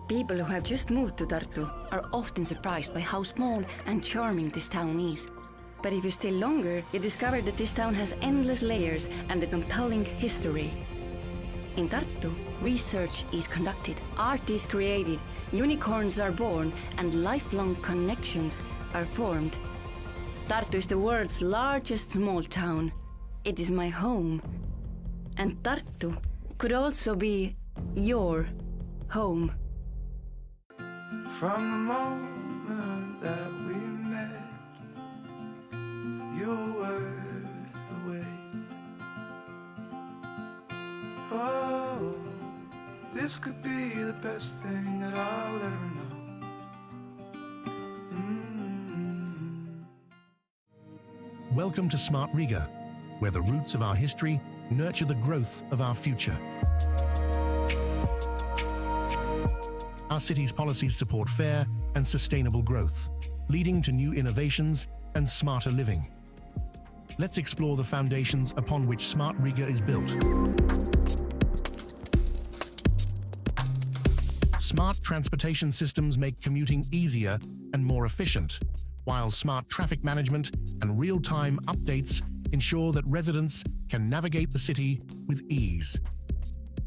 People who have just moved to Tartu are often surprised by how small and charming this town is. But if you stay longer, you discover that this town has endless layers and a compelling history. In Tartu, research is conducted, art is created, unicorns are born, and lifelong connections are formed. Tartu is the world's largest small town. It is my home. And Tartu could also be your home. From the moment that we met, you were worth the wait. Oh, this could be the best thing that I'll ever know. Welcome to Smart Riga, where the roots of our history nurture the growth of our future. Our city's policies support fair and sustainable growth, leading to new innovations and smarter living. Let's explore the foundations upon which Smart Riga is built. Smart transportation systems make commuting easier and more efficient, while smart traffic management and real-time updates ensure that residents can navigate the city with ease.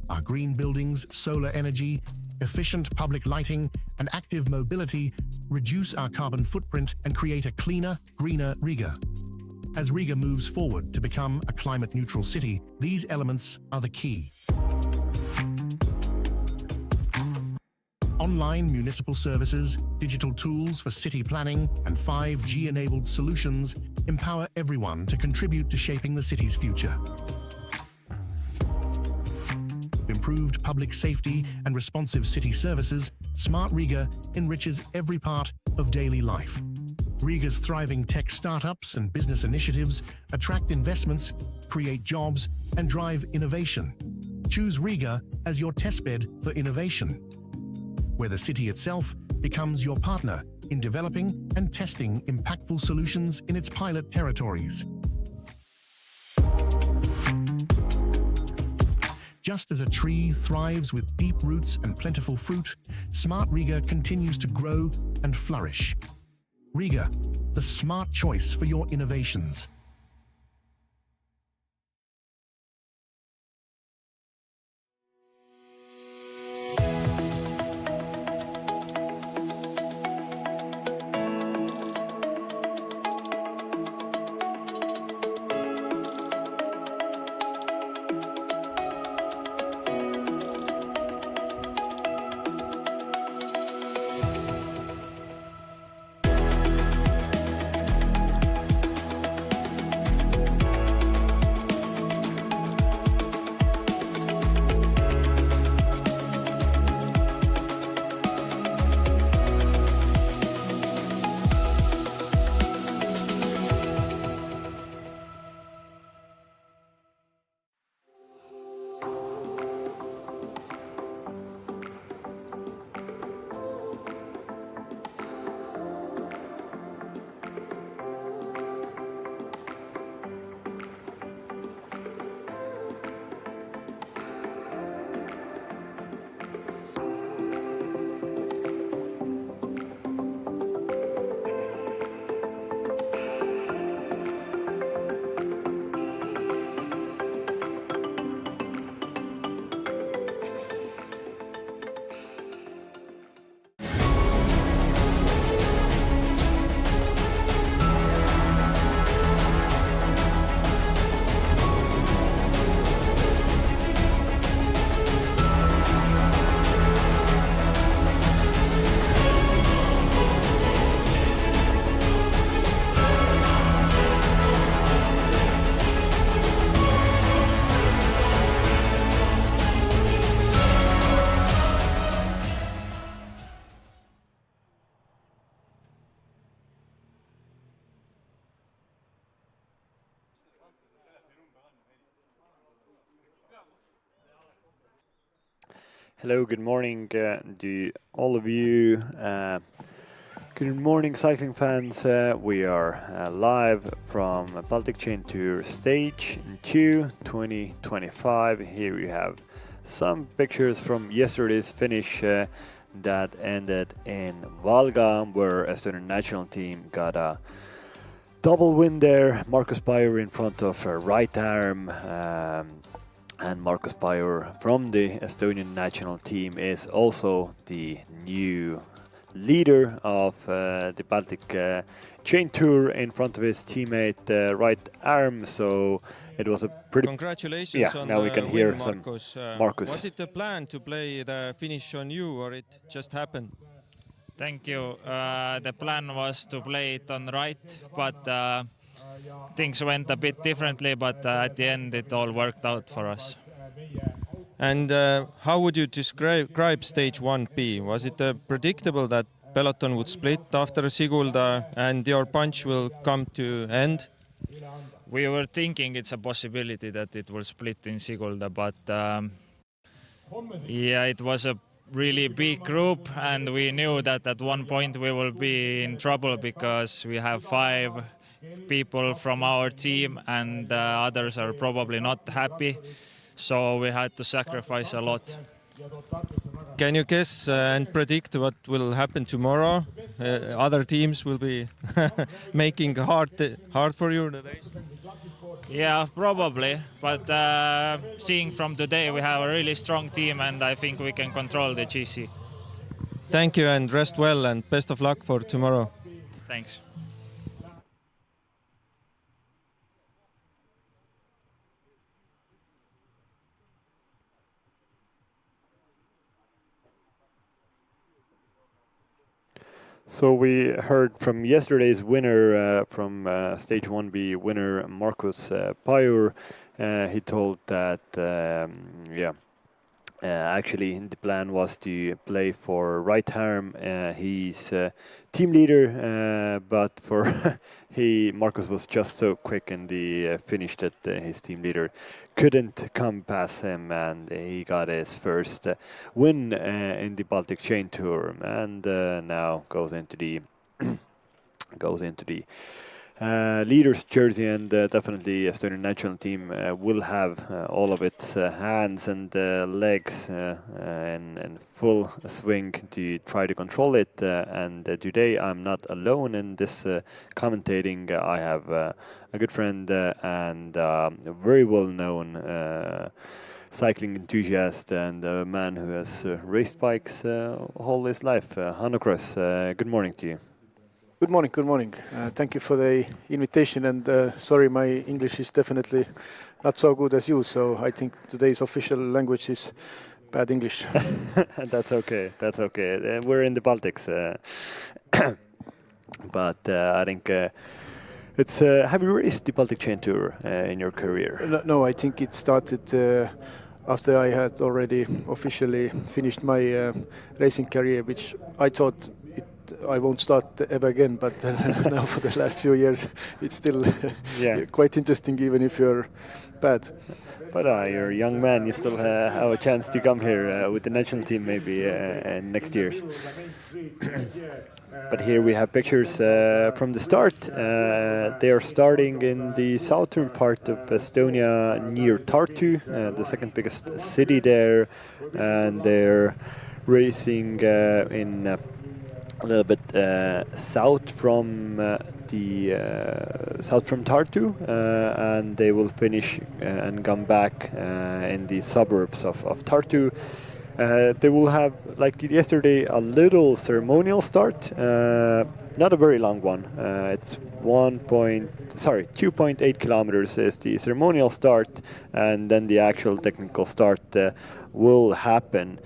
Our green buildings, solar energy, efficient public lighting, and active mobility reduce our carbon footprint and create a cleaner, greener Riga. As Riga moves forward to become a climate-neutral city, these elements are the key. Online municipal services, digital tools for city planning, and 5G-enabled solutions empower everyone to contribute to shaping the city's future. Improved public safety and responsive city services, Smart Riga enriches every part of daily life. Riga's thriving tech startups and business initiatives attract investments, create jobs, and drive innovation. Choose Riga as your testbed for innovation, where the city itself becomes your partner in developing and testing impactful solutions in its pilot territories. Just as a tree thrives with deep roots and plentiful fruit, Smart Riga continues to grow and flourish. Riga, the smart choice for your innovations. Hello, good morning to all of you. Good morning, cycling fans. We are live from Baltic Chain Tour Stage 2 2025. Here we have some pictures from yesterday's finish. that ended in Valga, where Estonian national team got a double win there. Markus Bayer in front of right arm, and Markus Bayer from the Estonian national team is also the new leader of the Baltic Chain Tour in front of his teammate right arm. So it was a pretty... Congratulations on now we can hear win, Markus. Markus. Was it a plan to play the finish on you, or it just happened? Thank you. The plan was to play it on right, but things went a bit differently, but at the end it all worked out for us. And how would you describe stage 1B? Was it predictable that peloton would split after Sigulda and your punch will come to end? We were thinking it's a possibility that it will split in Sigulda, but yeah, it was a really big group, and we knew that at one point we will be in trouble because we have 5 people from our team and others are probably not happy. So we had to sacrifice a lot. Can you guess and predict what will happen tomorrow? Other teams will be making hard for you today. Yeah, probably. But seeing from today, we have a really strong team, and I think we can control the GC. Thank you, and rest well, and best of luck for tomorrow. Thanks. So we heard from yesterday's winner, from Stage 1B winner Markus Bayer. He told that, actually the plan was to play for right arm. He's team leader, but for Markus was just so quick in the finish that his team leader couldn't come past him, and he got his first win in the Baltic Chain Tour, and now goes into the leaders jersey, and definitely Estonian national team will have all of its hands and legs in full swing to try to control it. And today I'm not alone in this commentating. I have a good friend and a very well-known cycling enthusiast and a man who has raced bikes all his life. Hanno Kross, good morning to you. Good morning, good morning. Thank you for the invitation, and sorry, my English is definitely not so good as you, so I think today's official language is bad English. That's okay, that's okay. We're in the Baltics. But I think it's... have you raced the Baltic Chain Tour in your career? No, I think it started after I had already officially finished my racing career, which I thought I won't start ever again, but now for the last few years it's still quite interesting, even if you're bad. But you're a young man, you still have a chance to come here with the national team maybe next year. But here we have pictures from the start. They are starting in the southern part of Estonia near Tartu, the second biggest city there, and they're racing in a little bit south from Tartu, and they will finish and come back in the suburbs of Tartu. They will have, like yesterday, a little ceremonial start, not a very long one. It's 2.8 kilometers is the ceremonial start, and then the actual technical start will happen.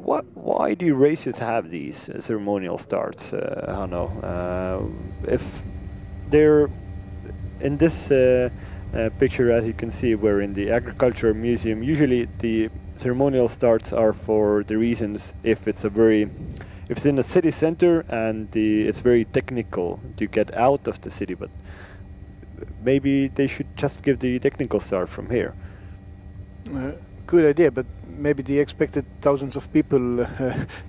Why do races have these ceremonial starts, Hanno? If they're in this picture, as you can see, we're in the Agriculture Museum. Usually the ceremonial starts are for the reasons if it's in a city center and it's very technical to get out of the city, but maybe they should just give the technical start from here. Good idea, but maybe they expected thousands of people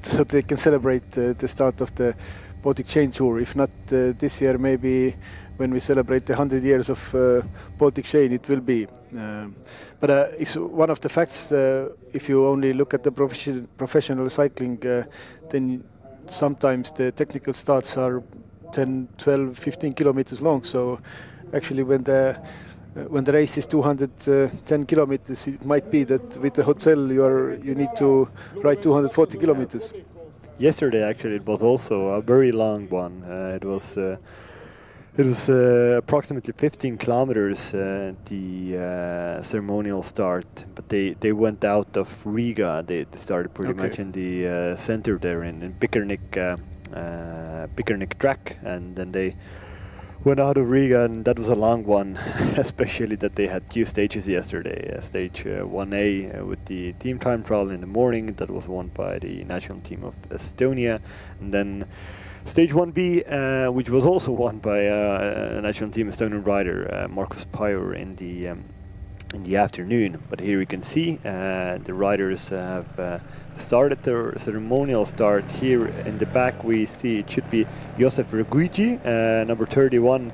so they can celebrate the start of the Baltic Chain Tour. If not this year, maybe when we celebrate the 100 years of Baltic chain, it will be. But it's one of the facts. If you only look at the professional cycling, then sometimes the technical starts are 10, 12, 15 kilometers long. So actually, when the race is 210 kilometers, it might be that with the hotel you need to ride 240 kilometers. Yesterday, actually, it was also a very long one. It was approximately 15 kilometers, the ceremonial start, but they went out of Riga. They started pretty much in the center there in Pikernik track, and then they went out of Riga, and that was a long one, especially that they had 2 stages yesterday. Stage 1A with the team time trial in the morning, that was won by the national team of Estonia, and then Stage 1B, which was also won by a national team Estonian rider, Markus Pajur, in the afternoon. But here you can see the riders have started their ceremonial start. Here in the back we see it should be Josef Reguigi, number 31.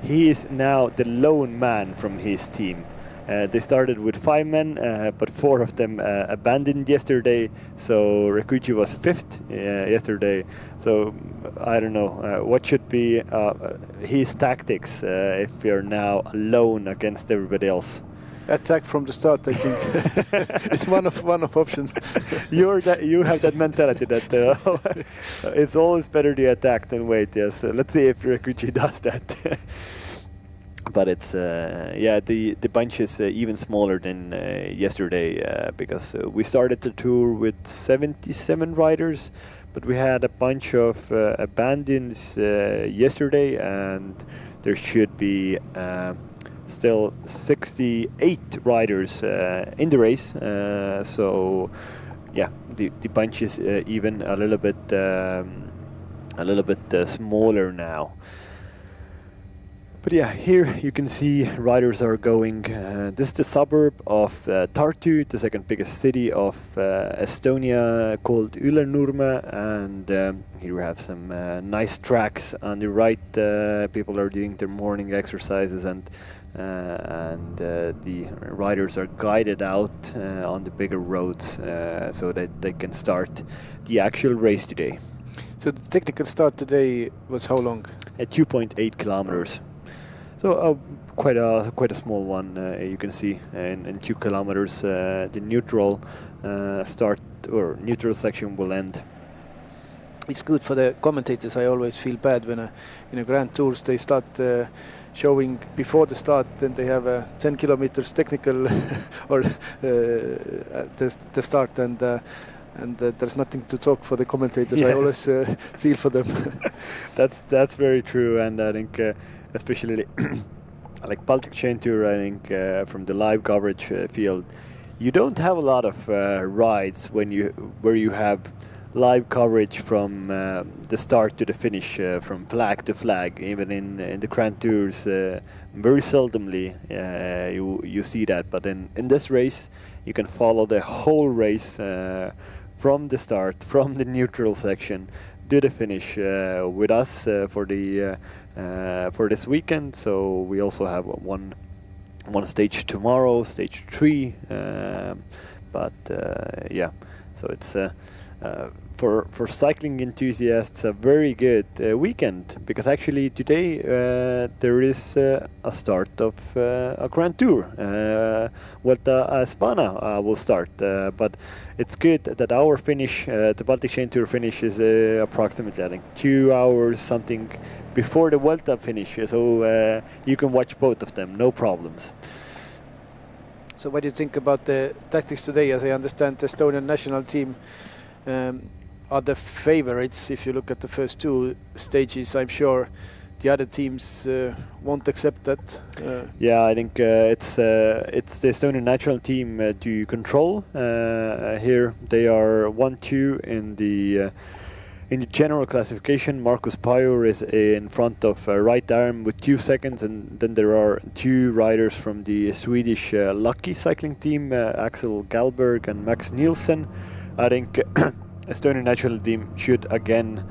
He is now the lone man from his team. They started with 5 men, but 4 of them abandoned yesterday. So Reguigi was 5th yesterday. So I don't know what should be his tactics if you're now alone against everybody else. Attack from the start, I think. It's one of options. You have that mentality that it's always better to attack than wait. Yes, let's see if Reguigi does that. But it's the bunch is even smaller than yesterday because we started the tour with 77 riders, but we had a bunch of abandons yesterday, and there should be still 68 riders in the race. So yeah, the bunch is even a little bit smaller now. But yeah, here you can see riders are going. This is the suburb of Tartu, the second biggest city of Estonia, called Ülernurme, and here we have some nice tracks on the right. People are doing their morning exercises, and the riders are guided out on the bigger roads so that they can start the actual race today. So the technical start today was how long? At 2.8 kilometers. So quite a small one. You can see in 2 kilometers the neutral start or neutral section will end. It's good for the commentators. I always feel bad when in a Grand Tours they start showing before the start, and they have a 10 kilometers technical or the start, and there's nothing to talk for the commentators. Yes. I always feel for them. That's very true, and I think especially like Baltic Chain Tour, I think from the live coverage field, you don't have a lot of rides where you have live coverage from the start to the finish, from flag to flag. Even in the Grand Tours, very seldomly you see that. But in this race, you can follow the whole race from the start, from the neutral section to the finish with us for this weekend. So we also have one stage tomorrow, stage 3. But yeah, so it's for cycling enthusiasts a very good weekend, because actually today there is a start of a Grand Tour. Vuelta a España will start, but it's good that our finish, the Baltic Chain Tour finish, is approximately, I think, 2 hours something before the Vuelta finish, so you can watch both of them, no problems. So what do you think about the tactics today? As I understand, the Estonian national team are the favorites. If you look at the first 2 stages, I'm sure the other teams won't accept that. Yeah, I think it's the Estonian national team to control. Here they are 1-2 in the general classification. Markus Pajur is in front of right arm with 2 seconds, and then there are 2 riders from the Swedish Lucky cycling team, Axel Galberg and Max Nielsen. I think Estonian national team should again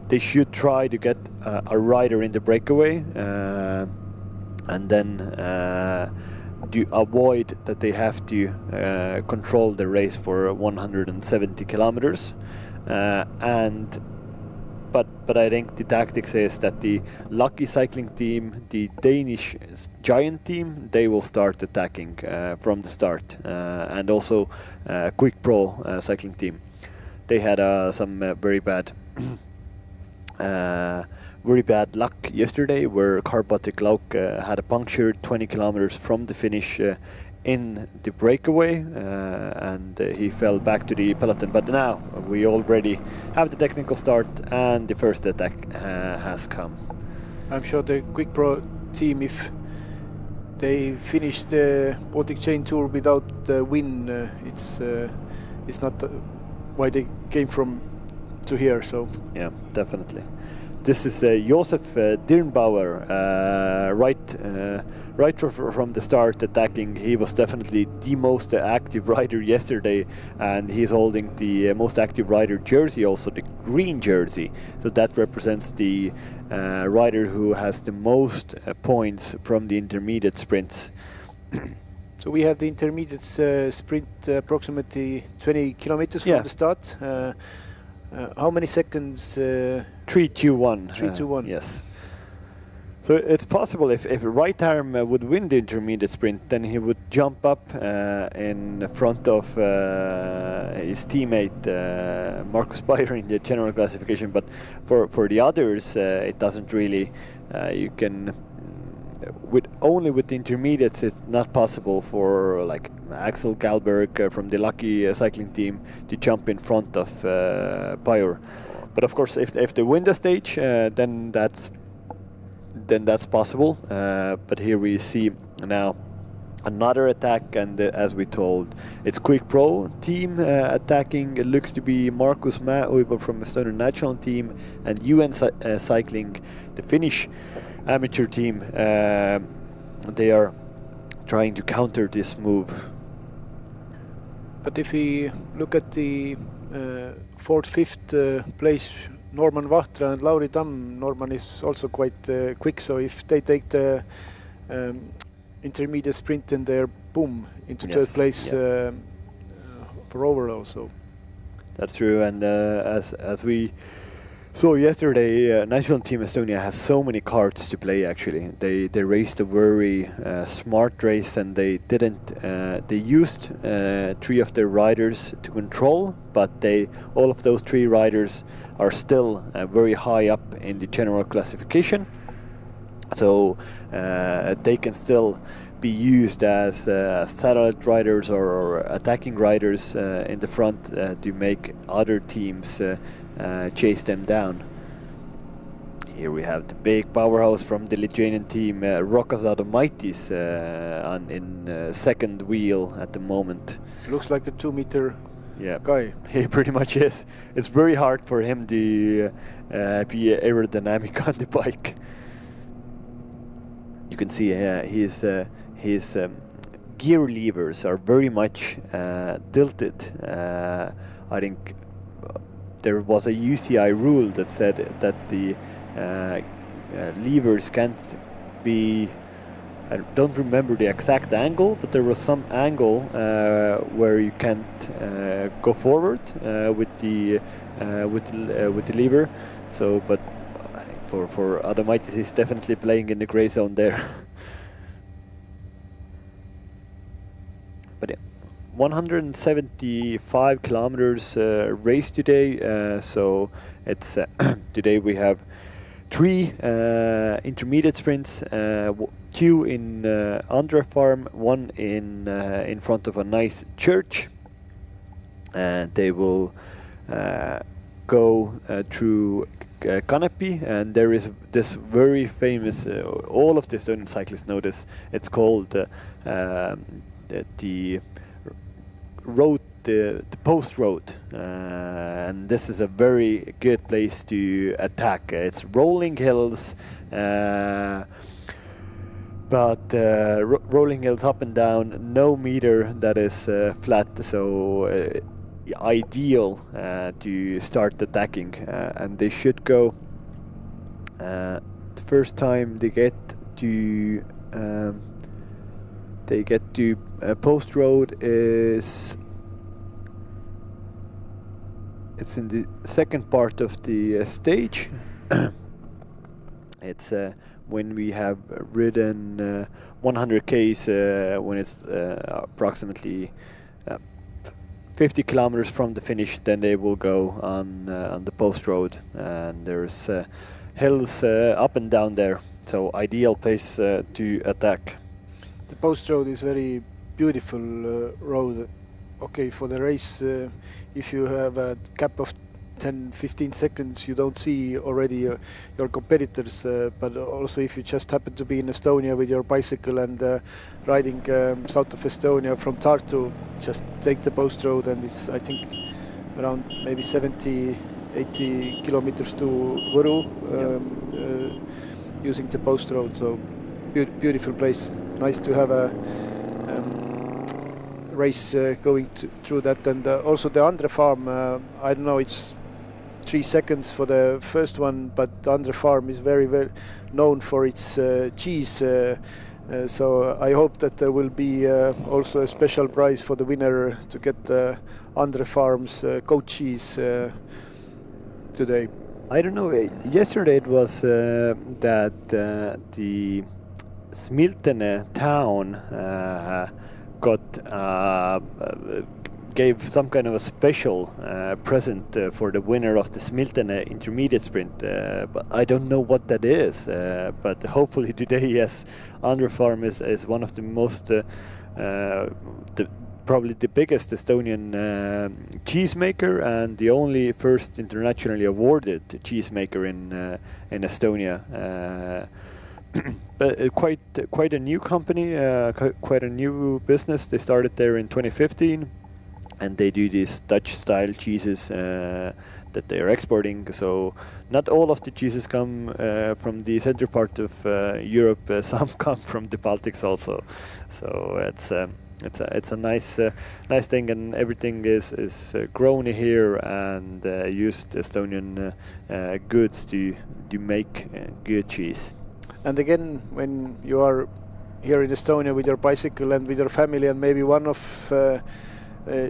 they should try to get a rider in the breakaway, and then to avoid that they have to control the race for 170 kilometers. But I think the tactics is that the Lucky cycling team, the Danish giant team, they will start attacking from the start, and also Quick Pro cycling team. They had some very bad luck yesterday, where Baltic had a puncture 20 kilometers from the finish in the breakaway, and he fell back to the peloton. But now we already have the technical start, and the first attack has come. I'm sure the Quick Pro team, if they finish the Baltic Chain Tour without the win, it's not why they came from to here. So yeah, definitely. This is Josef Dirnbauer, right from the start attacking. He was definitely the most active rider yesterday, and he's holding the most active rider jersey, also the green jersey. So that represents the rider who has the most points from the intermediate sprints. So we have the intermediate sprint approximately 20 kilometers from the start. How many seconds? 3-2-1. 3-2-1. Yes. So it's possible if right arm would win the intermediate sprint, then he would jump up in front of his teammate Markus Bayer in the general classification. But for the others, it doesn't really. You can only with the intermediates, it's not possible for like Axel Galberg from the Lucky cycling team to jump in front of Bayer. But of course, if they win the stage, then that's possible. But here we see now another attack, and as we told, it's Quick Pro team attacking. It looks to be Markus Mäuber from Estonian national team and UN Cycling, the Finnish amateur team. They are trying to counter this move. But if we look at the 4th, 5th place, Norman Vahtra and Lauri Tamm, Norman is also quite quick, so if they take the intermediate sprint, then they're boom into 3rd place for overall. So that's true, and as we saw yesterday, national team Estonia has so many cards to play. Actually, they raced a very smart race, and they didn't. They used 3 of their riders to control, but all of those 3 riders are still very high up in the general classification. So they can still be used as satellite riders or attacking riders in the front to make other teams chase them down. Here we have the big powerhouse from the Lithuanian team, Rokas Adomaitis, in 2nd wheel at the moment. Looks like a 2-meter guy. He pretty much is. It's very hard for him to be aerodynamic on the bike. You can see his gear levers are very much tilted. I think there was a UCI rule that said that the levers can't be. I don't remember the exact angle, but there was some angle where you can't go forward with the lever. So, but I think for Adomaitis, he's definitely playing in the gray zone there. But yeah, 175 kilometers race today. So it's today we have 3 intermediate sprints, 2 in Andre Farm, 1 in front of a nice church, and they will go through Kanepi, and there is this very famous. All of the Estonian cyclists know this. It's called the road, the post road, and this is a very good place to attack. It's rolling hills, but rolling hills up and down, no meter that is flat. So ideal to start attacking, and they should go. The first time they get to Post Road is it's in the second part of the stage. It's when we have ridden 100 k's when it's approximately 50 kilometers from the finish. Then they will go on the Post Road, and there's hills up and down there, so ideal place to attack. The Post Road is very beautiful road. Okay, for the race, if you have a gap of 10-15 seconds, you don't see already your competitors, but also if you just happen to be in Estonia with your bicycle and riding south of Estonia from Tartu, just take the Post Road, and it's, I think, around maybe 70-80 kilometers to Võru, using the Post Road. So beautiful place. Nice to have a race going through that. And also the Andre farm, I don't know, it's 3 seconds for the first one, but Andre farm is very, very known for its cheese. So I hope that there will be also a special prize for the winner to get Andre farm's goat cheese today. I don't know. Yesterday it was that the Smiltene town gave some kind of a special present for the winner of the Smiltene intermediate sprint, but I don't know what that is. But hopefully today, yes, Andre Farm is one of the most, probably the biggest Estonian cheesemaker, and the only first internationally awarded cheesemaker in Estonia. But quite a new company, quite a new business. They started there in 2015, and they do these Dutch-style cheeses that they are exporting. So not all of the cheeses come from the center part of Europe. Some come from the Baltics also. So it's a nice thing, and everything is grown here and used Estonian goods to make good cheese. And again, when you are here in Estonia with your bicycle and with your family, and maybe one of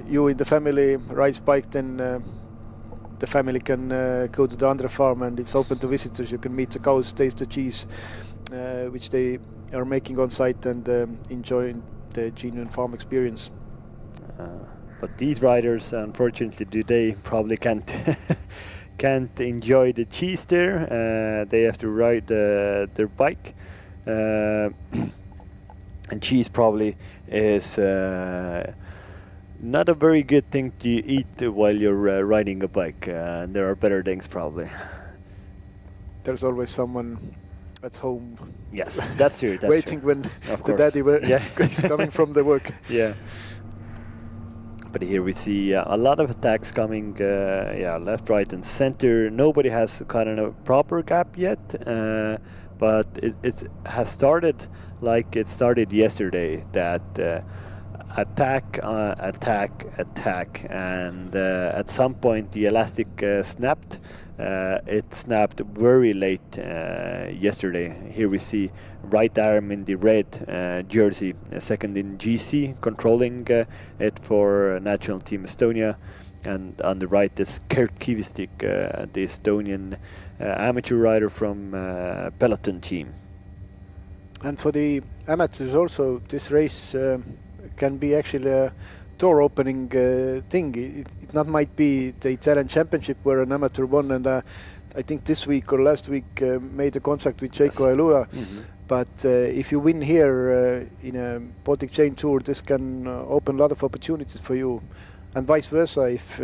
you in the family rides bike, then the family can go to the Andre farm, and it's open to visitors. You can meet the cows, taste the cheese, which they are making on site, and enjoy the genuine farm experience. But these riders, unfortunately, today probably can't can't enjoy the cheese there. They have to ride their bike, and cheese probably is not a very good thing to eat while you're riding a bike. There are better things probably. There's always someone at home. Yes, that's true. That's waiting true. when the daddy is coming from the work. Yeah. But here we see a lot of attacks coming, left, right, and center. Nobody has kind of a proper gap yet, but it has started like it started yesterday. That attack, and at some point the elastic snapped. It snapped very late yesterday. Here we see right arm in the red jersey, second in GC, controlling it for national team Estonia, and on the right is Kert Kivistik, the Estonian amateur rider from peloton team. And for the amateurs also, this race can be actually a door-opening thing. It not might be the Italian Championship where an amateur won, and I think this week or last week made a contract with Jaco Ailula. Mm-hmm. But if you win here in a Baltic Chain Tour, this can open a lot of opportunities for you, and vice versa. If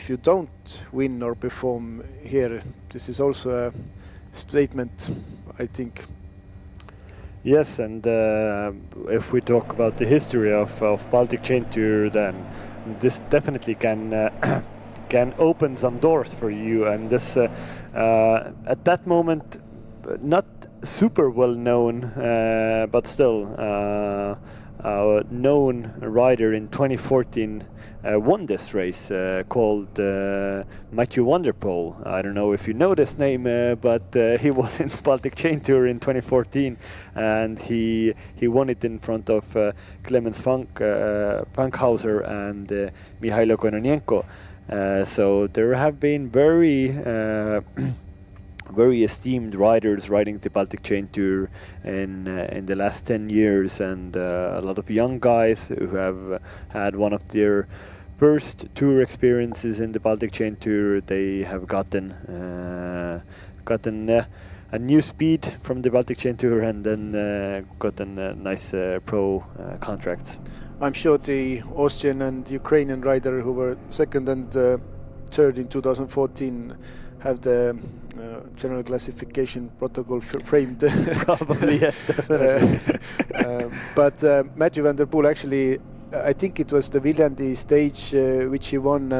you don't win or perform here, this is also a statement, I think. Yes, and if we talk about the history of Baltic Chain Tour, then this definitely can can open some doors for you. And this at that moment, not super well known, but still a known rider in 2014 won this race called Matthew Vanderpoel. I don't know if you know this name, but he was in Baltic Chain Tour in 2014, and he won it in front of Clemens Funkhauser and Mihailo Kononenko. So there have been very very esteemed riders riding the Baltic Chain Tour in the last 10 years, and a lot of young guys who have had one of their first tour experiences in the Baltic Chain Tour. They have gotten a new speed from the Baltic Chain Tour, and then gotten nice pro contracts. I'm sure the Austrian and Ukrainian rider who were second and third in 2014 have the general classification protocol framed. Probably, yes, definitely. But Matthew van der Poel, actually, I think it was the Viljandi stage which he won,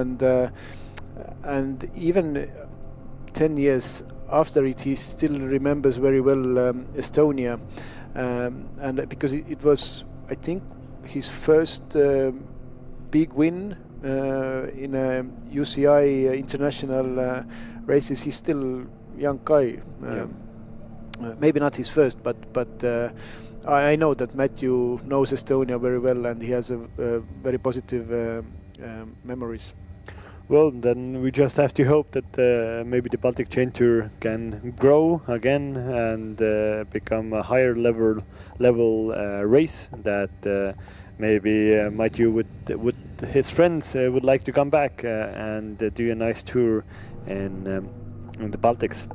and even 10 years after it, he still remembers very well Estonia, and because it was, I think, his first big win in a UCI international races. He's still young guy. Maybe not his first, but I know that Matthew knows Estonia very well, and he has a very positive memories. Well, then we just have to hope that maybe the Baltic Chain Tour can grow again and become a higher level race, that maybe Matthew with his friends would like to come back and do a nice tour in the Baltics.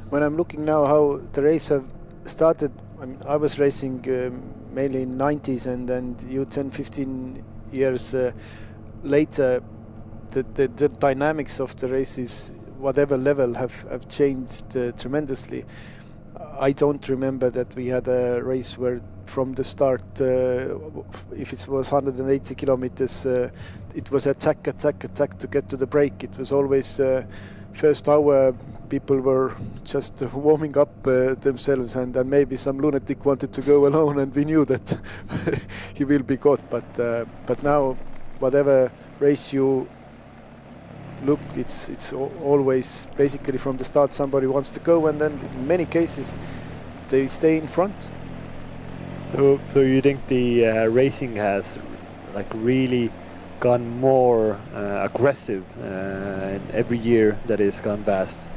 When I'm looking now how the race have started, I was racing mainly in 90s, and then you 10-15 years later, the dynamics of the races, whatever level, have changed tremendously. I don't remember that we had a race where from the start, if it was 180 kilometers, it was attack to get to the break. It was always first hour people were just warming up themselves, and maybe some lunatic wanted to go alone, and we knew that he will be caught. But now, whatever race you look, it's always basically from the start somebody wants to go, and then in many cases they stay in front. So you think the racing has like really gone more aggressive in every year that is gone past?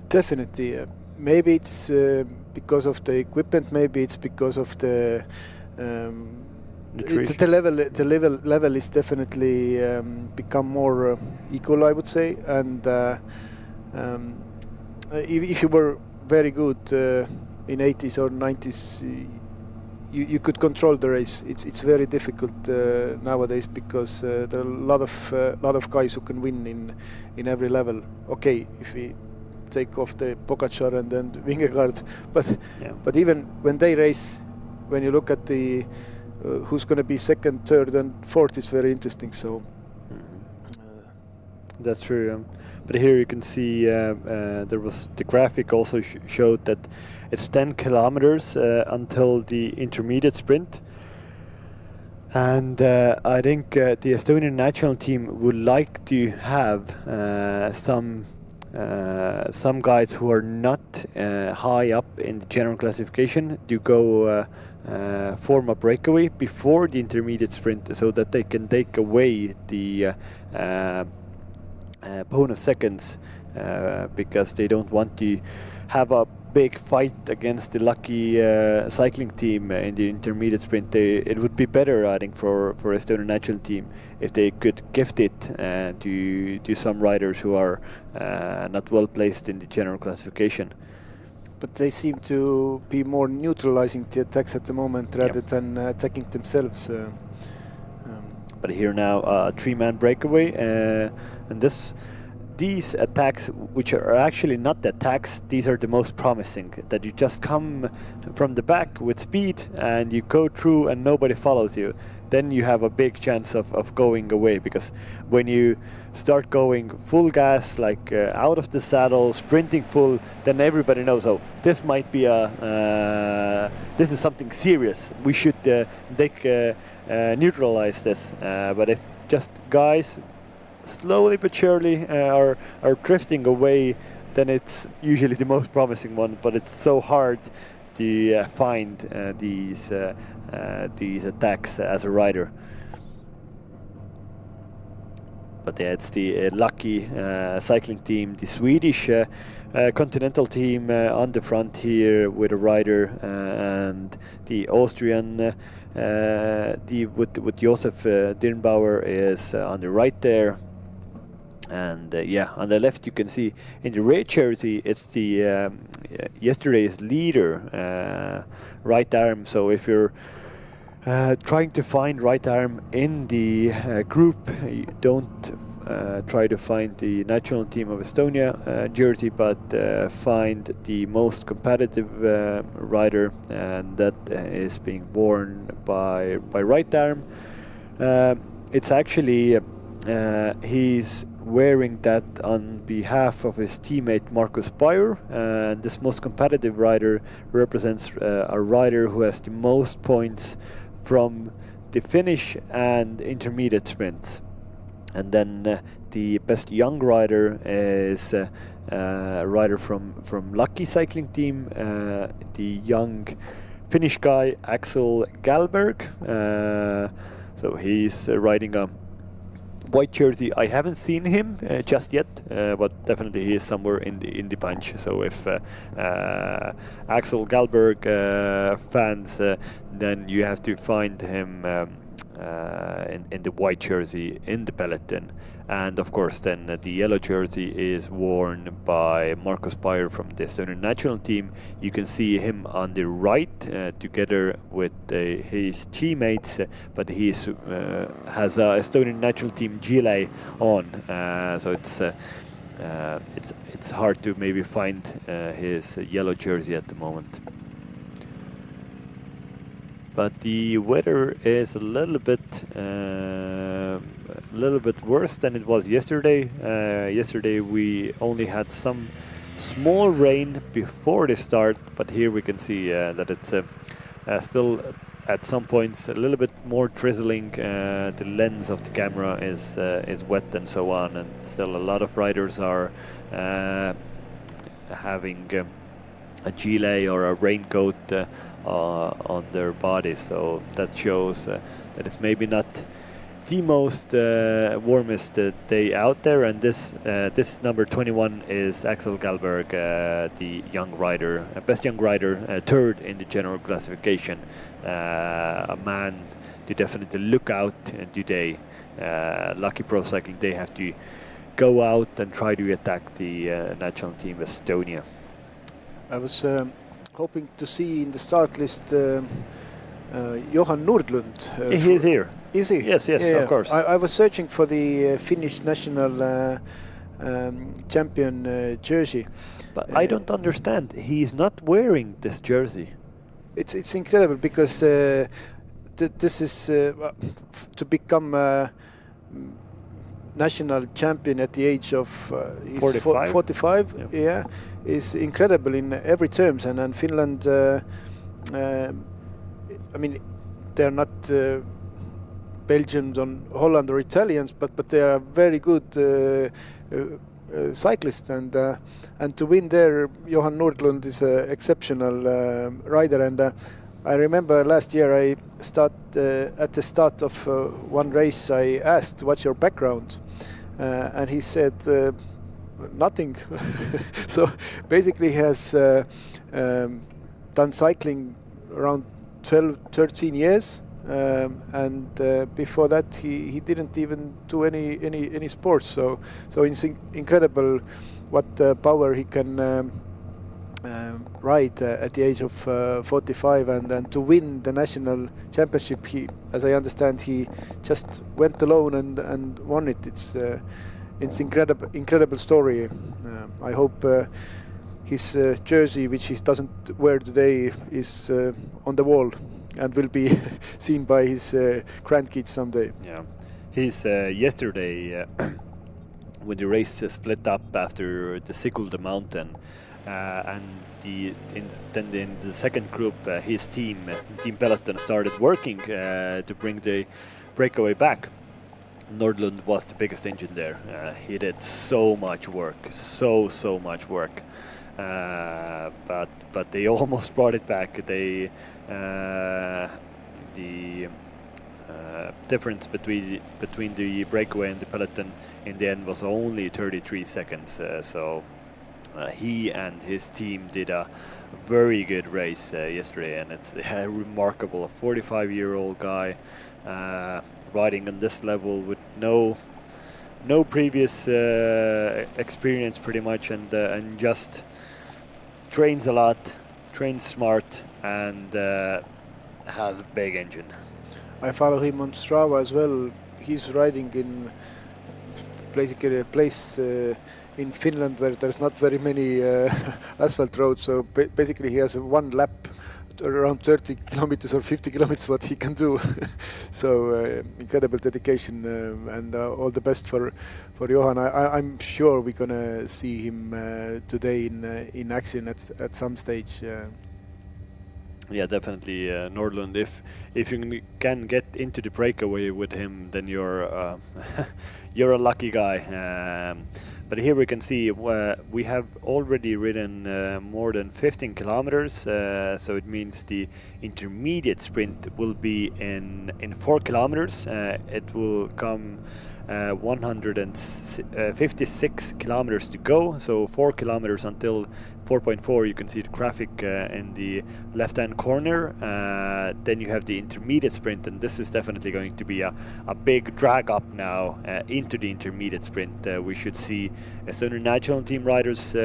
Definitely. Maybe it's because of the equipment. Maybe it's because of the level is definitely become more equal, I would say. And if you were very good in 80s or 90s, you could control the race. It's very difficult nowadays, because there are a lot of guys who can win in every level. Okay, if we take off the Pogačar and then Vingegaard, but even when they race, when you look at the who's going to be second, third, and fourth, is very interesting. So that's true. But here you can see there was the graphic also showed that it's 10 kilometers until the intermediate sprint, and I think the Estonian national team would like to have some guys who are not high up in the general classification to go form a breakaway before the intermediate sprint, so that they can take away the bonus seconds, because they don't want to have a big fight against the lucky cycling team in the intermediate sprint. It would be better, I think, for Estonian national team if they could gift it to some riders who are not well placed in the general classification. But they seem to be more neutralizing the attacks at the moment rather than attacking themselves. But here now, a 3-man breakaway, and this these attacks, which are actually not the attacks, these are the most promising. That you just come from the back with speed and you go through and nobody follows you. Then you have a big chance of going away, because when you start going full gas, like out of the saddle, sprinting full, then everybody knows, oh, this might be this is something serious. We should neutralize this. But if just guys slowly but surely are drifting away, then it's usually the most promising one. But it's so hard to find these attacks as a rider. But yeah, it's the lucky cycling team, the Swedish continental team on the front here with a rider, and the Austrian with Josef Dirnbauer is on the right there. And yeah, on the left you can see in the red jersey, it's the yesterday's leader, right arm. So if you're trying to find right arm in the group, you don't try to find the national team of Estonia jersey, but find the most competitive rider, and that is being worn by right arm. It's actually he's wearing that on behalf of his teammate Markus Bayer, and this most competitive rider represents a rider who has the most points from the finish and intermediate sprints. And then the best young rider is a rider from Lucky Cycling Team, the young Finnish guy Axel Galberg. So he's riding a white jersey. I haven't seen him just yet, but definitely he is somewhere in the bunch. So if Axel Galberg fans, then you have to find him in the white jersey in the peloton. And of course then the yellow jersey is worn by Markus Bayer from the Estonian national team. You can see him on the right together with his teammates, but he has a Estonian national team gilet on, so it's hard to maybe find his yellow jersey at the moment. But the weather is a little bit worse than it was yesterday. Yesterday we only had some small rain before the start, but here we can see that it's still at some points a little bit more drizzling. The lens of the camera is wet and so on, and still a lot of riders are having a gilet or a raincoat on their body, so that shows that it's maybe not the most warmest day out there. And this number 21 is Axel Galberg, the young rider, best young rider, third in the general classification. A man to definitely look out today. Lucky Pro Cycling, they have to go out and try to attack the national team Estonia. I was hoping to see in the start list Johan Nordlund. He is here. Is he? Yes, yeah, of course. I was searching for the Finnish national champion jersey. But I don't understand. He is not wearing this jersey. It's incredible, because this is to become national champion at the age of 45. Yeah, is incredible in every terms. And Finland, I mean, they're not Belgians or Holland or Italians, but they are very good cyclists, and to win there, Johan Nordlund is an exceptional rider. And I remember last year at the start of one race, I asked, "What's your background?" And he said, "Nothing." So basically, he has done cycling around 12-13 years, and before that he didn't even do any sports. So it's incredible what power he can ride at the age of 45, and to win the national championship, he, as I understand, he just went alone and won it. it's incredible story. I hope his jersey, which he doesn't wear today, is on the wall and will be seen by his grandkids someday. Yeah, he's yesterday when the race split up after the Sigulda mountain, and then in the second group, his team Peloton started working to bring the breakaway back. Nordlund was the biggest engine there. He did so much work, so much work. But they almost brought it back. They the difference between the breakaway and the peloton in the end was only 33 seconds. So he and his team did a very good race yesterday, and it's remarkable. A 45-year-old guy riding on this level with no previous experience, pretty much, and just trains a lot, trains smart, and has a big engine. I follow him on Strava as well. He's riding in basically a place in Finland where there's not very many asphalt roads, so basically he has one lap around 30 kilometers or 50 kilometers what he can do. So incredible dedication, and all the best for Johan. I'm sure we're gonna see him today in action at some stage. Yeah, definitely, Nordlund. If you can get into the breakaway with him, then you're you're a lucky guy. But here we can see we have already ridden more than 15 kilometers, so it means the intermediate sprint will be in 4 kilometers. It will come 156 kilometers to go, so 4 kilometers until 4.4. You can see the graphic in the left-hand corner. Then you have the intermediate sprint, and this is definitely going to be a big drag up now into the intermediate sprint. We should see Estonian national team riders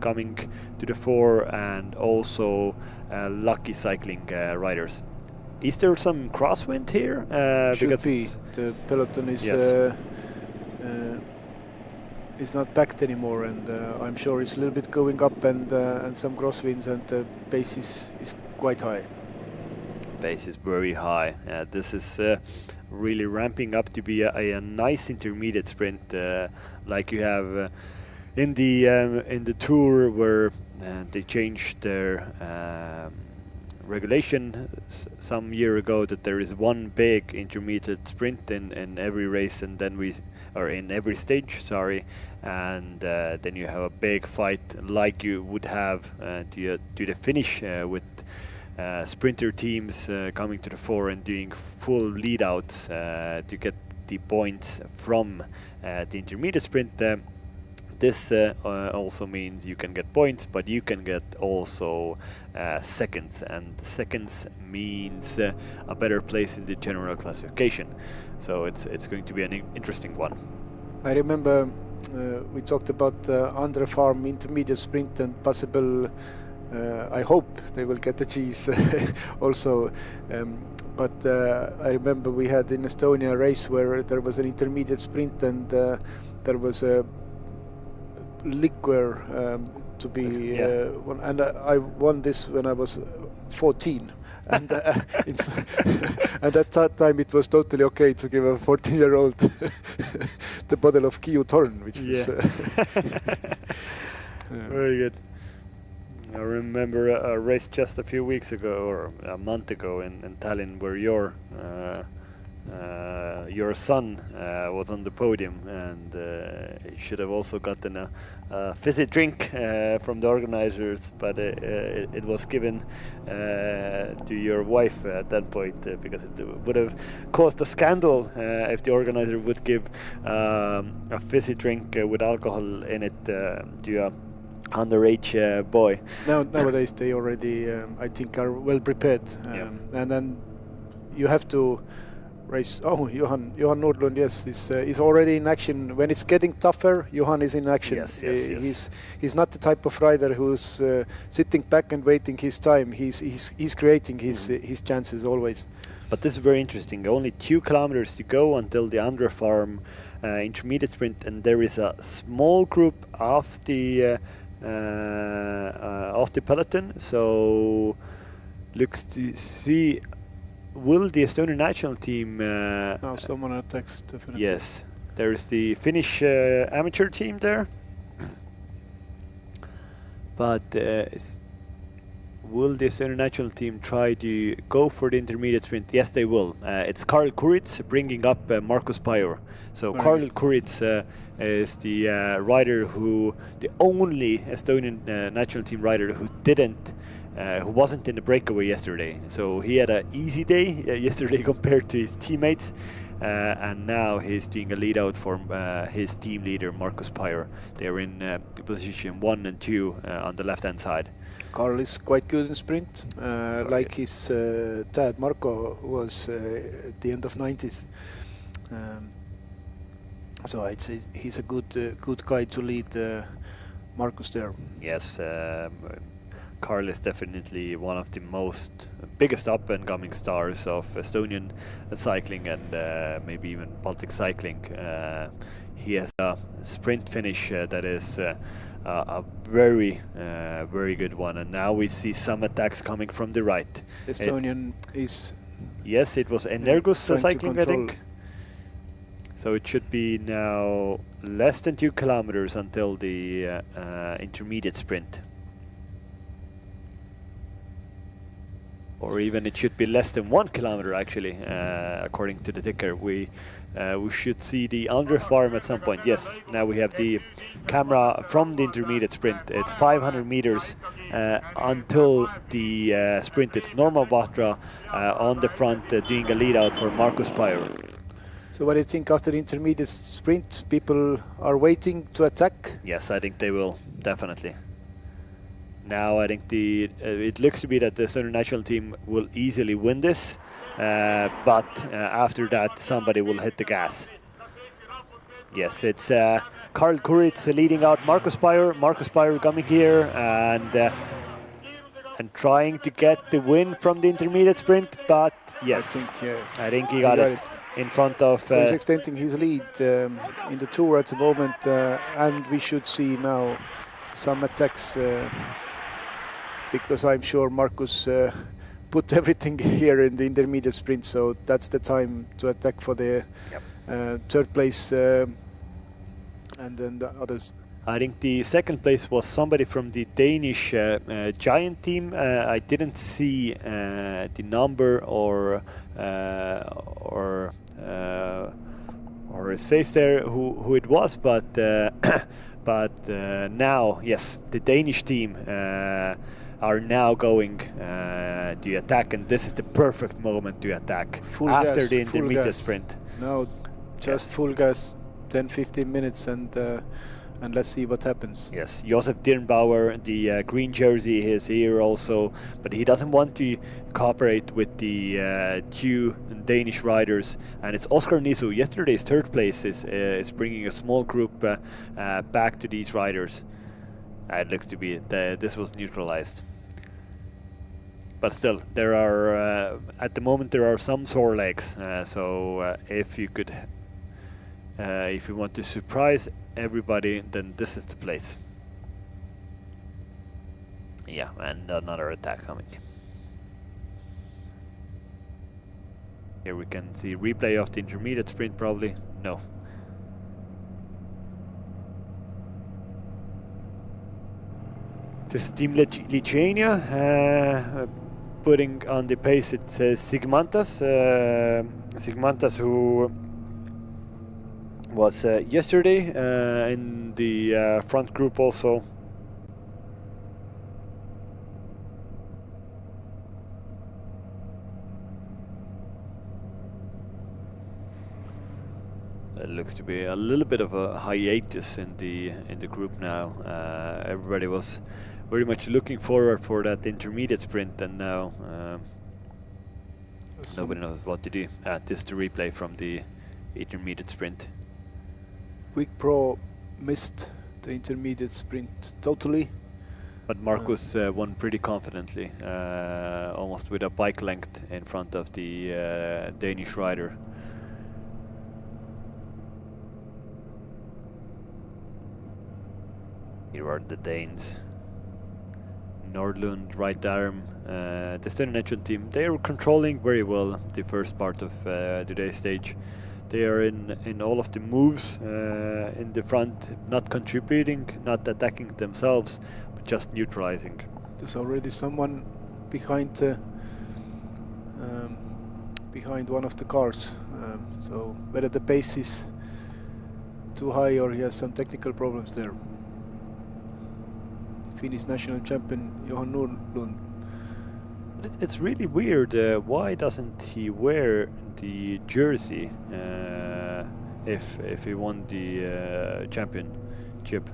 coming to the fore, and also lucky cycling riders. Is there some crosswind here? Should because be. The peloton is yes. Is not backed anymore, and I'm sure it's a little bit going up, and some crosswinds, and the pace is quite high. Pace is very high. This is really ramping up to be a nice intermediate sprint, like you have in the tour, where they changed their regulation some year ago, that there is one big intermediate sprint in every race, and then in every stage, sorry, and then you have a big fight like you would have to the finish with sprinter teams coming to the fore and doing full lead outs to get the points from the intermediate sprint. This also means you can get points, but you can get also seconds, and seconds means a better place in the general classification. So it's going to be an interesting one. I remember we talked about Andre Farm intermediate sprint and possible. I hope they will get the cheese also. But I remember we had in Estonia a race where there was an intermediate sprint, and there was a liquor to be won, and I won this when I was 14, and and at that time it was totally okay to give a 14-year-old the bottle of Kiu Torn, which was very good. I remember a race just a few weeks ago, or a month ago, in Tallinn, where your son was on the podium, and he should have also gotten a fizzy drink from the organizers, but it was given to your wife at that point, because it would have caused a scandal if the organizer would give a fizzy drink with alcohol in it to a underage boy. Nowadays they already, I think, are well prepared, and then you have to race. Oh, Johan Nordlund, yes, is already in action. When it's getting tougher, Johan is in action. Yes, yes, yes. He's not the type of rider who's sitting back and waiting his time. He's creating his chances always. But this is very interesting. Only 2 kilometers to go until the Andre Farm intermediate sprint, and there is a small group of the peloton. So looks to see, will the Estonian national team? Now someone attacks definitely. Yes, there is the Finnish amateur team there, but will the Estonian national team try to go for the intermediate sprint? Yes, they will. It's Karl Kuritz bringing up Markus Pajor. So Very Karl good. Kuritz is the rider the only Estonian national team rider who wasn't in the breakaway yesterday. So he had an easy day yesterday compared to his teammates, and now he's doing a lead out for his team leader Markus Pajor. They're in position 1 and 2 on the left hand side. Karl is quite good in sprint, like his dad Marko was at the end of 90s. So I'd say he's a good guy to lead Markus there. Yes, Karl is definitely one of the biggest up and coming stars of Estonian cycling and maybe even Baltic cycling. He has a sprint finish that is a very good one, and now we see some attacks coming from the right. Estonian is... Yes, it was Energus trying to cycling, I control. think. So it should be now less than 2 kilometers until the intermediate sprint. Or even it should be less than 1 kilometer actually, according to the ticker. We should see the Andre Farm at some point. Yes, now we have the camera from the intermediate sprint. It's 500 meters until the sprint. It's Norma Batra on the front doing a lead out for Markus Pajor. So what do you think after the intermediate sprint? People are waiting to attack? Yes, I think they will, definitely. Now I think it looks to be that the Estonian national team will easily win this, but after that somebody will hit the gas. Yes, it's Karl Kuritz leading out Markus Pajor. Markus Pajor coming here and trying to get the win from the intermediate sprint, but yes, I think he got it in front of... So he's extending his lead in the tour at the moment, and we should see now some attacks, because I'm sure Markus put everything here in the intermediate sprint, so that's the time to attack for the third place and then the others. I think the second place was somebody from the Danish giant team. I didn't see the number or his face there, who it was, but now, yes, the Danish team are now going to attack, and this is the perfect moment to attack after the intermediate sprint. Now, just full gas, 10-15 minutes, and let's see what happens. Yes, Josef Dirnbauer, the green jersey, is here also, but he doesn't want to cooperate with the 2 Danish riders, and it's Oscar Nisu. Yesterday's third place is bringing a small group back to these riders. It looks to be this was neutralized. But still, there are at the moment there are some sore legs. So if you want to surprise everybody, then this is the place. Yeah, and another attack coming. Here we can see replay of the intermediate sprint, probably. No. This is Team Lithuania. Putting on the pace, it says Sigmantas. Sigmantas, who was yesterday in the front group also. It looks to be a little bit of a hiatus in the group now. Everybody was very much looking forward for that intermediate sprint, and now Nobody knows what to do. This is the replay from the intermediate sprint. Quick Pro missed the intermediate sprint totally. But Marcus won pretty confidently, almost with a bike length in front of the Danish rider. Here are the Danes. Nordlund, right arm, the Tartu-Antsla-Tartu team. They are controlling very well the first part of today's stage. They are in all of the moves in the front, not contributing, not attacking themselves, but just neutralizing. There's already someone behind behind one of the cars. So whether the pace is too high or he has some technical problems there. Finnish national champion Johan Nordlund. It's really weird. Why doesn't he wear the jersey if he won the championship?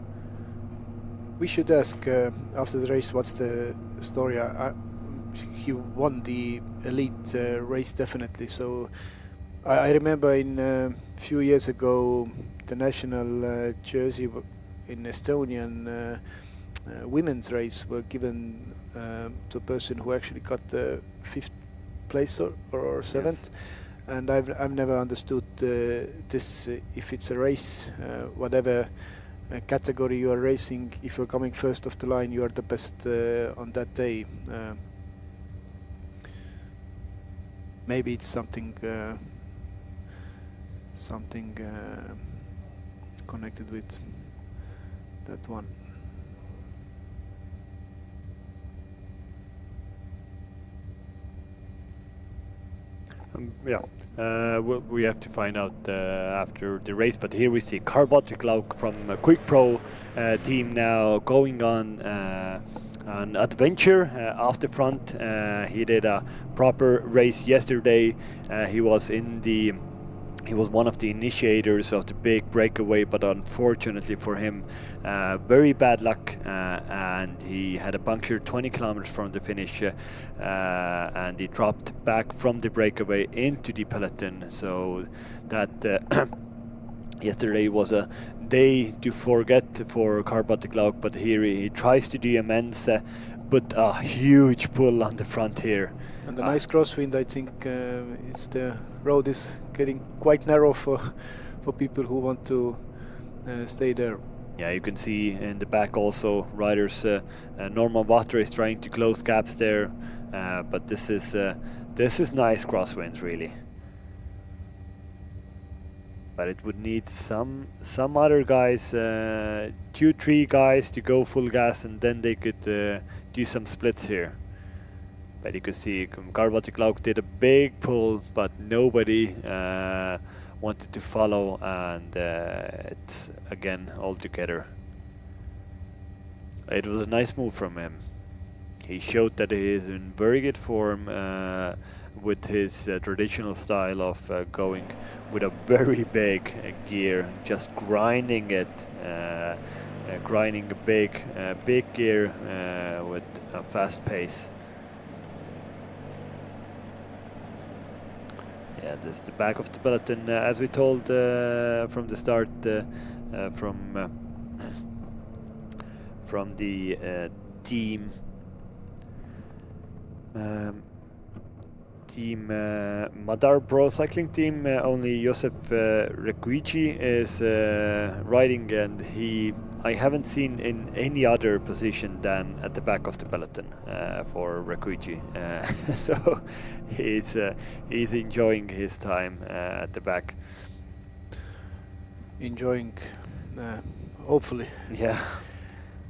We should ask after the race what's the story. He won the elite race definitely. So I remember in a few years ago the national jersey in Estonian women's race were given to a person who actually got the 5th place or 7th. Yes. And I've never understood this. If it's a race, whatever category you are racing, if you're coming first of the line, you are the best on that day. Maybe it's something connected with that one. We have to find out after the race, but here we see Baltic from Quick Pro team now going on an adventure off the front. He did a proper race yesterday. He was one of the initiators of the big breakaway, but unfortunately for him, very bad luck, and he had a puncture 20 kilometers from the finish, and he dropped back from the breakaway into the peloton. So that yesterday was a day to forget for Baltic, but here he tries to do amends, but a huge pull on the front here. And a nice crosswind. I think the road is getting quite narrow for people who want to stay there. Yeah, you can see in the back also riders. Norman Water is trying to close gaps there, but this is nice crosswinds really. But it would need some other guys, 2-3 guys to go full gas, and then they could do some splits here. But you can see Baltic did a big pull, but nobody wanted to follow, and it's again all together. It was a nice move from him. He showed that he is in very good form with his traditional style of going with a very big gear, just grinding it, grinding a big gear with a fast pace. Yeah, this is the back of the peloton, as we told from the start, from the team Madar Pro Cycling Team. Only Josef Requici is riding, and I haven't seen in any other position than at the back of the peloton for Requici. So he's enjoying his time at the back. Enjoying, hopefully. Yeah.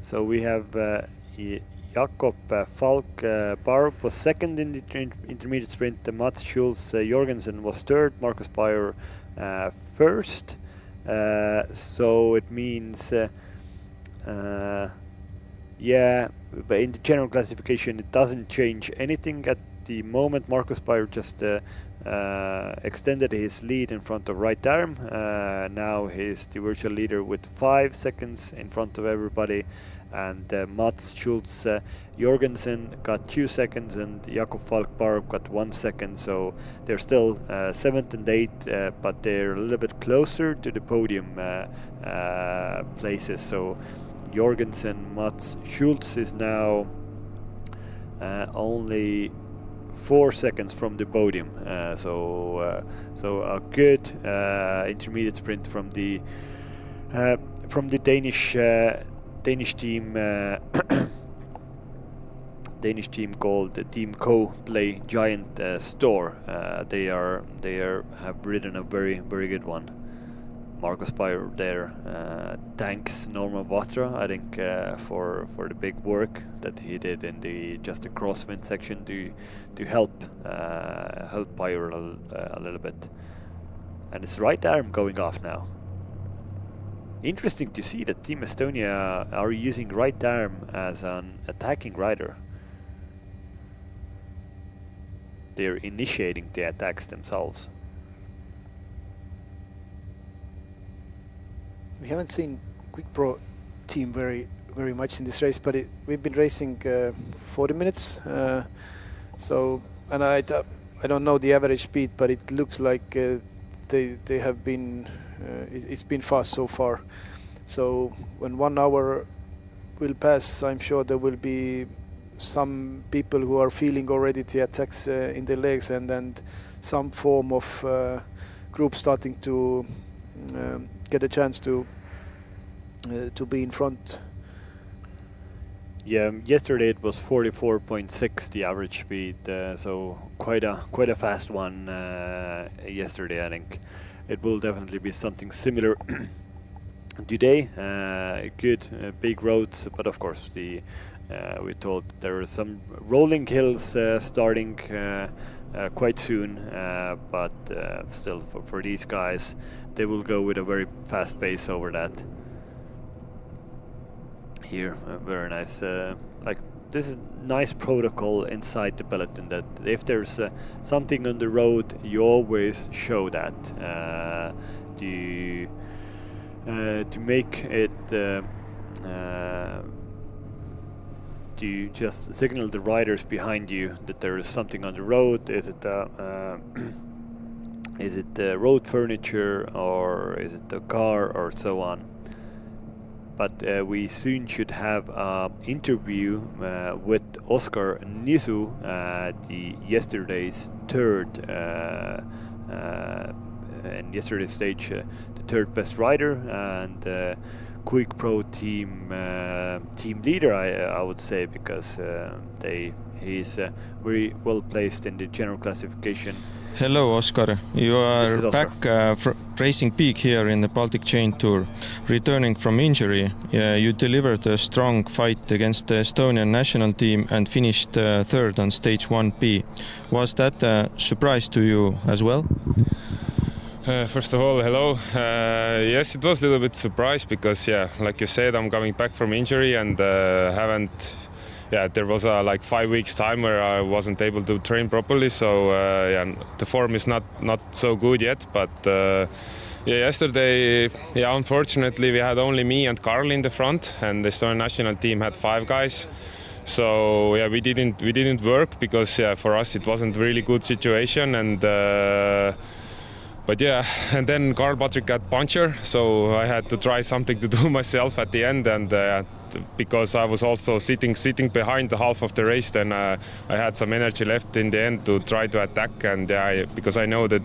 So we have Jakob Falk Barb was second in the intermediate sprint. Mats Schulz Jorgensen was third. Marcus Bayer first. So it means, yeah, but in the general classification it doesn't change anything at the moment. Marcus Bayer just extended his lead in front of right arm. Now he's the virtual leader with 5 seconds in front of everybody. And Mats Schultz Jorgensen got 2 seconds, and Jakob Falk-Barb got 1 second. So they're still 7th and 8th, but they're a little bit closer to the podium places. So Jorgensen, Mats Schultz is now only 4 seconds from the podium. So a good intermediate sprint from the Danish team. Danish team called Team Co Play Giant Store. They have ridden a very good one. Marcus Beyer there thanks Norman Vatra, I think, for the big work that he did in the crosswind section to help Beyer a little bit. And his right arm going off now. Interesting to see that Team Estonia are using right arm as an attacking rider. They're initiating the attacks themselves. We haven't seen Quick Pro team very much in this race, but we've been racing 40 minutes. So, and I don't know the average speed, but it looks like they have been. It's been fast so far. So when 1 hour will pass, I'm sure there will be some people who are feeling already the attacks in their legs, and some form of group starting to get a chance to be in front. Yeah, yesterday it was 44.6 the average speed, so quite a fast one yesterday. I think it will definitely be something similar today. Good big roads, but of course we told there are some rolling hills starting quite soon, but still for these guys, they will go with a very fast pace over that. Here, very nice. Like, this is nice protocol inside the peloton, that if there's something on the road, you always show that to make it to just signal the riders behind you that there is something on the road. Is it road furniture, or is it a car, or so on? But we soon should have an interview with Oscar Nisu, the yesterday's third, in yesterday's stage, the third best rider, and Quick Pro team leader, I would say, because he's very well placed in the general classification. Hello, Oscar. You are back racing peak here in the Baltic Chain Tour, returning from injury. You delivered a strong fight against the Estonian national team and finished third on stage 1P. Was that a surprise to you as well? First of all, hello. Yes, it was a little bit surprised because, yeah, like you said, I'm coming back from injury and there was like 5 weeks time where I wasn't able to train properly. So the form is not so good yet. But yesterday, unfortunately, we had only me and Karl in the front, and the Estonian national team had 5 guys. So we didn't work because for us it wasn't really good situation, and. But and then Karl Patrick got puncture, so I had to try something to do myself at the end, and because I was also sitting behind the half of the race, then I had some energy left in the end to try to attack, and because I know that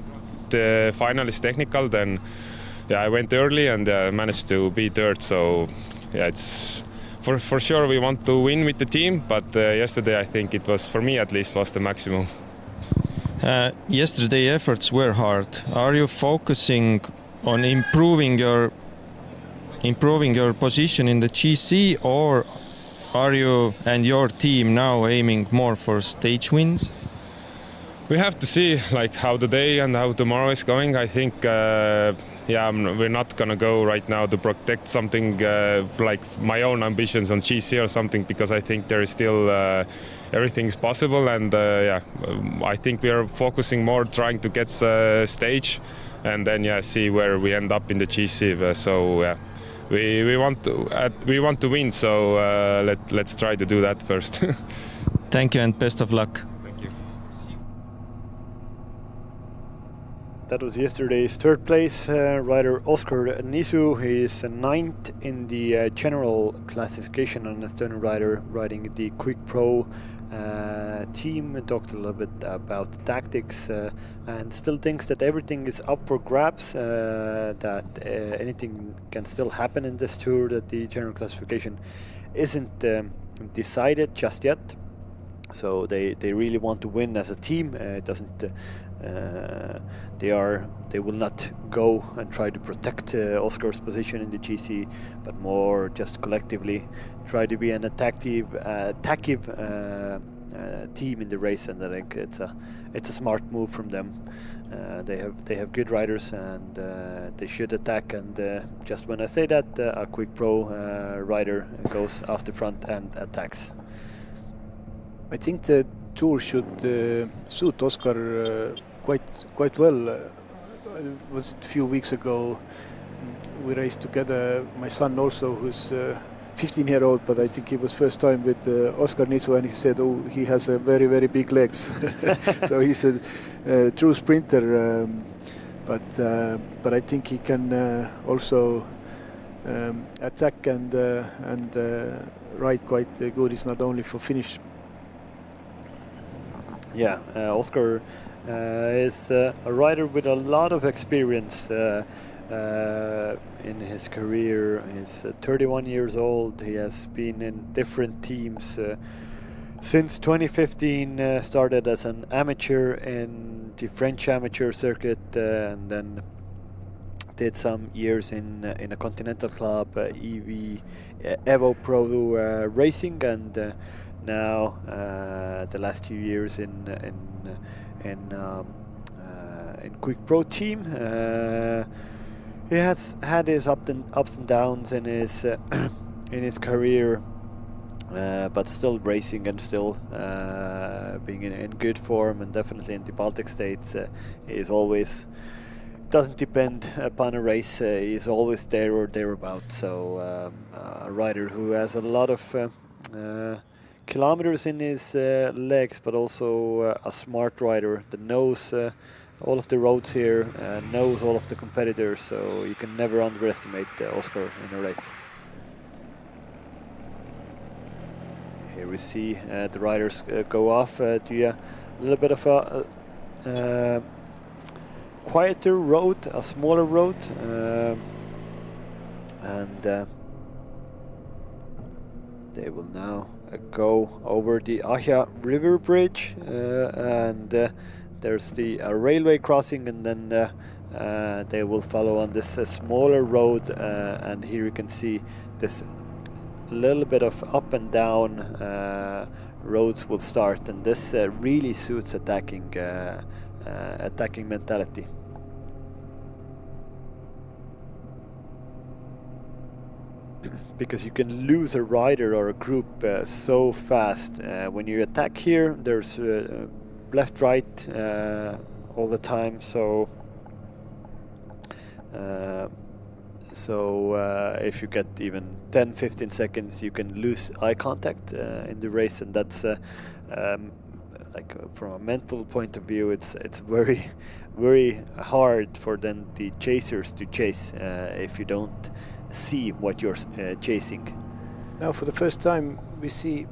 the final is technical, then I went early and managed to be third. So it's for sure we want to win with the team, but yesterday I think it was, for me at least, was the maximum. Yesterday efforts were hard. Are you focusing on improving your position in the GC, or are you and your team now aiming more for stage wins? We have to see like how the day and how tomorrow is going. I think we're not gonna go right now to protect something like my own ambitions on GC or something, because I think there is still everything is possible, and I think we are focusing more trying to get stage and then see where we end up in the GC. We want to win, so let's try to do that first. Thank you and best of luck. That was yesterday's third place rider Oscar Nisu. He is ninth in the general classification on Estonian rider riding the Quick Pro team. Talked a little bit about the tactics and still thinks that everything is up for grabs, that anything can still happen in this tour, that the general classification isn't decided just yet. So they really want to win as a team. It doesn't. They will not go and try to protect Oscar's position in the GC, but more just collectively try to be an attackive team in the race. And I think it's a smart move from them. They have good riders, and they should attack. And just when I say that, a Quick Pro rider goes off the front and attacks. I think the tour should suit Oscar quite well. Was a few weeks ago we raced together. My son also, who's 15-year-old, but I think it was first time with Oscar Nisu, and he said, "Oh, he has a very, very big legs." So he's a true sprinter, but I think he can also attack and ride quite good. It's not only for finish. Yeah, Oscar is a rider with a lot of experience in his career. He's 31 years old. He has been in different teams since 2015. Started as an amateur in the French amateur circuit, and then did some years in a continental club, Evo Pro Racing, and now the last 2 years in Quick Pro team. He has had his ups and downs in his career, but still racing and still being in good form, and definitely in the Baltic states. He is always doesn't depend upon a race. He's always there or thereabouts. So a rider who has a lot of kilometers in his legs, but also a smart rider that knows all of the roads here, knows all of the competitors, so you can never underestimate Oscar in a race. Here we see the riders go off to a little bit of a quieter road, a smaller road, and they will now go over the Ahja River Bridge, and there's the railway crossing, and then they will follow on this smaller road, and here you can see this little bit of up and down roads will start, and this really suits attacking mentality. Because you can lose a rider or a group so fast. When you attack here, there's left, right all the time. So if you get even 10-15 seconds, you can lose eye contact in the race, and that's like from a mental point of view, it's very, very hard for then the chasers to chase if you don't see what you're chasing. Now for the first time we see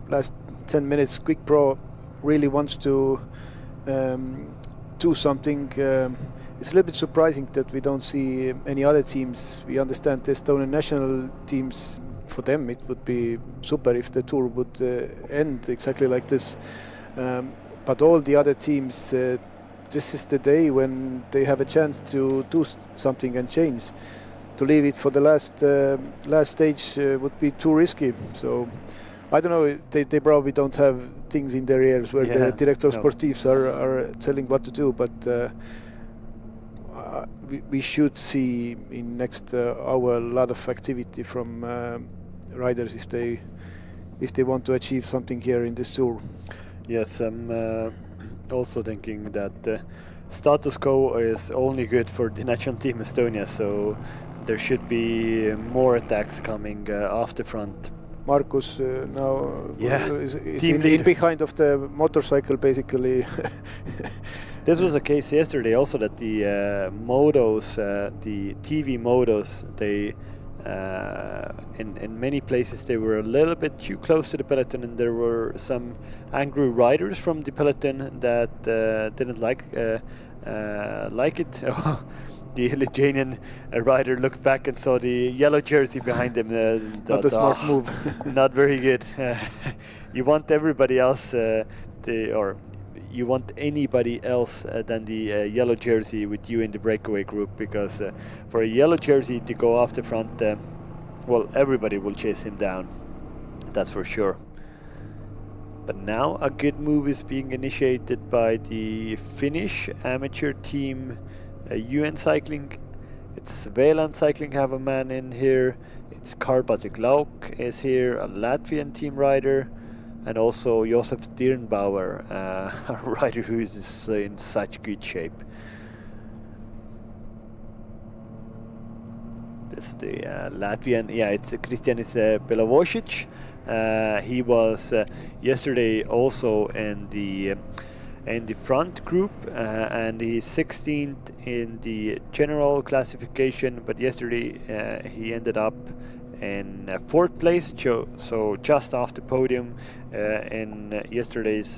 last 10 minutes Quick Pro really wants to do something. It's a little bit surprising that we don't see any other teams. We understand the Estonian national teams, for them it would be super if the tour would end exactly like this, but all the other teams, this is the day when they have a chance to do something and change. To leave it for the last stage would be too risky. So I don't know. They probably don't have things in their ears where the director sportifs are telling what to do. But we should see in next hour a lot of activity from riders if they want to achieve something here in this tour. Yes, I'm also thinking that status quo is only good for the national team Estonia, so there should be more attacks coming off the front. Markus now is in behind of the motorcycle basically. This was a case yesterday also that the motos, the TV motos, they in many places they were a little bit too close to the peloton, and there were some angry riders from the peloton that didn't like it. The Lithuanian rider looked back and saw the yellow jersey behind him. Not a smart move. Not very good. You want everybody else, you want anybody else than the yellow jersey with you in the breakaway group, because for a yellow jersey to go off the front, well, everybody will chase him down. That's for sure. But now a good move is being initiated by the Finnish amateur team. UN Cycling, it's Veland Cycling have a man in here, it's Baltic is here, a Latvian team rider, and also Josef Dirnbauer, a rider who is in such good shape. This is the Latvian, it's Kristianis Belavosic. He was yesterday also in the front group, and he's 16th in the general classification, but yesterday he ended up in 4th place, so just off the podium in yesterday's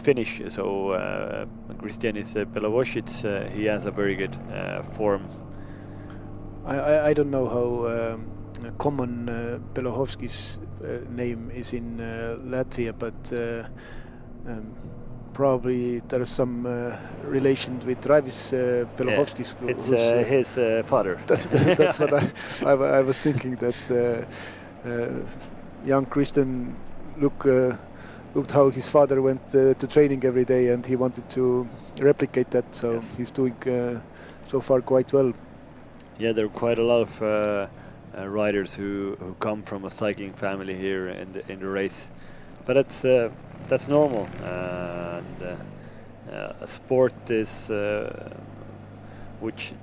finish. So Kristianis Belavosic, he has a very good form. I don't know how common Belohovski's name is in Latvia, but probably there is some relation with Travis Belohovskis. It's his father. That's what I was thinking, that young Christian looked how his father went to training every day, and he wanted to replicate that, so he's doing so far quite well. Yeah, there are quite a lot of riders who come from a cycling family here in the race, but that's normal. And a sport is which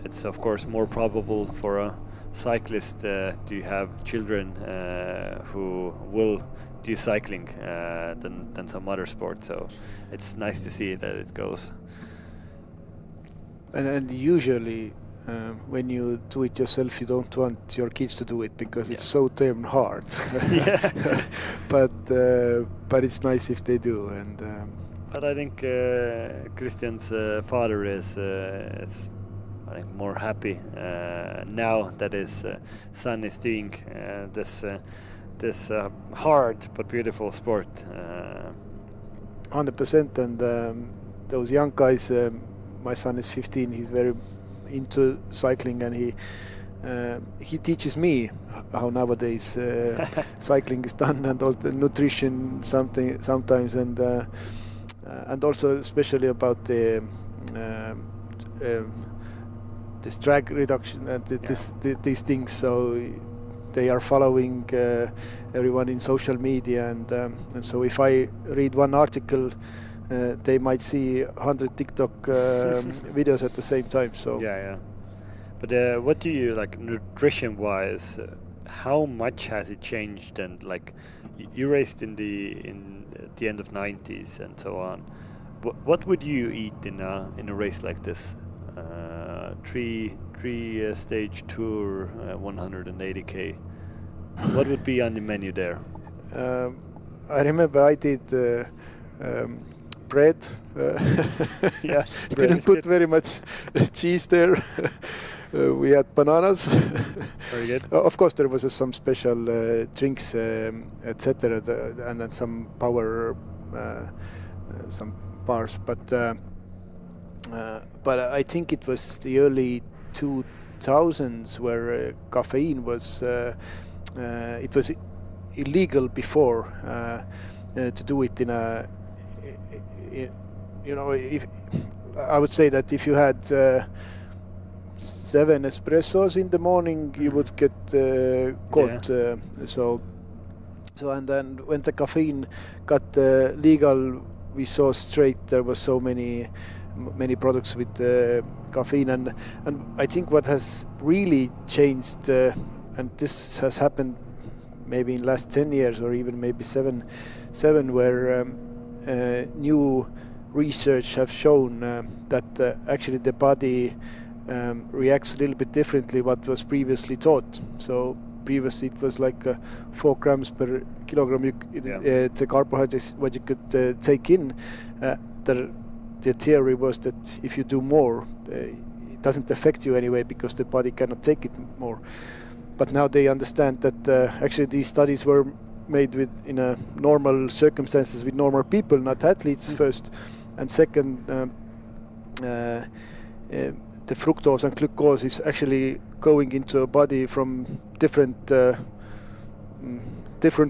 it's of course more probable for a cyclist to have children who will do cycling than some other sport. So it's nice to see that it goes. And usually. When you do it yourself, you don't want your kids to do it because it's so damn hard. But it's nice if they do. And but I think Christian's father is I think more happy now that his son is doing this hard but beautiful sport. 100%. And those young guys. My son is 15. He's very into cycling, and he teaches me how nowadays cycling is done, and also nutrition sometimes, and also especially about the this drag reduction and these things. So they are following everyone in social media, and so if I read one article, they might see 100 TikTok videos at the same time. So But what do you like nutrition-wise? How much has it changed? And like you raced in the end of '90s and so on. What would you eat in a race like this? Three stage tour, 180k. What would be on the menu there? I remember I did. Bread. Didn't put very much cheese there. We had bananas. Very good. Of course, there was some special drinks, etc., and then some power, some bars. But I think it was the early 2000s where caffeine was it was illegal before to do it in a, if I would say that if you had 7 espressos in the morning, you would get caught. So and then when the caffeine got legal, we saw straight there was so many products with caffeine, and I think what has really changed, and this has happened maybe in last 10 years or even maybe seven, where new research have shown that actually the body reacts a little bit differently what was previously thought. So previously it was like 4 grams per kilogram the carbohydrates what you could take in. The theory was that if you do more, it doesn't affect you anyway because the body cannot take it more. But now they understand that actually these studies were made in a normal circumstances with normal people, not athletes first, and second, the fructose and glucose is actually going into a body from different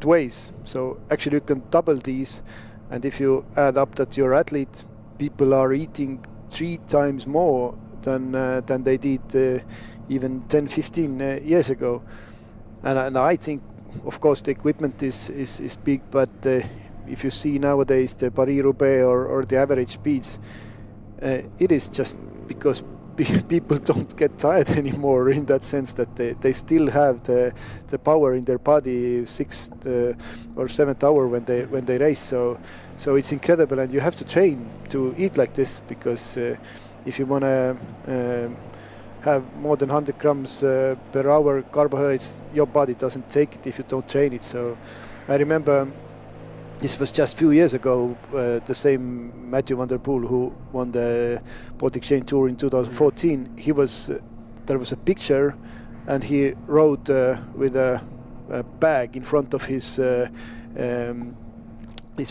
ways. So actually you can double these, and if you add up that you're athlete, people are eating 3 times more than they did even 10-15 years ago. And I think, of course, the equipment is big, but if you see nowadays the Paris-Roubaix or the average speeds, it is just because people don't get tired anymore, in that sense that they still have the power in their body 6th or 7th hour when they race. So it's incredible, and you have to train to eat like this, because if you want to have more than 100 grams per hour carbohydrates, your body doesn't take it if you don't train it. So I remember this was just a few years ago, the same Mathieu van der Poel who won the Baltic Chain Tour in 2014. There was a picture, and he rode with a bag in front of his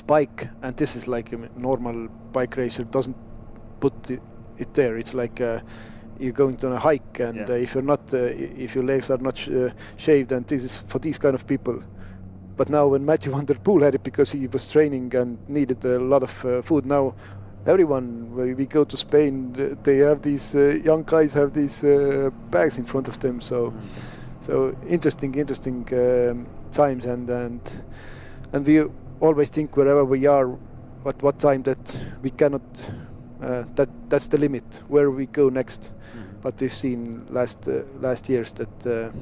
bike, and this is like a normal bike racer doesn't put it there. It's like you're going on a hike, and if your legs are not shaved, and this is for these kind of people. But now when Mathieu van der Poel had it because he was training and needed a lot of food, now everyone, when we go to Spain, they have these young guys have these bags in front of them. So interesting times, and we always think wherever we are, at what time that we cannot. That's the limit where we go next. But we've seen last years that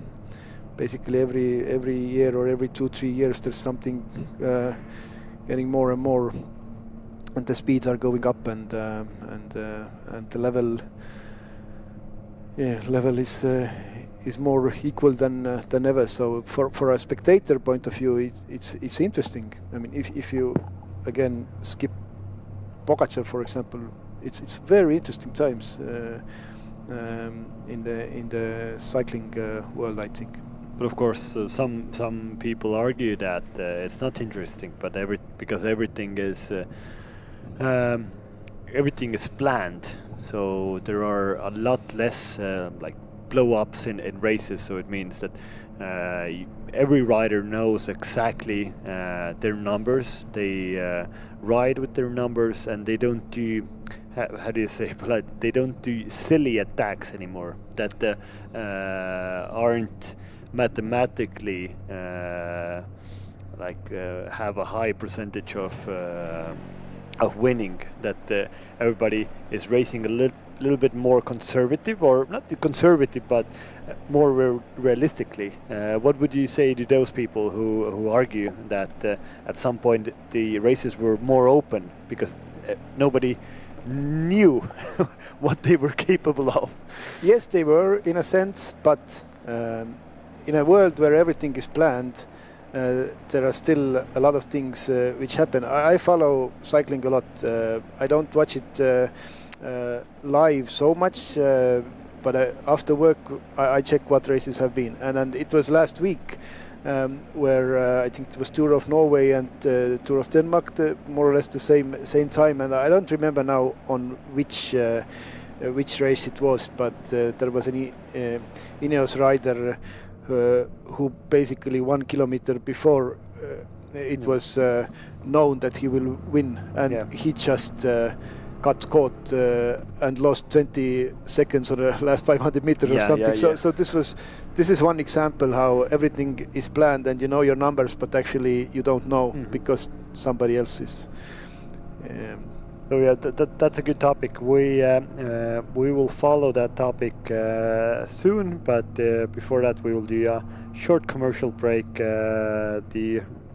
basically every year or every 2-3 years there's something getting more and more, and the speeds are going up, and the level is more equal than ever. So for a spectator point of view, it's interesting. I mean, if you again skip Pogačar, for example, it's very interesting times in the cycling world, I think. But of course, some people argue that it's not interesting, but because everything is planned, so there are a lot less like blow-ups in races. So it means that every rider knows exactly their numbers. They ride with their numbers, and they don't do how do you say, but they don't do silly attacks anymore that aren't mathematically have a high percentage of winning. That everybody is racing a little bit more conservative, or not conservative, but more realistically. What would you say to those people who argue that at some point the races were more open because nobody knew what they were capable of? Yes, they were in a sense, but in a world where everything is planned, there are still a lot of things which happen. I follow cycling a lot. I don't watch it live so much, but after work I check what races have been, and it was last week where I think it was Tour of Norway and Tour of Denmark, more or less the same time, and I don't remember now on which race it was, but there was an Ineos rider who basically 1 kilometer before it was known that he will win, and he just got caught and lost 20 seconds on the last 500 meters or something. So this is one example how everything is planned and you know your numbers, but actually you don't know because somebody else is. So yeah, that's a good topic. We will follow that topic soon, but before that we will do a short commercial break.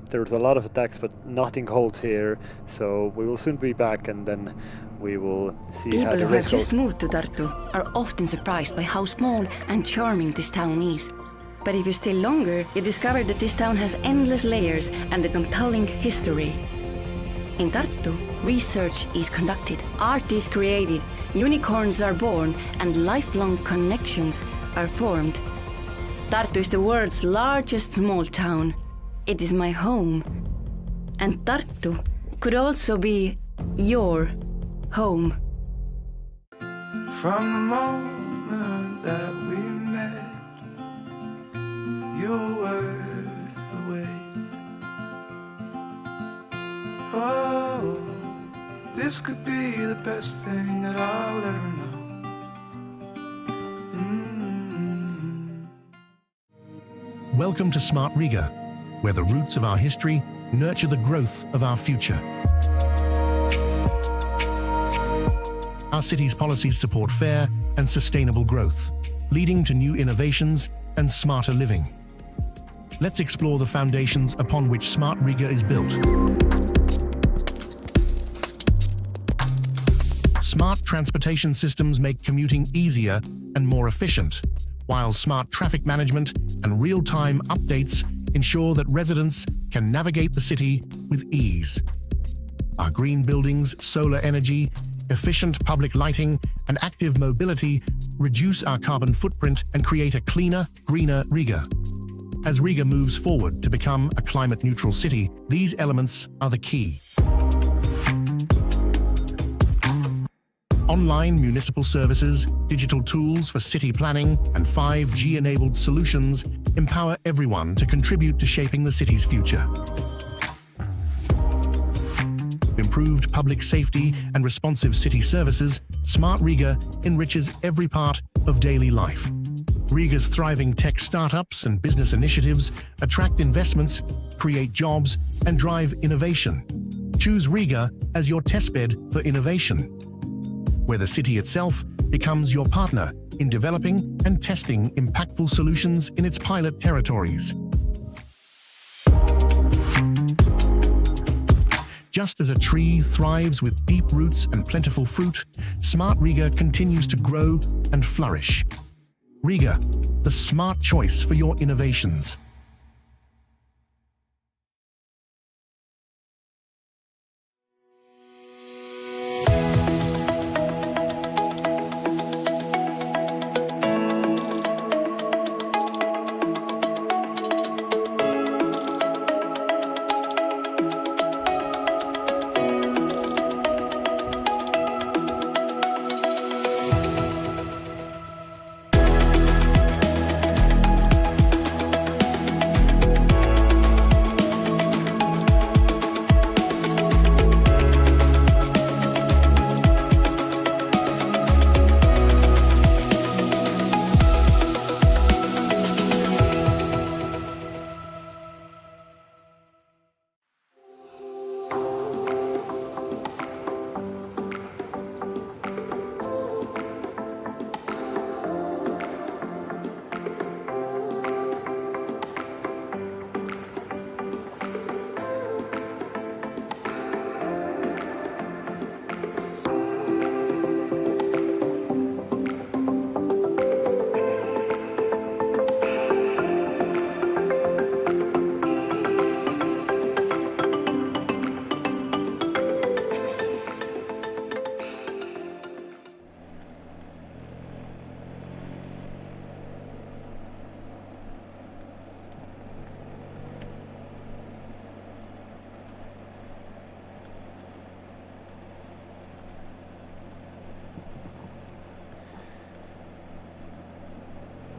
There's a lot of attacks, but nothing holds here, so we will soon be back, and then we will see how the race goes. People who have just moved to Tartu are often surprised by how small and charming this town is. But if you stay longer, you discover that this town has endless layers and a compelling history. In Tartu, research is conducted, art is created, unicorns are born, and lifelong connections are formed. Tartu is the world's largest small town. It is my home. And Tartu could also be your home. From the moment that we met, you're worth the wait. Oh, this could be the best thing that I'll ever know. Welcome to Smart Riga, where the roots of our history nurture the growth of our future. Our city's policies support fair and sustainable growth, leading to new innovations and smarter living. Let's explore the foundations upon which Smart Riga is built. Smart transportation systems make commuting easier and more efficient, while smart traffic management and real-time updates ensure that residents can navigate the city with ease. Our green buildings, solar energy, efficient public lighting, and active mobility reduce our carbon footprint and create a cleaner, greener Riga. As Riga moves forward to become a climate-neutral city, these elements are the key. Online municipal services, digital tools for city planning, and 5G-enabled solutions empower everyone to contribute to shaping the city's future. Improved public safety and responsive city services, Smart Riga enriches every part of daily life. Riga's thriving tech startups and business initiatives attract investments, create jobs, and drive innovation. Choose Riga as your testbed for innovation, where the city itself becomes your partner in developing and testing impactful solutions in its pilot territories. Just as a tree thrives with deep roots and plentiful fruit, Smart Riga continues to grow and flourish. Riga, the smart choice for your innovations.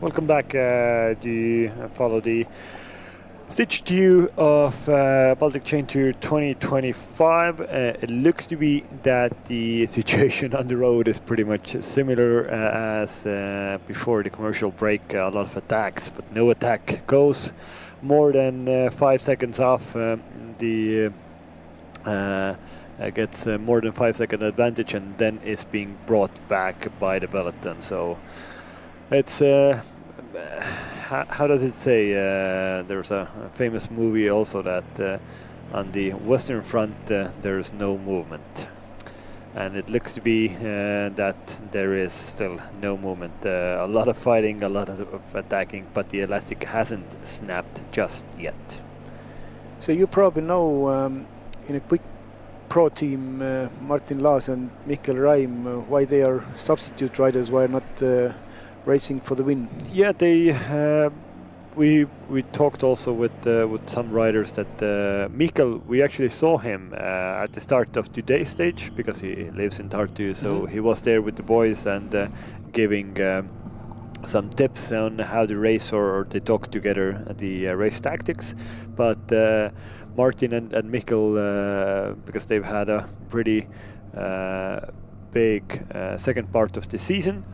Welcome back. Do you follow the Stage 2 of Baltic Chain Tour 2025? It looks to be that the situation on the road is pretty much similar as before the commercial break. A lot of attacks, but no attack goes more than 5 seconds off. Gets more than 5 second advantage and then is being brought back by the peloton. So it's how does it say? There's a famous movie also that on the Western Front there is no movement, and it looks to be that there is still no movement. A lot of fighting, a lot of attacking, but the elastic hasn't snapped just yet. So you probably know in a quick pro team, Martin Laas and Mikkel Raim, why they are substitute riders, why not racing for the win? Yeah, they. We talked also with some riders that Mikkel, we actually saw him at the start of today's stage because he lives in Tartu, so he was there with the boys and giving some tips on how to race, or they talk together the race tactics. But Martin and Mikkel, because they've had a pretty big second part of the season,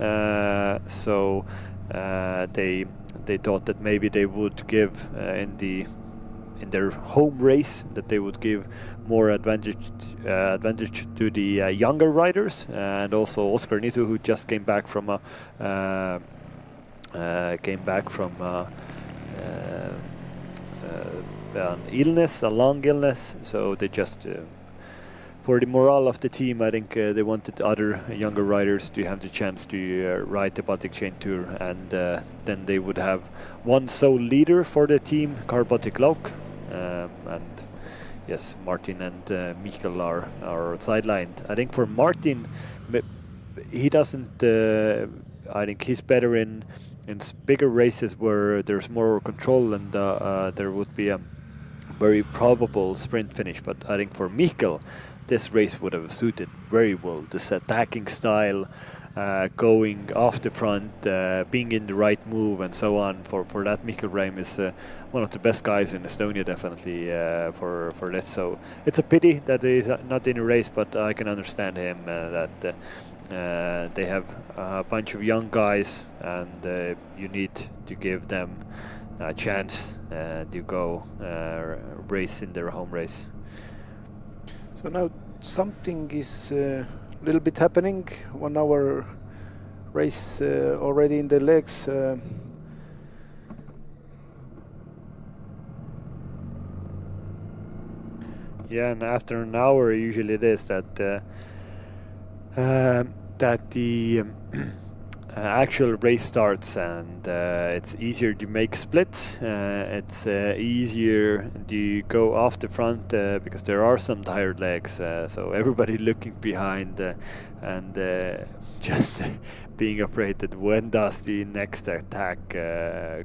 so they thought that maybe they would give in their home race, that they would give more advantage to the younger riders, and also Oscar Nisu, who just came back from a an illness, a long illness. So they just for the morale of the team, I think they wanted other younger riders to have the chance to ride the Baltic Chain Tour, and then they would have one sole leader for the team, Karl Baltic Lauk, and yes, Martin and Mikkel are sidelined. I think for Martin, he doesn't. I think he's better in bigger races where there's more control and there would be a very probable sprint finish. But I think for Mikkel, this race would have suited very well. This attacking style, going off the front, being in the right move and so on. For that, Mikkel Raim is one of the best guys in Estonia, definitely, for this. So it's a pity that he's not in a race, but I can understand him that they have a bunch of young guys, and you need to give them a chance to go race in their home race. So now something is a little bit happening. 1 hour race already in the legs. Yeah, and after an hour, usually it is that the actual race starts, and it's easier to make splits. It's easier to go off the front because there are some tired legs. So everybody looking behind and just being afraid that when does the next attack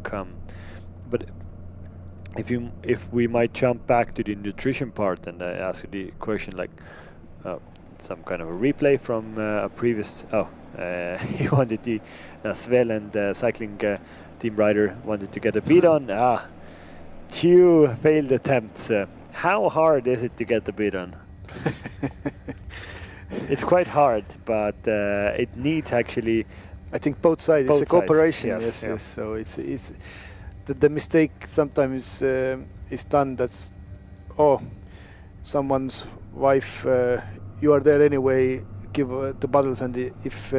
come. But if we might jump back to the nutrition part and ask you the question, like some kind of a replay from a previous. He wanted to Svel and cycling team rider wanted to get a beat on. 2 failed attempts. How hard is it to get the beat on? It's quite hard, but it needs actually. I think both sides. It's a cooperation. Yes. So it's the mistake sometimes is done. That's someone's wife. You are there anyway. Give the bottles, and if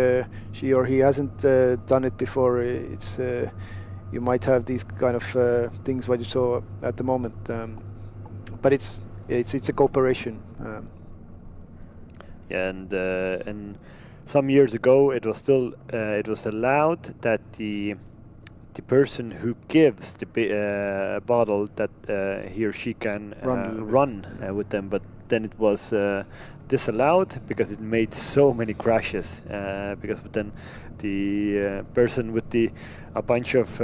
she or he hasn't done it before, it's you might have these kind of things what you saw at the moment. But it's a cooperation. And some years ago, it was still it was allowed that the person who gives the bottle that he or she can run with them, but then it was disallowed because it made so many crashes. Because then the person with a bunch of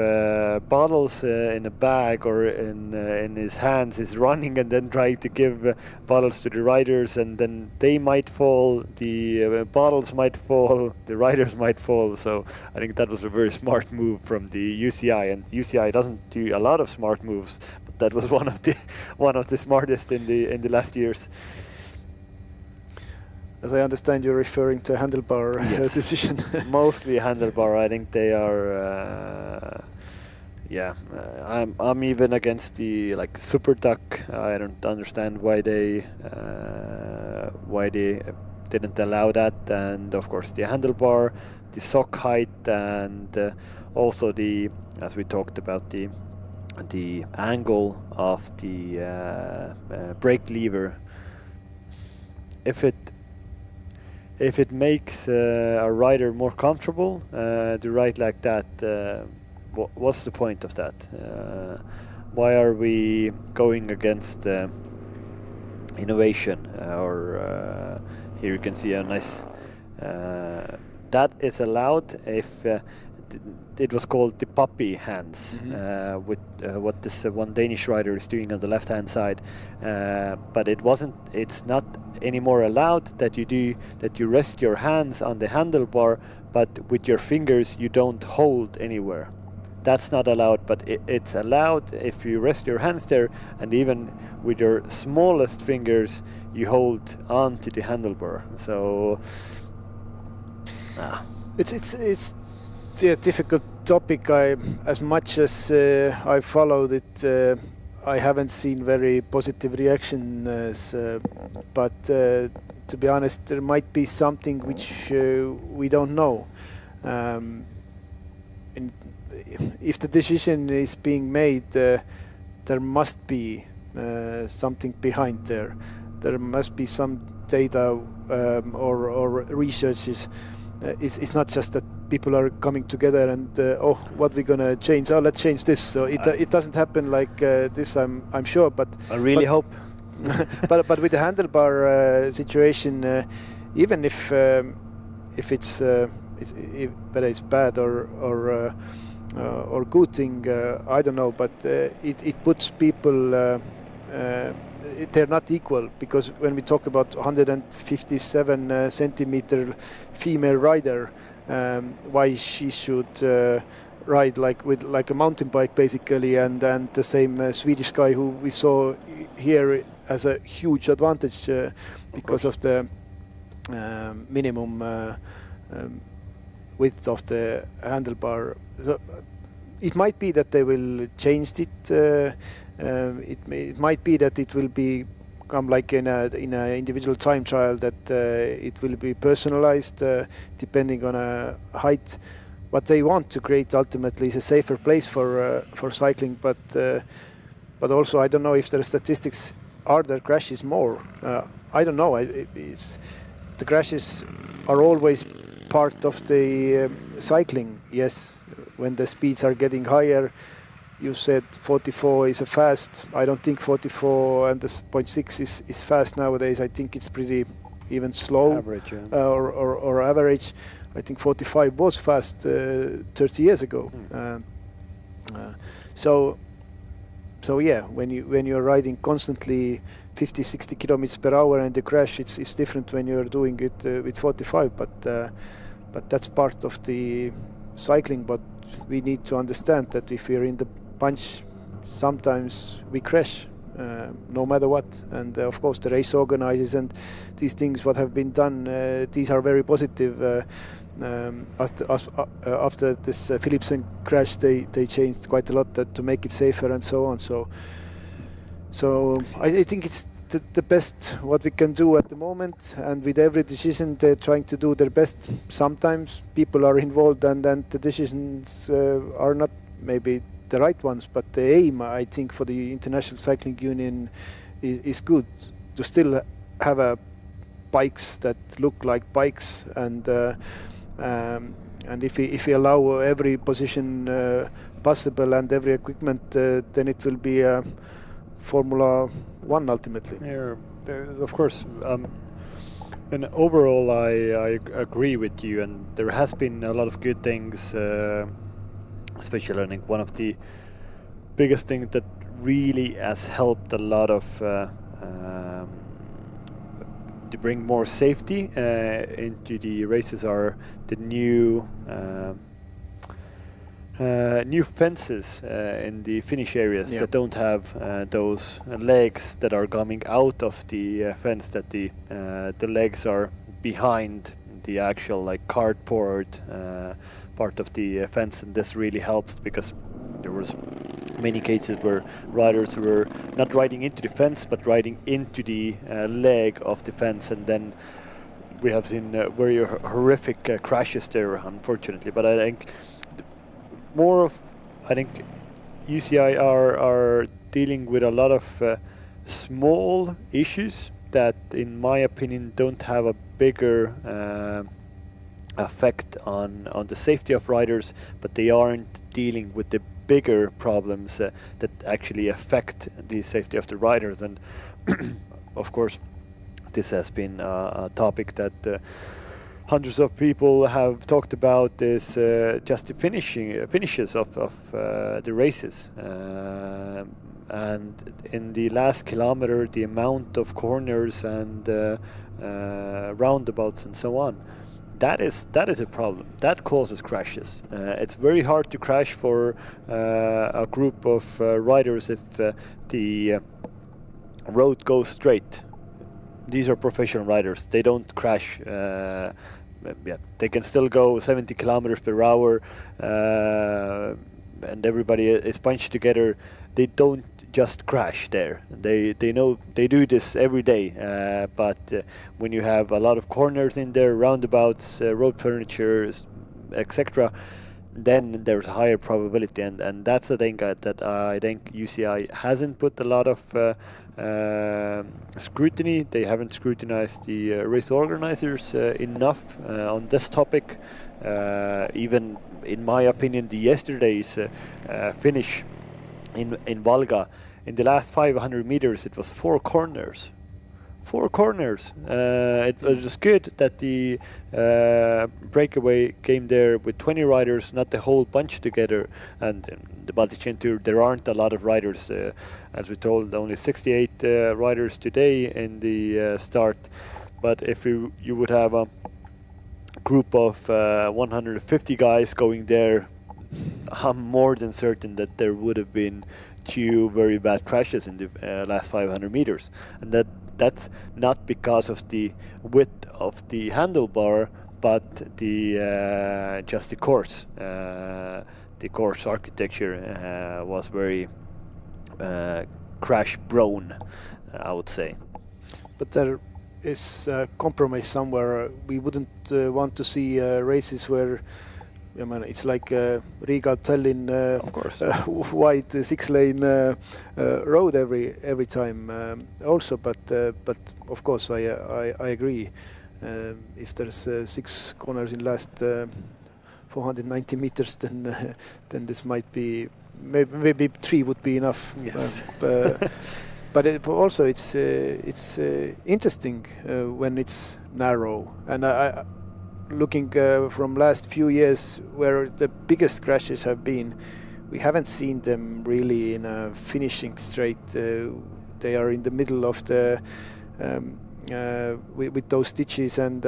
bottles in a bag or in his hands is running and then trying to give bottles to the riders, and then they might fall, the bottles might fall, the riders might fall. So I think that was a very smart move from the UCI, and UCI doesn't do a lot of smart moves, but that was one of the smartest in the last years. As I understand, you're referring to handlebar decision. Mostly handlebar. I think they are. I'm even against the super duck. I don't understand why they didn't allow that. And of course the handlebar, the sock height, and also as we talked about, the angle of the brake lever. If it makes a rider more comfortable to ride like that, what's the point of that? Why are we going against innovation? Here you can see a nice that is allowed if it was called the puppy hands, with what this one Danish rider is doing on the left hand side, but it's not anymore allowed that you rest your hands on the handlebar, but with your fingers you don't hold anywhere. That's not allowed, but it's allowed if you rest your hands there, and even with your smallest fingers you hold on to the handlebar. So it's a difficult topic. As much as I followed it, I haven't seen very positive reactions, but to be honest, there might be something which we don't know. If the decision is being made, there must be something behind there. There must be some data or researches. It's not just that people are coming together and what we're gonna change? Oh, let's change this. So it doesn't happen like this. I'm sure, but I really hope. but with the handlebar situation, even if it's whether it's bad or good thing, I don't know. But it puts people. They're not equal, because when we talk about 157 centimeter female rider, why she should ride like a mountain bike basically, and the same Swedish guy who we saw here as a huge advantage because of the minimum width of the handlebar. So it might be that they will change it. It might be that it will become like in a individual time trial, that it will be personalized depending on a height. What they want to create ultimately is a safer place for cycling, but also I don't know if there are statistics. Are there crashes more? I don't know. The crashes are always part of the cycling. Yes, when the speeds are getting higher. You said 44 is a fast. I don't think 44 and the 0.6 is fast nowadays. I think it's pretty even slow. Average, yeah. or average. I think 45 was fast 30 years ago. So yeah, when you're riding constantly 50, 60 kilometers per hour and the crash, it's different when you're doing it with 45. But that's part of the cycling. But we need to understand that if we're in the bunch, sometimes we crash, no matter what. And of course, the race organizers and these things, what have been done, these are very positive. After this Philipsen crash, they changed quite a lot to make it safer and so on. So I think it's the best what we can do at the moment, and with every decision they're trying to do their best. Sometimes people are involved and the decisions are not maybe the right ones, but the aim, I think, for the International Cycling Union is good, to still have bikes that look like bikes, and if we allow every position possible and every equipment, then it will be Formula One ultimately. Of course, And overall, I agree with you, and there has been a lot of good things. Especially, I think one of the biggest things that really has helped a lot of to bring more safety into the races are the new fences in the finish areas that don't have those legs that are coming out of the fence, that the legs are behind the actual like cardboard part of the fence, and this really helps because there was many cases where riders were not riding into the fence but riding into the leg of the fence, and then we have seen very horrific crashes there, unfortunately. But I think I think UCI are dealing with a lot of small issues that, in my opinion, don't have a bigger effect on the safety of riders, but they aren't dealing with the bigger problems that actually affect the safety of the riders. And of course, this has been a topic that hundreds of people have talked about, is just the finishes of the races. And in the last kilometer, the amount of corners and roundabouts and so on, that is a problem. That causes crashes. It's very hard to crash for a group of riders if the road goes straight. These are professional riders. They don't crash. They can still go 70 kilometers per hour, and everybody is bunched together. They don't just crash there. They know they do this every day. But when you have a lot of corners in there, roundabouts, road furniture, etc., then there's a higher probability, and that's the thing that I think UCI hasn't put a lot of scrutiny. They haven't scrutinized the race organizers enough on this topic. Even in my opinion, the yesterday's finish in Valga, in the last 500 meters, it was 4 corners. 4 corners. It was good that the breakaway came there with 20 riders, not the whole bunch together. And in the Baltic Chain Tour, there aren't a lot of riders. As we told, only 68 riders today in the start. But if you would have a group of 150 guys going there, I'm more than certain that there would have been 2 very bad crashes in the last 500 meters. And that's not because of the width of the handlebar, but the just the course. The course architecture was very crash prone, I would say. But there is a compromise somewhere. We wouldn't want to see races where, I mean, it's like Riga Tallinn, of course, wide 6-lane road every time. Also, but of course I agree. If there's 6 corners in last 490 meters, then this might be maybe 3 would be enough. Yes. But also it's interesting when it's narrow, and I looking from last few years where the biggest crashes have been, we haven't seen them really in a finishing straight. They are in the middle of the with those ditches and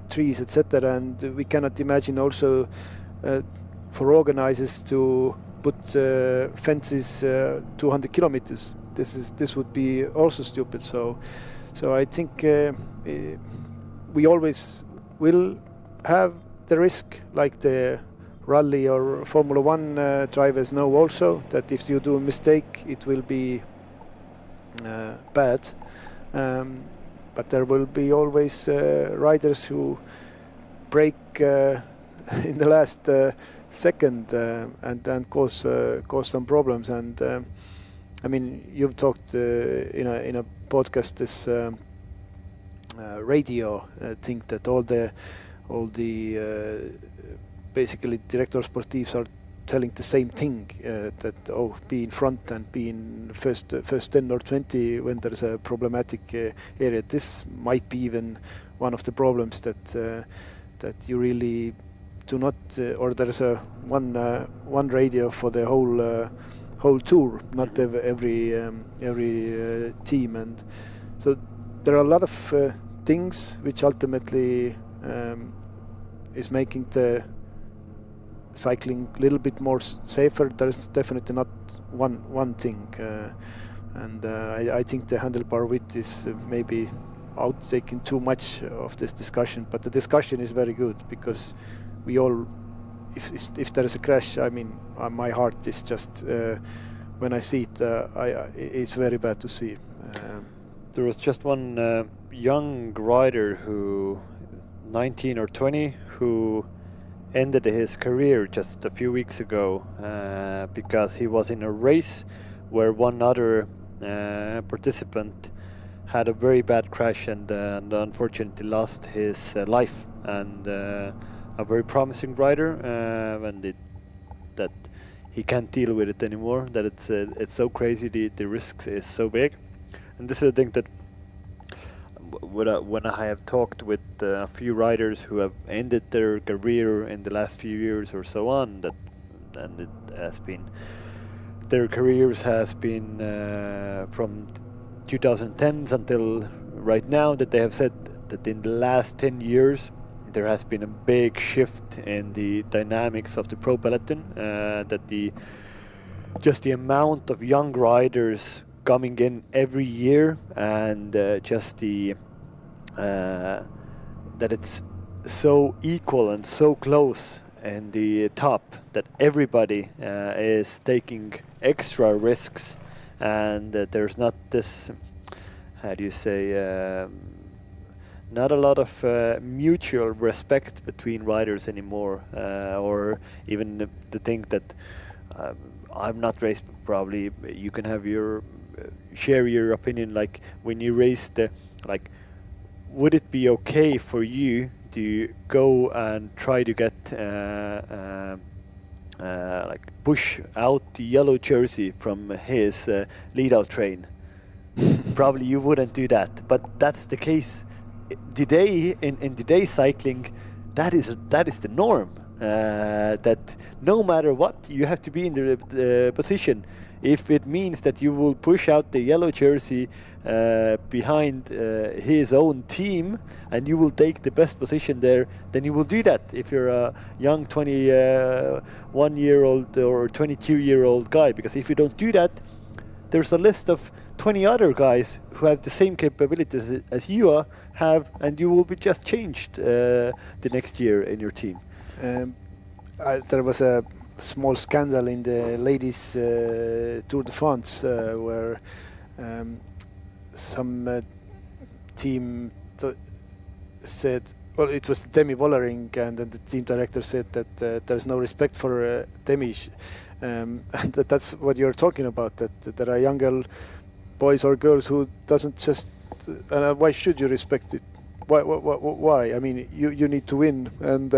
trees, etc. And we cannot imagine also for organizers to put fences 200 kilometers. This would be also stupid. So I think we always will have the risk, like the rally or Formula 1 drivers know also, that if you do a mistake it will be bad, but there will be always riders who break in the last second and cause some problems. And I mean, you've talked in a podcast this radio thing that all the basically directors sportifs are telling the same thing, that be in front and be in first 10 or 20 when there's a problematic area. This might be even one of the problems that you really do not, or there's a one radio for the whole tour, not every team, and so there are a lot of things which ultimately is making the cycling a little bit more safer. There is definitely not one thing, and I think the handlebar width is maybe taking too much of this discussion, but the discussion is very good because we all, if there is a crash, I mean, my heart is just when I see it, it's very bad to see. There was just one young rider who 19 or 20 who ended his career just a few weeks ago because he was in a race where one other participant had a very bad crash and unfortunately lost his life, and a very promising rider, and that he can't deal with it anymore, that it's so crazy, the risk is so big. And this is a thing that when I have talked with a few riders who have ended their career in the last few years or so on, and it has been, their careers has been from 2010s until right now, that they have said that in the last 10 years there has been a big shift in the dynamics of the pro peloton, that just the amount of young riders coming in every year, and just the that it's so equal and so close in the top that everybody is taking extra risks, and there's not this, how do you say, not a lot of mutual respect between riders anymore, or even the thing that I'm not raced, probably you can have your share your opinion, like when you race like, would it be okay for you to go and try to get like push out the yellow jersey from his lead-out train? Probably you wouldn't do that, but that's the case today in today's cycling. That is the norm. That no matter what, you have to be in the position. If it means that you will push out the yellow jersey behind his own team, and you will take the best position there, then you will do that. If you're a young 21-year-old or 22-year-old guy, because if you don't do that, there's a list of 20 other guys who have the same capabilities as you have, and you will be just changed the next year in your team. There was a small scandal in the ladies Tour de France where some team said, well, it was Demi Vollering, and then the team director said that there's no respect for Demi, and that's what you're talking about, that there are younger boys or girls who doesn't just, why should you respect it? Why? I mean, you need to win, and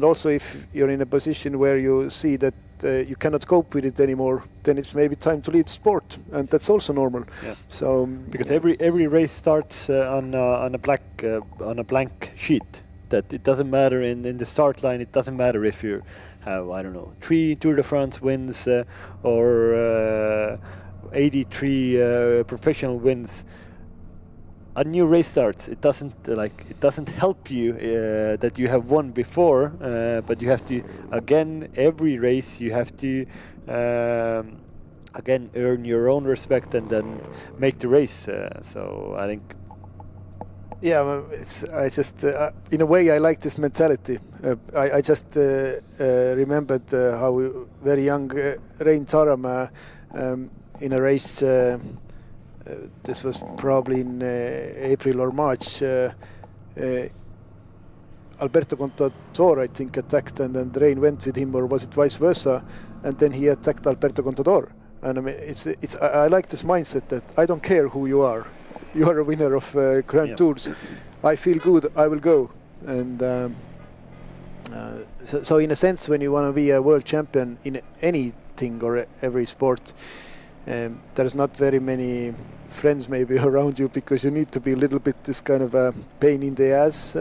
also if you're in a position where you see that you cannot cope with it anymore, then it's maybe time to leave the sport, and that's also normal. Yeah. So because every race starts on a blank sheet. That it doesn't matter in the start line. It doesn't matter if you have, I don't know, 3 Tour de France wins or 83 professional wins. A new race starts. It doesn't help you that you have won before, but you have to, again, every race you have to again earn your own respect and then make the race. So I think. Yeah, I just in a way I like this mentality. I just remembered how very young Rein Saaremaa in a race. This was probably in April or March. Alberto Contador, I think, attacked, and then Rein went with him, or was it vice versa? And then he attacked Alberto Contador. And I mean, I like this mindset that I don't care who you are. You are a winner of Grand Tours. I feel good, I will go. And so in a sense, when you want to be a world champion in anything or every sport, there's not very many friends maybe around you, because you need to be a little bit this kind of a pain in the ass.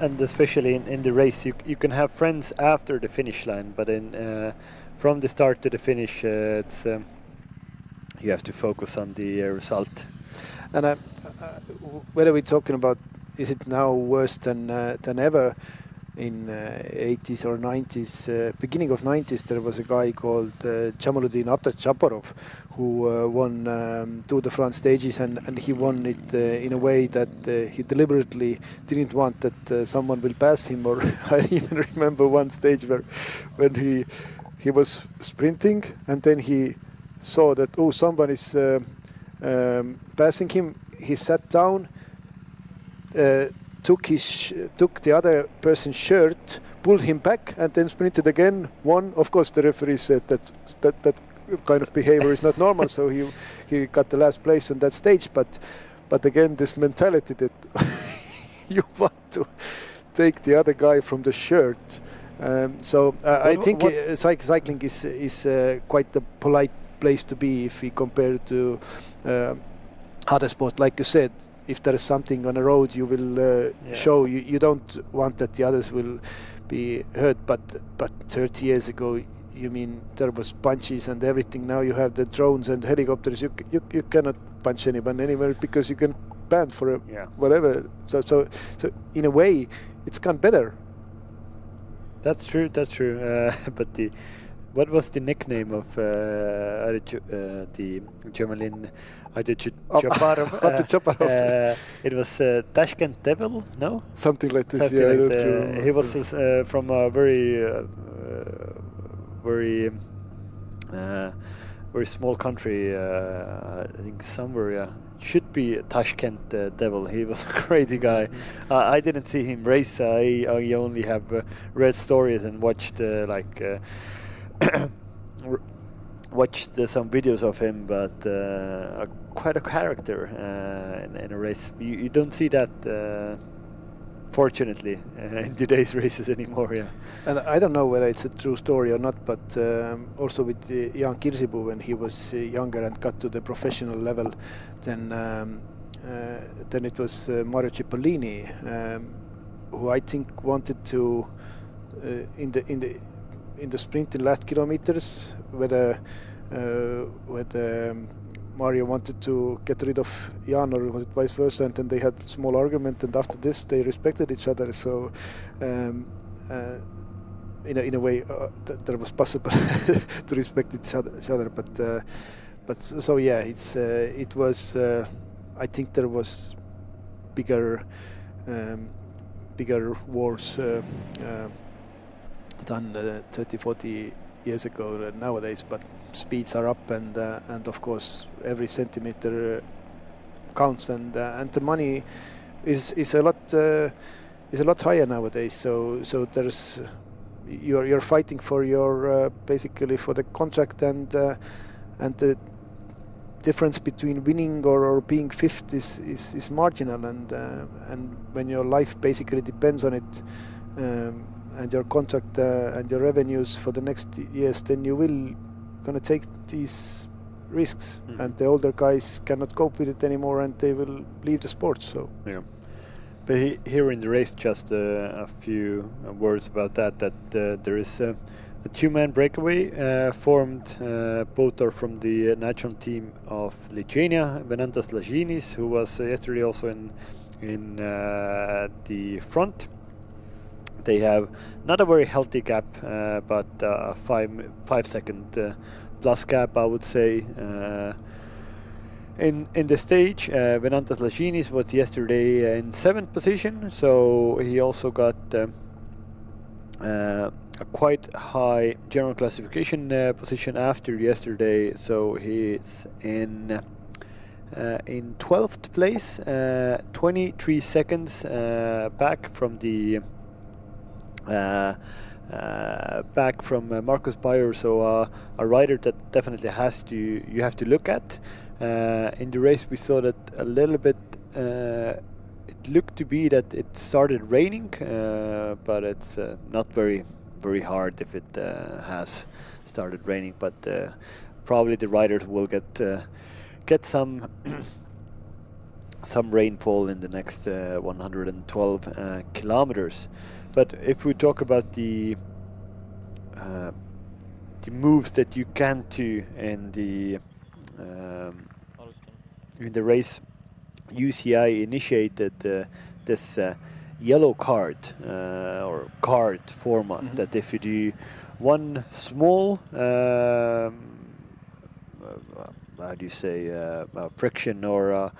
And especially in the race, you can have friends after the finish line, but from the start to the finish, it's you have to focus on the result. And whether we're talking about, is it now worse than ever? In 80s or 90s, beginning of 90s, there was a guy called Jamaluddin Abtachaparov who won Tour de France stages, and he won it in a way that he deliberately didn't want that someone will pass him. Or I even remember one stage when he was sprinting, and then he saw that someone is passing him. He sat down. Took the other person's shirt, pulled him back, and then sprinted again. Won. Of course, the referee said that kind of behavior is not normal, so he got the last place on that stage. But again, this mentality that you want to take the other guy from the shirt. I think cycling is quite a polite place to be if we compare to other sports, like you said. If there is something on the road, you will show. You don't want that the others will be hurt. But 30 years ago, you mean there was punches and everything. Now you have the drones and helicopters. You cannot punch anyone anywhere because you can ban for whatever. So in a way, it's gone better. That's true. But what was the nickname of the German Chaparov? It was Tashkent Devil, no? Something like this. Something like he was from a very small country. I think somewhere. Should be Tashkent Devil. He was a crazy guy. I didn't see him race. I only have read stories and watched some videos of him, but quite a character in a race. You don't see that, fortunately, in today's races anymore. Yeah. And I don't know whether it's a true story or not, but also with Jan Kirsipuu, when he was younger and got to the professional level, then it was Mario Cipollini, who I think wanted to in the sprint in last kilometers, whether Mario wanted to get rid of Jan, or was it vice versa, and then they had a small argument, and after this they respected each other. So in a way that was possible to respect each other. But so yeah, it was I think there was bigger wars done 30-40 years ago nowadays, but speeds are up, and of course every centimeter counts, and the money is a lot higher nowadays. So there's you're fighting for your basically for the contract, and the difference between winning or being fifth is marginal, and when your life basically depends on it. And your contract and your revenues for the next years, then you will gonna take these risks, and the older guys cannot cope with it anymore, and they will leave the sport. So yeah, but here in the race, just a few words about that. There is a two-man breakaway formed. Both are from the national team of Lithuania. Venantas Lažinis, who was yesterday also in the front. They have not a very healthy gap, but a 5 second plus gap, I would say. In the stage, Venantas Lažinis was yesterday in 7th position, so he also got a quite high general classification position after yesterday. So he's in 12th place, 23 seconds back from the. Back from Marcus Bayer, so a rider that definitely you have to look at. In the race, we saw that a little bit. It looked to be that it started raining, but it's not very hard if it has started raining. But probably the riders will get some some rainfall in the next 112 kilometers. But if we talk about the moves that you can do in the race, UCI initiated this yellow card or card format that if you do one small how do you say friction or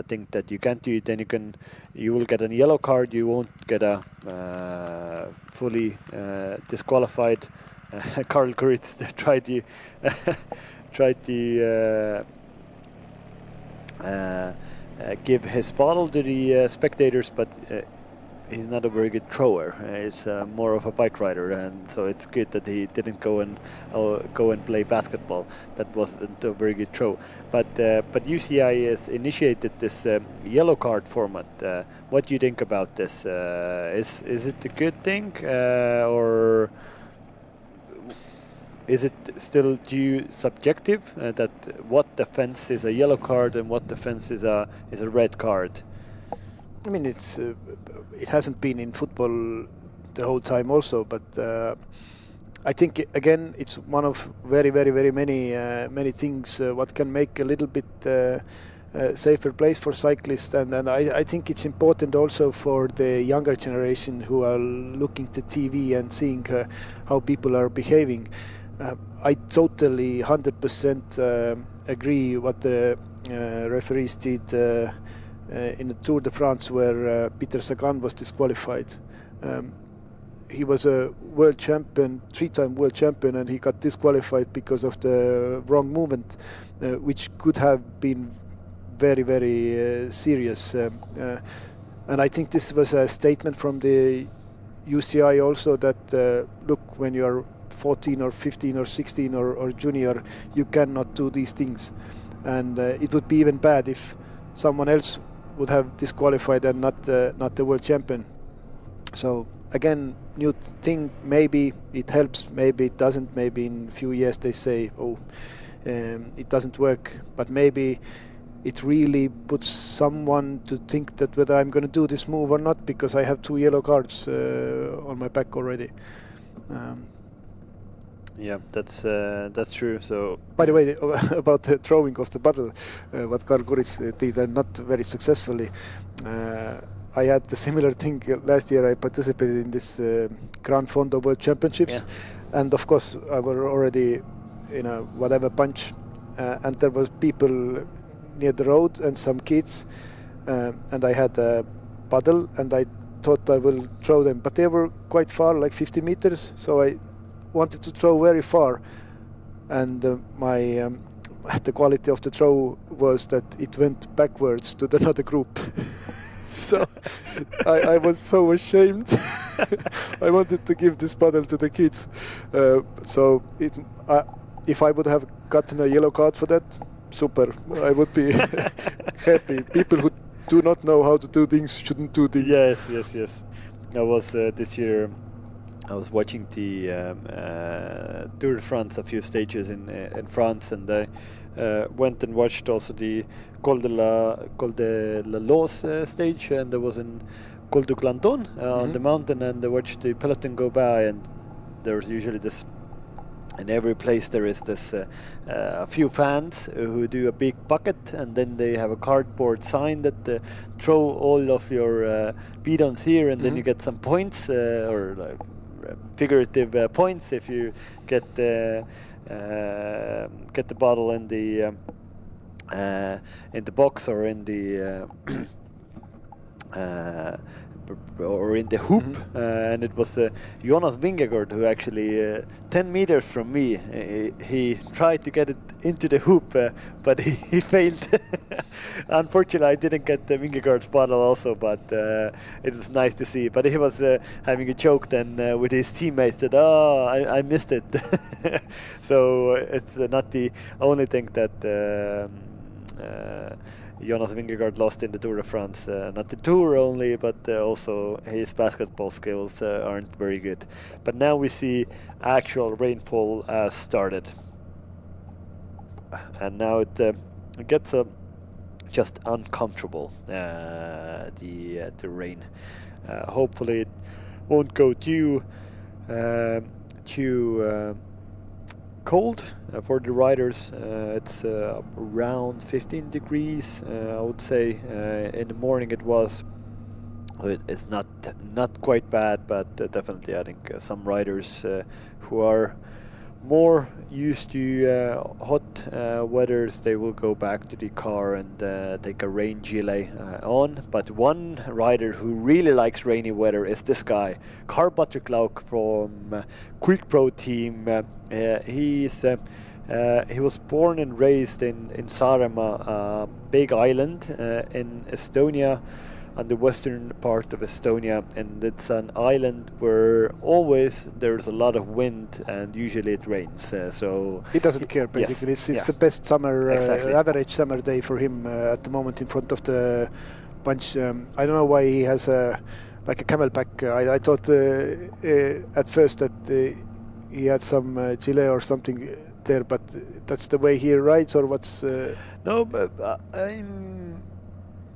thing that you can't do, then you will get a yellow card. You won't get a fully disqualified. Karl Kuritz tried to give his bottle to the spectators, but he's not a very good thrower. He's more of a bike rider, and so it's good that he didn't go and play basketball. That wasn't a very good throw. But UCI has initiated this yellow card format. What do you think about this? Is it a good thing, or is it still subjective that what defense is a yellow card and what defense is a red card? I mean, it hasn't been in football the whole time also, but I think again it's one of very many things what can make a little bit safer place for cyclists, and I think it's important also for the younger generation who are looking to TV and seeing how people are behaving. I totally 100% agree what the referees did in the Tour de France, where Peter Sagan was disqualified. He was a world champion, 3-time world champion, and he got disqualified because of the wrong movement, which could have been very serious. And I think this was a statement from the UCI also that look, when you are 14 or 15 or 16 or junior, you cannot do these things, and it would be even bad if someone else would have disqualified and not the world champion. So again, new thing, maybe it helps, maybe it doesn't, maybe in a few years they say, it doesn't work, but maybe it really puts someone to think that whether I'm going to do this move or not, because I have 2 yellow cards on my back already. Yeah, that's true. So, by the way, about the throwing of the bottle, what Karl Kuritz did, and not very successfully. I had a similar thing last year. I participated in this Gran Fondo World Championships, and of course I were already in a whatever bunch, and there was people near the road and some kids, and I had a bottle, and I thought I will throw them, but they were quite far, like 50 meters, so I wanted to throw very far, and the quality of the throw was that it went backwards to another group. So I was so ashamed. I wanted to give this bottle to the kids. So if I would have gotten a yellow card for that, super. I would be happy. People who do not know how to do things shouldn't do things. Yes. I was this year. I was watching the Tour de France, a few stages in France, and I went and watched also the Col de la Loze stage, and there was in Col du Glandon on the mountain, and I watched the peloton go by, and there's usually this. In every place there is this a few fans who do a big bucket, and then they have a cardboard sign that throw all of your bidons here, and then you get some points or like figurative points if you get the bottle in the box or in the or in the hoop, and it was Jonas Vingegaard who actually 10 meters from me he tried to get it into the hoop, but he failed. Unfortunately, I didn't get the Vingegaard's bottle also, but it was nice to see. But he was having a joke then with his teammates that I missed it. So it's not the only thing that Jonas Vingegaard lost in the Tour de France. Not the Tour only, but also his basketball skills aren't very good. But now we see actual rainfall started. and now it gets just uncomfortable. The rain. Hopefully, it won't go too cold for the riders. It's around 15 degrees. I would say in the morning it was. It's not quite bad, but definitely I think some riders who are more used to hot weathers, they will go back to the car and take a rain gilet on. But one rider who really likes rainy weather is this guy, Karl Buttercloak from Quick Pro team. He was born and raised in Saaremaa, a big island in Estonia, on the western part of Estonia, and it's an island where always there's a lot of wind and usually it rains. So he doesn't care basically. Yes, It's the best summer, exactly. average summer day for him at the moment in front of the bunch. I don't know why he has like a camelback. I thought at first that he had some gilet or something there, but that's the way he rides, or what's? No, but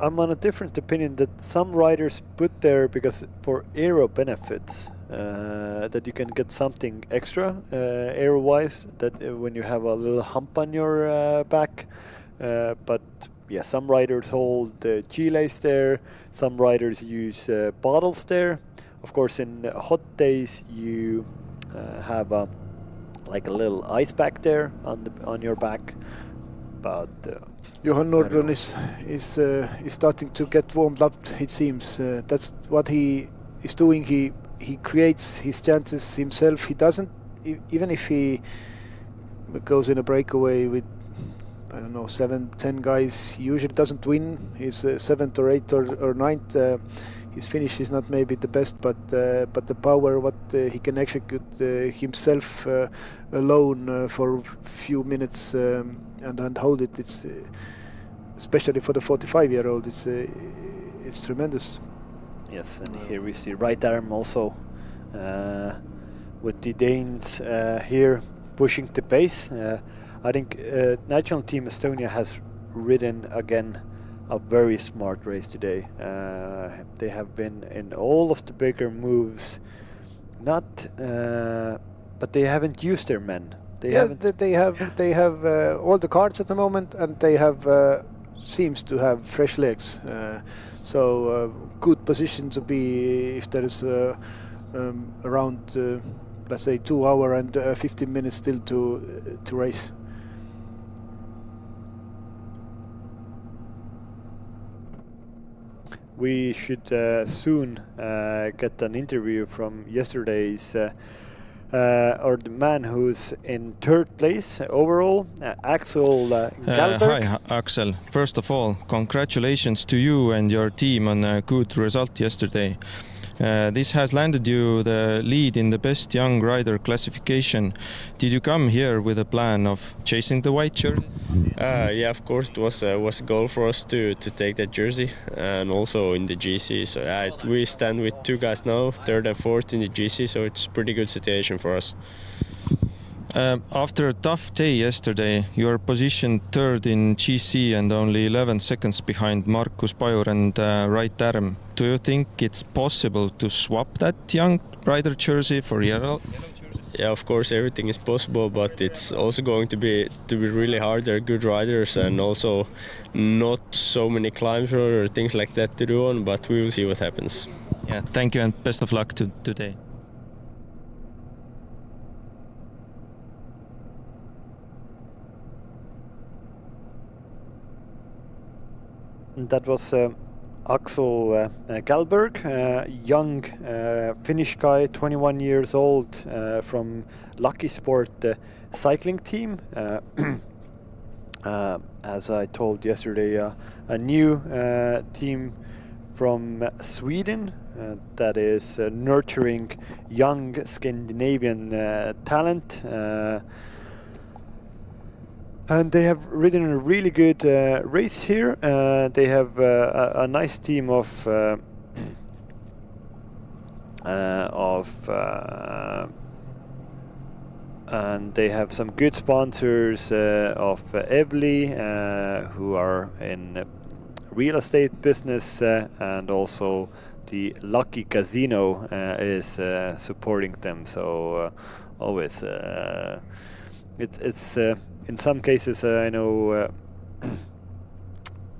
I'm on a different opinion that some riders put there because for aero benefits, that you can get something extra aero-wise, that when you have a little hump on your back. But yeah, some riders hold gilets there, some riders use bottles there. Of course, in hot days you have like a little ice pack there on your back. But Johan Nordlund is starting to get warmed up. It seems that's what he is doing. He creates his chances himself. He doesn't even if he goes in a breakaway with, I don't know, 7-10 guys. He usually doesn't win. He's 7th or 8th or 9th. His finish is not maybe the best, but the power what he can execute himself alone for a few minutes and hold it. It's especially for the 45-year-old. It's tremendous. yes, and here we see right arm also with the Danes here pushing the pace. I think national team Estonia has ridden again a very smart race today. They have been in all of the bigger moves, but they haven't used their men. They have all the cards at the moment, and they have seems to have fresh legs. So good position to be if there is around let's say 2 hours and 15 minutes still to race. We should soon get an interview from yesterday's or the man who's in 3rd place overall, Axel Galberg. Hi, Axel. First of all, congratulations to you and your team on a good result yesterday. This has landed you the lead in the best young rider classification. Did you come here with a plan of chasing the white jersey? Yeah, of course, it was a goal for us to take that jersey, and also in the GC. So we stand with 2 guys now, 3rd and 4th in the GC, so it's a pretty good situation for us. After a tough day yesterday, you are positioned 3rd in GC and only 11 seconds behind Markus Pajur and right arm. Do you think it's possible to swap that young rider jersey for yellow? Yeah, of course, everything is possible, but it's also going to be really hard. They're good riders and also not so many climbs or things like that to do on, but we will see what happens. Yeah, thank you and best of luck today. That was Axel Galberg, young Finnish guy, 21 years old, from Lucky Sport cycling team. As I told yesterday, a new team from Sweden that is nurturing young Scandinavian talent. And they have ridden a really good race here. They have a nice team of and they have some good sponsors of Evli, who are in real estate business, and also the Lucky Casino is supporting them. So always, it's in some cases I know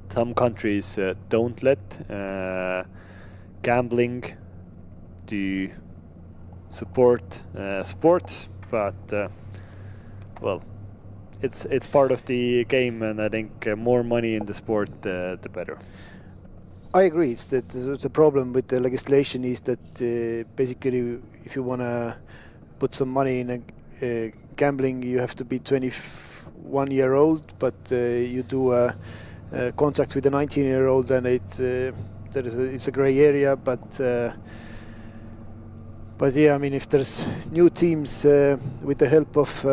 some countries don't let gambling to support sports, but well, it's part of the game, and I think more money in the sport, the better. I agree. It's that the problem with the legislation is that basically, if you want to put some money in a gambling, you have to be 21-year-old, but you do a contract with a 19-year-old, and it's a gray area. But yeah, I mean, if there's new teams with the help of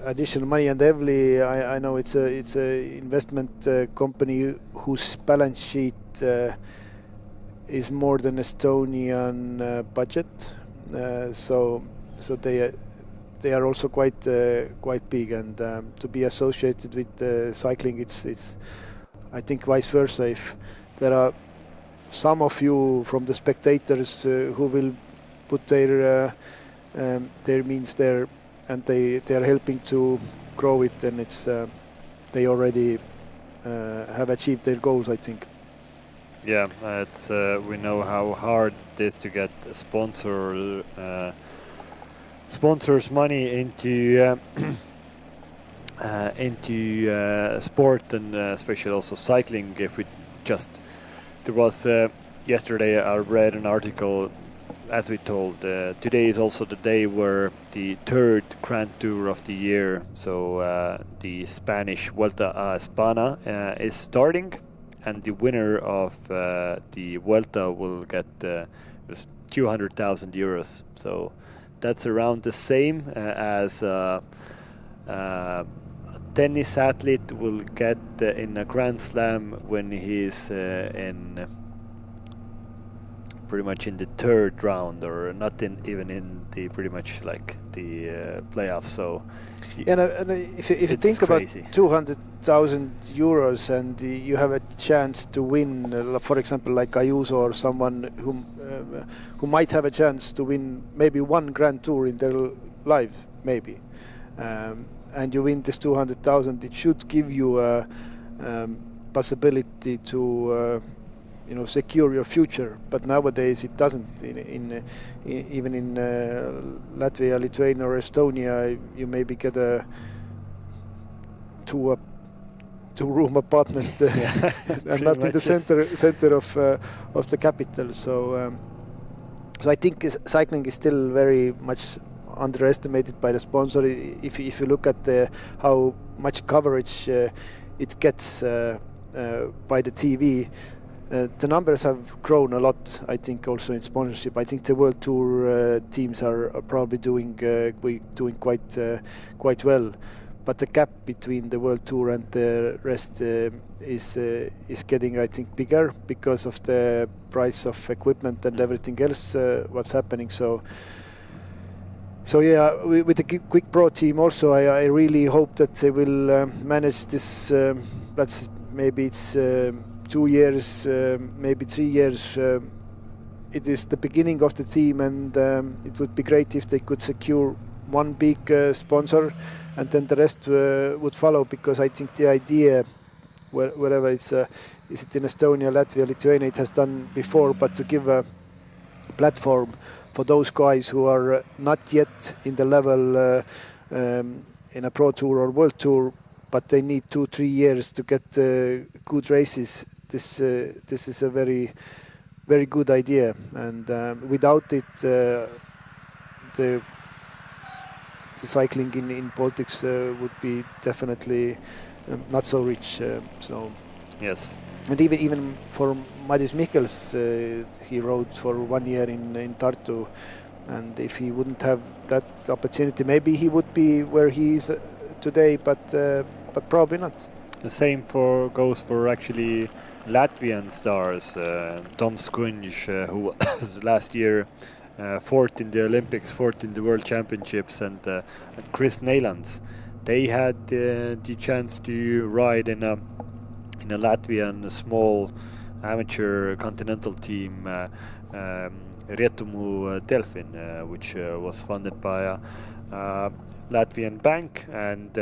additional money, and Evli, I know it's a investment company whose balance sheet is more than Estonian budget, so they are also quite big, and to be associated with cycling, it's I think vice versa. If there are some of you from the spectators who will put their means there, and they are helping to grow it, and it's they already have achieved their goals, I think. Yeah, it's we know how hard it is to get sponsors money into sport, and especially also cycling. If we just there was yesterday I read an article. As we told, today is also the day where the third Grand Tour of the year, so the Spanish Vuelta a España is starting, and the winner of the Vuelta will get 200,000 euros. So that's around the same as a tennis athlete will get in a Grand Slam when he's in pretty much in the third round, or not even in the pretty much like the playoffs. So and if you think crazy. about 200,000 euros, and you have a chance to win, for example, like Ayuso or someone who might have a chance to win maybe one Grand Tour in their life, maybe, and you win this 200,000, it should give you a possibility to secure your future. But nowadays it doesn't. Even in Latvia, Lithuania, or Estonia, you maybe get a two-room apartment, and not in the center of the capital. So I think cycling is still very much underestimated by the sponsor. If you look at how much coverage it gets by the TV. The numbers have grown a lot, I think, also in sponsorship. I think the World Tour teams are probably doing quite well, but the gap between the World Tour and the rest is getting, I think, bigger because of the price of equipment and everything else what's happening. So yeah, with the Quick Pro team also, I really hope that they will manage this. Maybe it's 2 years, maybe 3 years. It is the beginning of the team, and it would be great if they could secure one big sponsor, and then the rest would follow, because I think the idea, wherever it's is it in Estonia, Latvia, Lithuania, it has done before, but to give a platform for those guys who are not yet in the level in a Pro Tour or World Tour, but they need 2-3 years to get good races. This is a very, very good idea, and without it, the cycling in Baltics would be definitely not so rich. So yes, and even for Madis Mikkels, he rode for 1 year in Tartu, and if he wouldn't have that opportunity, maybe he would be where he is today, but probably not. The same goes for actually Latvian stars. Tom Skunj, who was last year fourth in the Olympics, fourth in the World Championships, and Chris Neilands. They had the chance to ride in a Latvian small amateur continental team, Rietumu Delfin, which was funded by a Latvian bank, and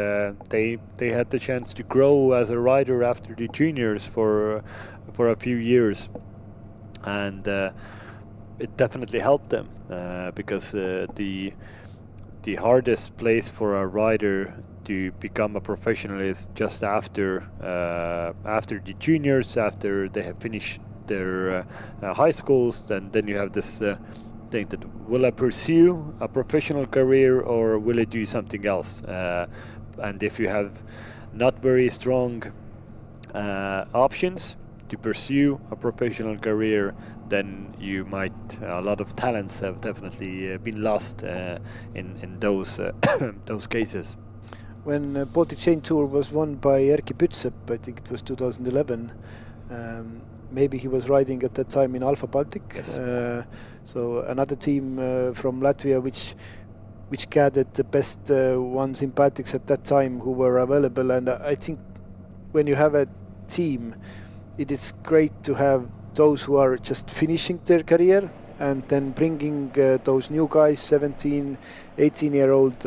they had the chance to grow as a rider after the juniors for a few years, and it definitely helped them because the hardest place for a rider to become a professional is just after the juniors, after they have finished their high schools. Then you have this thing that, will I pursue a professional career or will I do something else? And if you have not very strong options to pursue a professional career, then you might, a lot of talents have definitely been lost in those those cases. When Baltic Chain Tour was won by Erkki Pütsep, I think it was 2011, maybe he was riding at that time in Alpha Baltic. Yes. So another team from Latvia which gathered the best ones in Baltics at that time who were available. And I think when you have a team, it is great to have those who are just finishing their career and then bringing those new guys, 17, 18-year-old.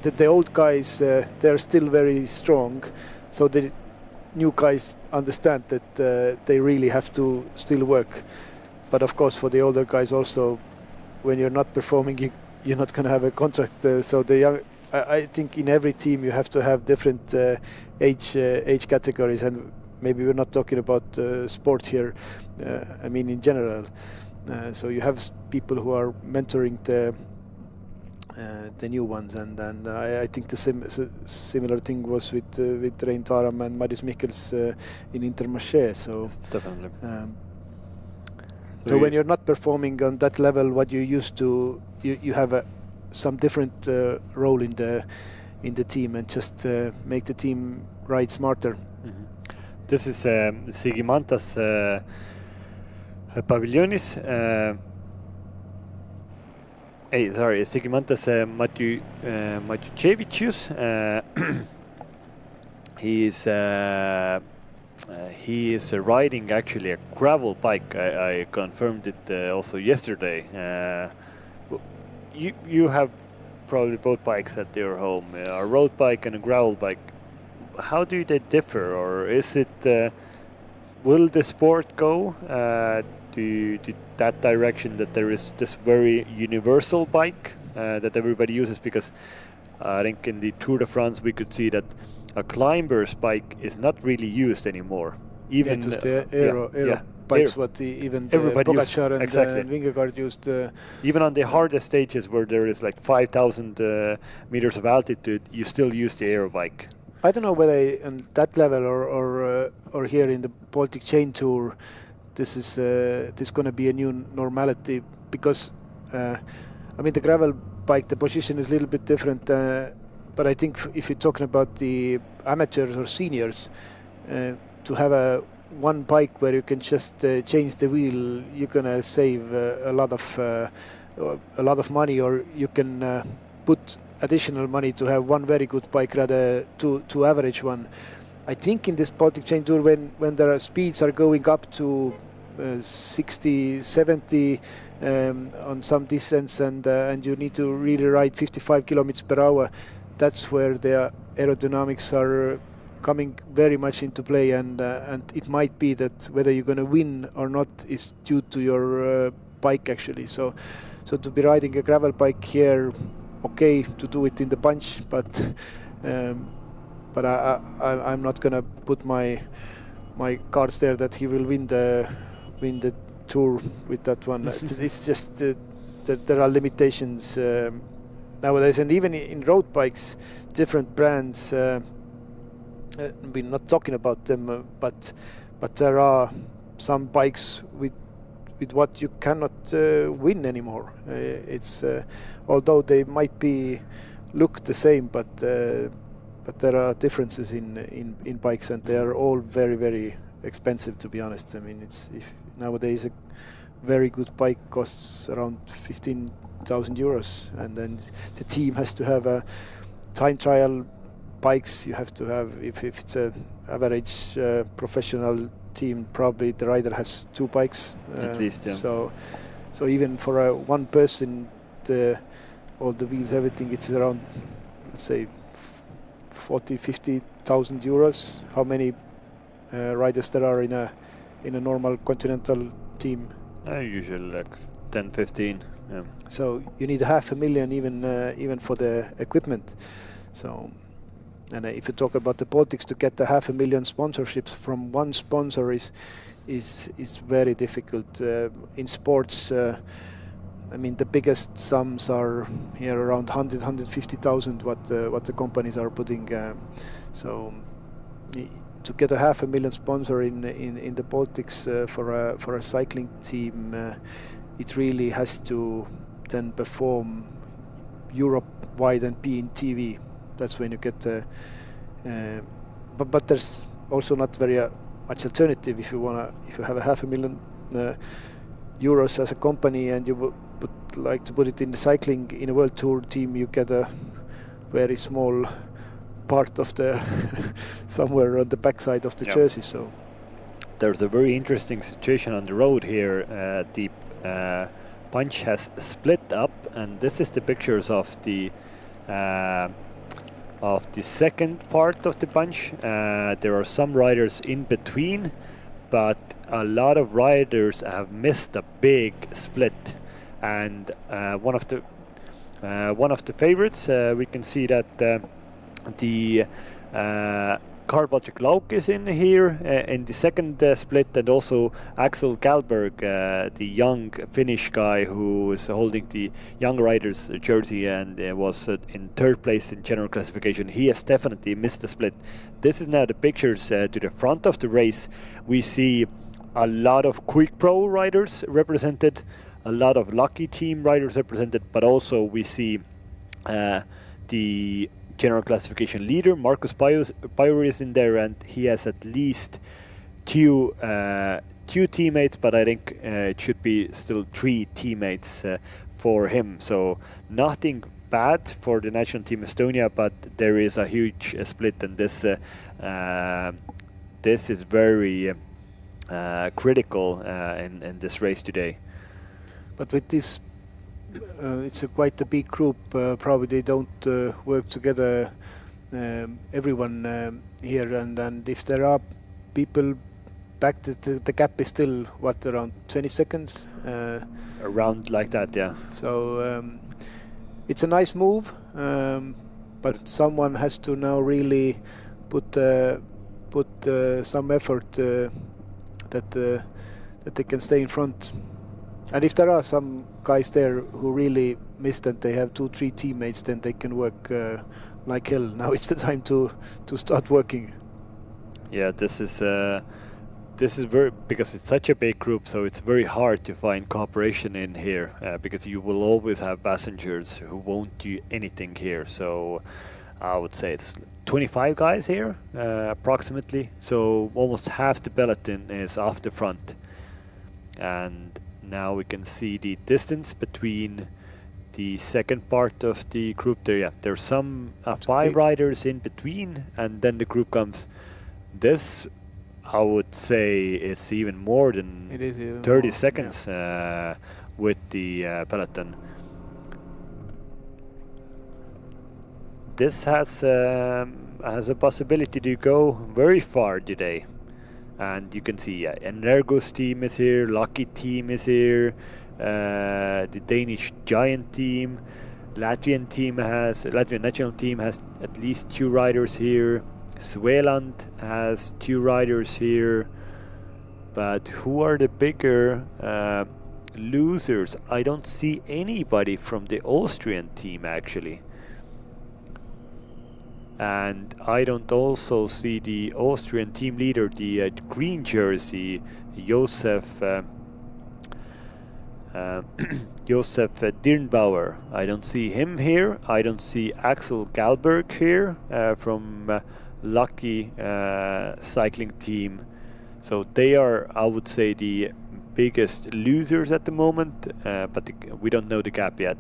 The old guys, they're still very strong, so the new guys understand that they really have to still work. But of course, for the older guys also, when you're not performing, you're not going to have a contract. So the young, I think in every team you have to have different age categories, and maybe we're not talking about sport here. I mean in general. So you have people who are mentoring the new ones, and I think the similar thing was with Rein Taram and Madis Mikkels in Intermarché. So yes, definitely. So when you're not performing on that level, what you used to, you have some different role in the team, and just make the team ride smarter. Mm-hmm. This is Sigimantas Paviljonis. Sigimantas Matuchevicius. He is riding actually a gravel bike. I confirmed it also yesterday. You have probably both bikes at your home, a road bike and a gravel bike. How do they differ, or is it? Will the sport go to that direction, that there is this very universal bike that everybody uses? Because I think in the Tour de France we could see that a climber's bike is not really used anymore. Even just the aero bikes, what even Pogacar and Vingegaard used. Even on the hardest stages where there is like 5,000 meters of altitude, you still use the aero bike. I don't know whether on that level or here in the Baltic Chain Tour, this is going to be a new normality, because I mean the gravel bike, the position is a little bit different, but I think if you're talking about the amateurs or seniors, to have one bike where you can just change the wheel, you're gonna save a lot of money, or you can put additional money to have one very good bike rather two average one. I think in this Baltic Chain Tour, when there are speeds are going up to 60, 70 on some distance, and you need to really ride 55 kilometers per hour, that's where the aerodynamics are coming very much into play, and it might be that whether you're going to win or not is due to your bike actually. So to be riding a gravel bike here, okay, to do it in the bunch, but I'm not gonna put my cards there that he will win the tour with that one. It's just that there are limitations nowadays, and even in road bikes, different brands. We're not talking about them, but there are some bikes with what you cannot win anymore. It's although they might look the same, but there are differences in bikes, and they are all very, very expensive, to be honest. I mean, if nowadays a very good bike costs around 15,000 euros, and then the team has to have a time trial bikes. You have to have, if it's an average professional team, probably the rider has 2 bikes at least. Yeah. So even for one person, all the wheels, everything, it's around, let's say, 40,000-50,000 euros. How many riders there are in a normal continental team? Usually like 10-15. Yeah. So you need 500,000 even for the equipment. So, and if you talk about the Baltics, to get 500,000 sponsorships from one sponsor is very difficult. In sports, I mean, the biggest sums are here around 150,000 what the companies are putting. So to get 500,000 sponsor in the Baltics for a cycling team, it really has to then perform Europe-wide and be in TV. That's when you get. But there's also not very much alternative if you have 500,000 euros as a company and you would like to put it in the cycling in a world tour team. You get a very small part of the somewhere on the backside of the jersey. So there's a very interesting situation on the road here. The bunch has split up, and this is the pictures of the second part of the bunch. There are some riders in between, but a lot of riders have missed a big split. And one of the favorites, we can see that the Baltic Lauk is in here in the second split, and also Axel Galberg, the young Finnish guy who is holding the young riders jersey and was in 3rd place in general classification. He has definitely missed the split. This is now the pictures to the front of the race. We see a lot of Quick Pro riders represented, a lot of Lucky Team riders represented, but also we see the general classification leader Markus Bauer is in there, and he has at least two teammates, but I think it should be still 3 teammates for him. So nothing bad for the national team Estonia, but there is a huge split, and this is very critical in this race today. But with this, it's quite a big group. Probably they don't work together, everyone here, and if there are people back, the gap is still around 20 seconds. Around like that, yeah. So it's a nice move, but someone has to now really put some effort that they can stay in front. And if there are some guys there who really missed and they have 2-3 teammates, then they can work like hell. Now it's the time to start working. Yeah, this is very, because it's such a big group, so it's very hard to find cooperation in here, because you will always have passengers who won't do anything here. So I would say it's 25 guys here approximately, so almost half the peloton is off the front. And now we can see the distance between the second part of the group there. Yeah, there's some 5 riders in between, and then the group comes. This, I would say, is even more than 30 seconds with the peloton. This has a possibility to go very far today. And you can see Energo's team is here, Lucky Team is here, the Danish Giant team, Latvian national team has at least 2 riders here, Svealand has 2 riders here, but who are the bigger losers? I don't see anybody from the Austrian team actually. And I don't also see the Austrian team leader, the green jersey, Josef Dirnbauer. I don't see him here. I don't see Axel Galberg here from Lucky cycling team. So they are, I would say, the biggest losers at the moment, but we don't know the gap yet.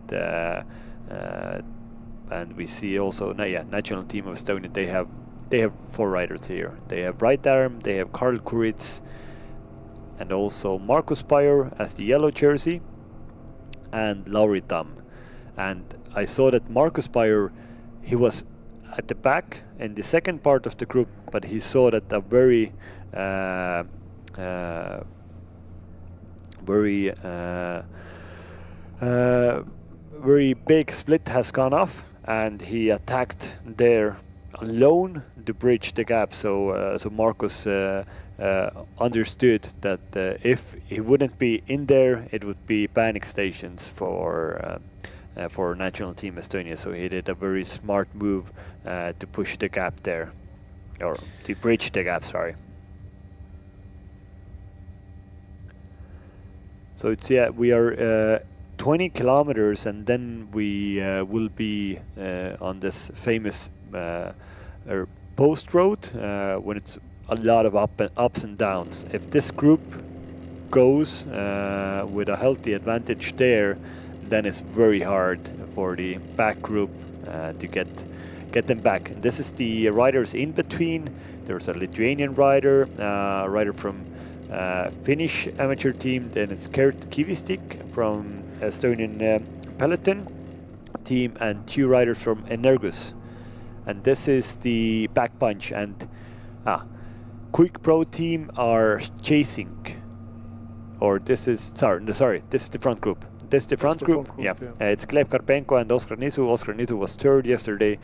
And we see also, national team of Estonia. They have 4 riders here. They have right arm. They have Karl Kuritz, and also Markus Bayer as the yellow jersey, and Lauri Tamm. And I saw that Markus Bayer, he was at the back in the second part of the group, but he saw that a very very big split has gone off, and he attacked there alone to bridge the gap. So Markus understood that if he wouldn't be in there, it would be panic stations for national team Estonia. So he did a very smart move to push the gap there, or to bridge the gap. Sorry. So it's we are 20 kilometers, and then we will be on this famous post road when it's a lot of ups and downs. If this group goes with a healthy advantage there, then it's very hard for the back group to get them back. And this is the riders in between. There's a Lithuanian rider, rider from Finnish amateur team, then it's Kert Kivistik from Estonian peloton team, and 2 riders from Energus. And this is the back bunch, and Quick Pro team are chasing, or this is this is the front group. This is the front group. It's Gleb Karpenko and Oscar Nisu. Oscar Nisu was 3rd yesterday.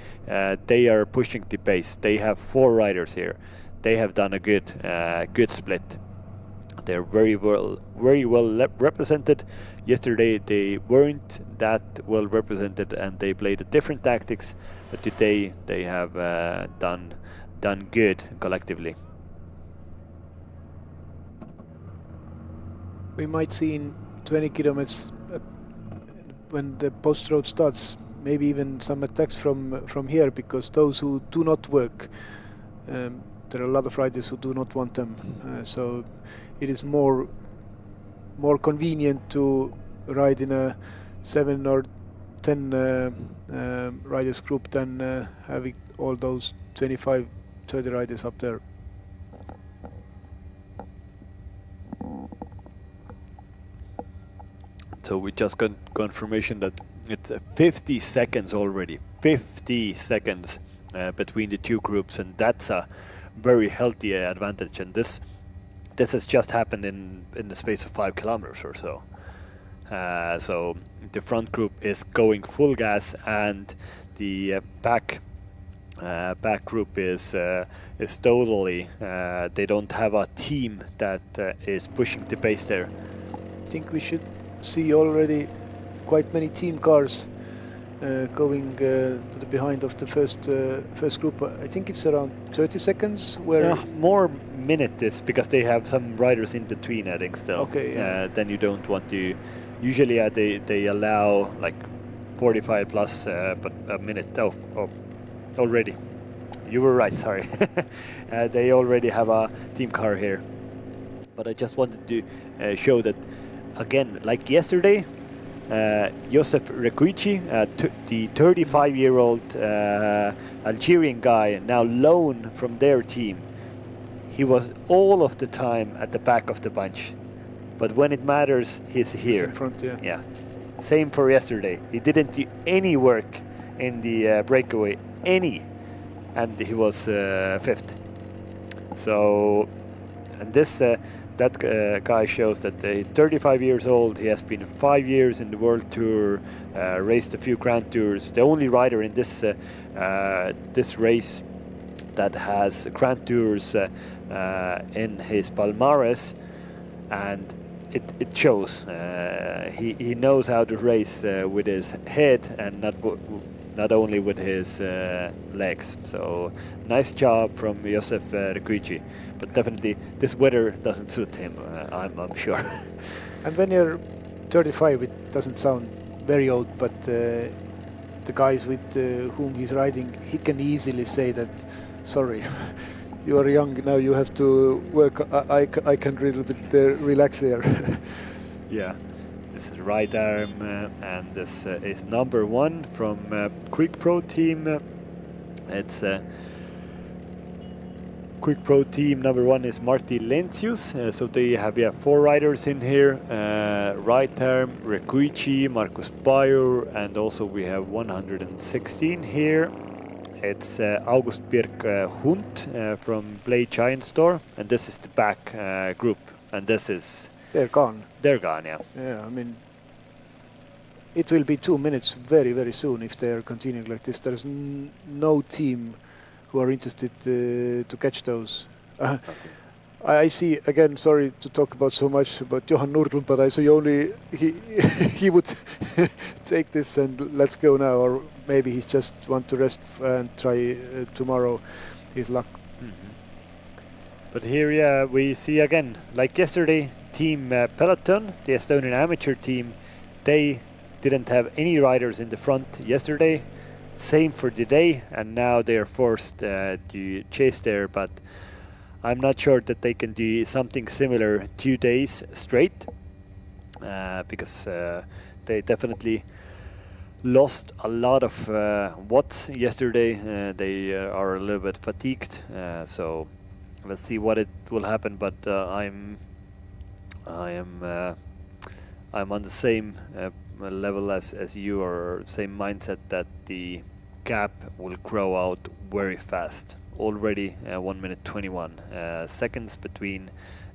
They are pushing the pace. They have 4 riders here. They have done a good split. They're very well represented. Yesterday they weren't that well represented, and they played different tactics. But today they have done good collectively. We might see in 20 kilometers when the post road starts, maybe even some attacks from here, because those who do not work, there are a lot of riders who do not want them. So it is more convenient to ride in a 7 or 10 riders group than having all those 25, 30 riders up there. So we just got confirmation that it's 50 seconds already. 50 seconds between the 2 groups, and that's a very healthy advantage. And this has just happened in the space of 5 kilometers or so. So the front group is going full gas, and the back group is totally. They don't have a team that is pushing the pace there. I think we should see already quite many team cars going to the behind of the first group. I think it's around 30 seconds. Where more minutes, because they have some riders in between, I think, still. Okay. Yeah. Then you don't want to. Usually they allow like 45 plus, but a minute. Oh, already. You were right. Sorry. They already have a team car here. But I just wanted to show that again, like yesterday. Josef Rekuici, the 35-year-old Algerian guy, now loaned from their team. He was all of the time at the back of the bunch, but when it matters, he's here. He's in front, yeah. Yeah. Same for yesterday. He didn't do any work in the breakaway, and he was 5th. So, and this. That guy shows that he's 35 years old. He has been 5 years in the World Tour, raced a few Grand Tours. The only rider in this race that has Grand Tours in his palmares, and it shows. He knows how to race with his head and not only with his legs. So nice job from Josef Rekuici, but definitely this weather doesn't suit him, I'm sure. And when you're 35, it doesn't sound very old, but the guys with whom he's riding, he can easily say that, sorry, you are young now. You have to work. I can a little bit relax there. Yeah, this is right arm, and this is number 1 from Quick Pro team. It's Quick Pro team number 1 is Martti Lencius. So they have 4 riders in here. Right arm, Rekuichi, Markus Bayer, and also we have 116 here. It's August Birk Hunt from Play Giant Store, and this is the back group, and this is... They're gone. They're gone, yeah. Yeah, I mean, it will be 2 minutes very, very soon if they are continuing like this. There's no team who are interested to catch those. I see, again, sorry to talk about so much about Johan Nordlund, but I see only he would take this and let's go now, or maybe he's just want to rest and try tomorrow his luck. But here, we see again, like yesterday, Team Peloton, the Estonian amateur team, they didn't have any riders in the front yesterday. Same for today, and now they are forced to chase there, but I'm not sure that they can do something similar 2 days straight, because they definitely lost a lot of watts yesterday. They are a little bit fatigued, so let's see what it will happen. But I'm on the same level as you, or same mindset that the gap will grow out very fast. Already 1 minute 21 seconds between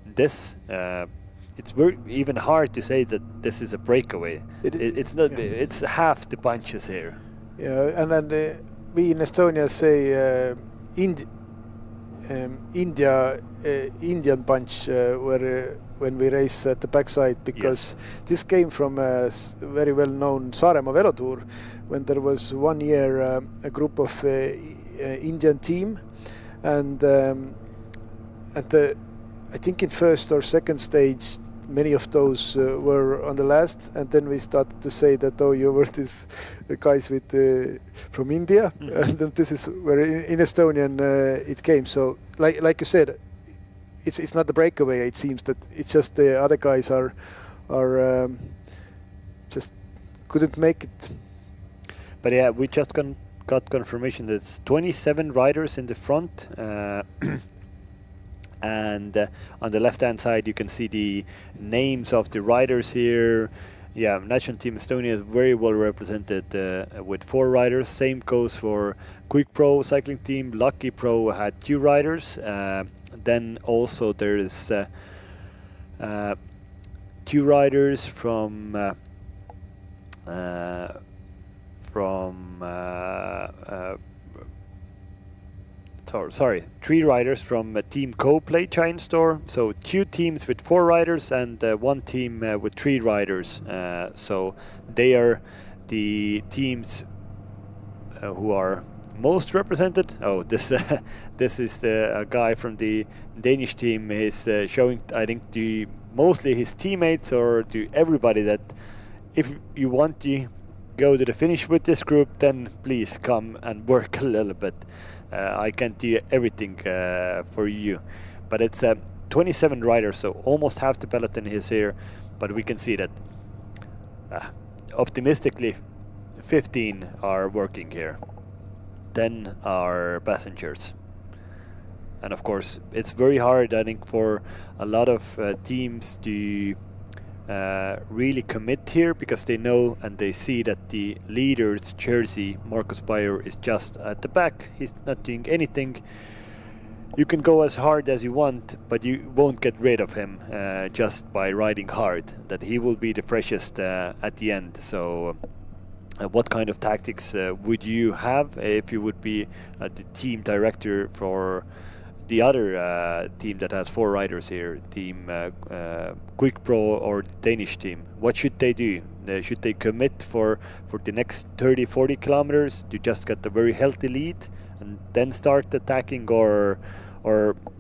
this. It's very even hard to say that this is a breakaway. It's not. Yeah. It's half the bunches here. Yeah, and then we in Estonia say Indian bunch when we race at the backside, because this came from a very well-known Saaremaa velotour, when there was 1 year a group of Indian team, and I think in first or second stage many of those were on the last, and then we started to say that, oh, you were these guys with from India, and then this is where in Estonian it came. So like you said, it's not the breakaway. It seems that it's just the other guys are just couldn't make it. But yeah, we just got confirmation that it's 27 riders in the front. And on the left-hand side, you can see the names of the riders here. Yeah, National Team Estonia is very well represented with 4 riders. Same goes for Quick Pro cycling team. Lucky Pro had 2 riders. Then also there is 2 riders from 3 riders from Team Co-Play Giant Store. So 2 teams with 4 riders and 1 team with 3 riders. So they are the teams who are most represented. Oh, this is a guy from the Danish team. Is showing, I think, to mostly his teammates or to everybody that if you want to go to the finish with this group, then please come and work a little bit. I can't do everything for you, but it's 27 riders, so almost half the peloton is here. But we can see that optimistically 15 are working here, 10 are passengers. And of course it's very hard, I think, for a lot of teams to really commit here, because they know and they see that the leader's jersey, Markus Bayer, is just at the back. He's not doing anything. You can go as hard as you want, but you won't get rid of him just by riding hard. That he will be the freshest at the end. So what kind of tactics would you have if you would be the team director for the other team that has 4 riders here, Team Quick Pro or Danish team? What should they do? Should they commit for the next 30-40 kilometers to just get a very healthy lead and then start attacking, or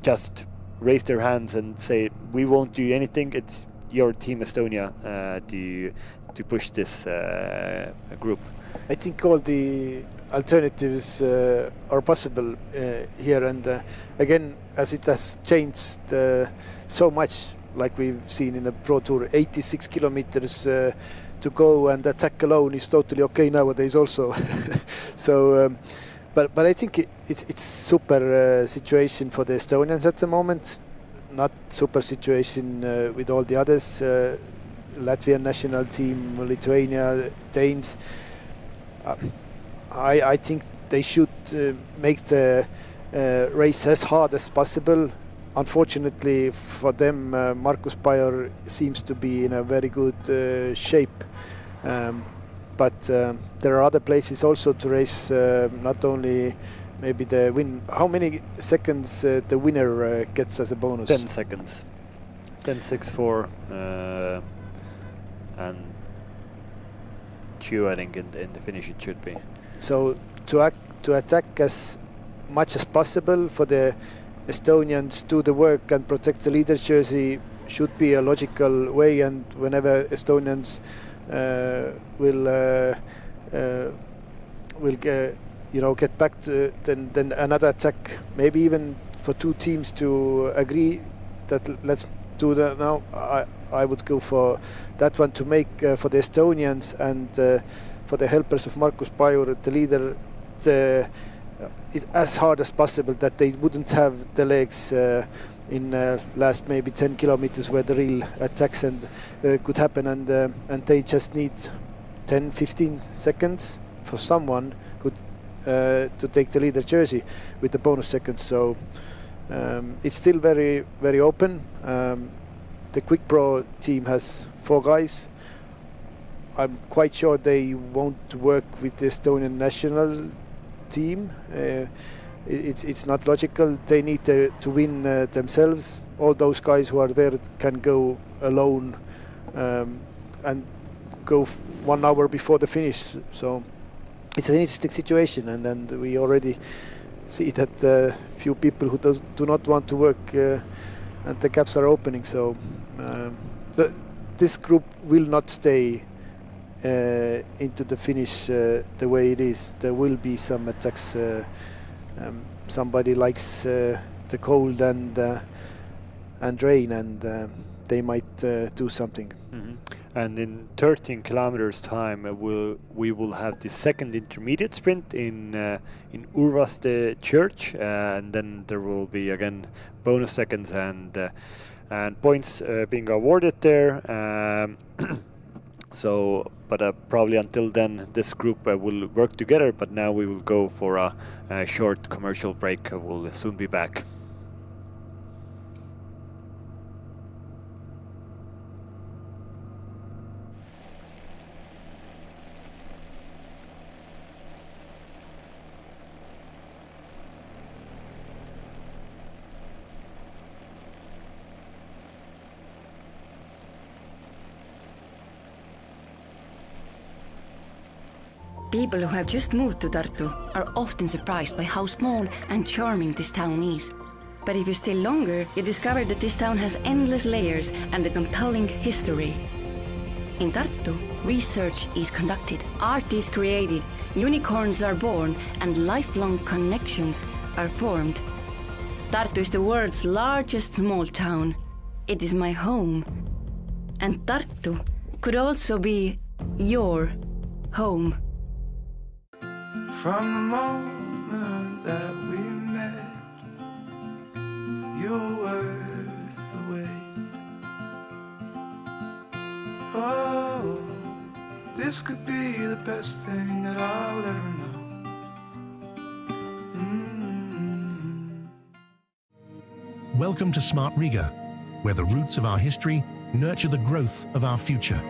just raise their hands and say, we won't do anything, it's your Team Estonia to push this group? I think all the alternatives are possible here. And again, as it has changed so much, like we've seen in the Pro Tour, 86 kilometers to go, and attack alone is totally okay nowadays also. So, but I think it's super situation for the Estonians at the moment. Not super situation with all the others. Latvian national team, Lithuania, Danes. I think they should make the race as hard as possible. Unfortunately for them, Markus Bayer seems to be in a very good shape. But there are other places also to race, not only maybe the win. How many seconds the winner gets as a bonus? 10 seconds. 10.64 and 2, I think, in the finish it should be. So to attack as much as possible for the Estonians, do the work and protect the leader jersey should be a logical way. And whenever Estonians will get back to then another attack, maybe even for two teams to agree that let's do that now. I would go for that one to make for the Estonians and for the helpers of Markus Bayer, the leader, it's as hard as possible, that they wouldn't have the legs in last maybe 10 kilometers where the real attacks and could happen, and they just need 10-15 seconds for someone who to take the leader jersey with the bonus seconds. So it's still very, very open. The Quick Pro team has 4 guys. I'm quite sure they won't work with the Estonian national team. It's not logical. They need to win themselves. All those guys who are there can go alone and go 1 hour before the finish. So it's an interesting situation, and we already see that few people who do not want to work and the gaps are opening. So this group will not stay into the finish the way it is. There will be some attacks. Somebody likes the cold and rain, and they might do something. Mm-hmm. And in 13 kilometers time, we will have the second intermediate sprint in Urvaste Church, and then there will be again bonus seconds and points being awarded there. So, but probably until then, this group will work together. But now we will go for a short commercial break. We'll soon be back. People who have just moved to Tartu are often surprised by how small and charming this town is. But if you stay longer, you discover that this town has endless layers and a compelling history. In Tartu, research is conducted, art is created, unicorns are born, and lifelong connections are formed. Tartu is the world's largest small town. It is my home. And Tartu could also be your home. From the moment that we met, you're worth the wait. Oh, this could be the best thing that I'll ever know. Welcome to Smart Riga, where the roots of our history nurture the growth of our future.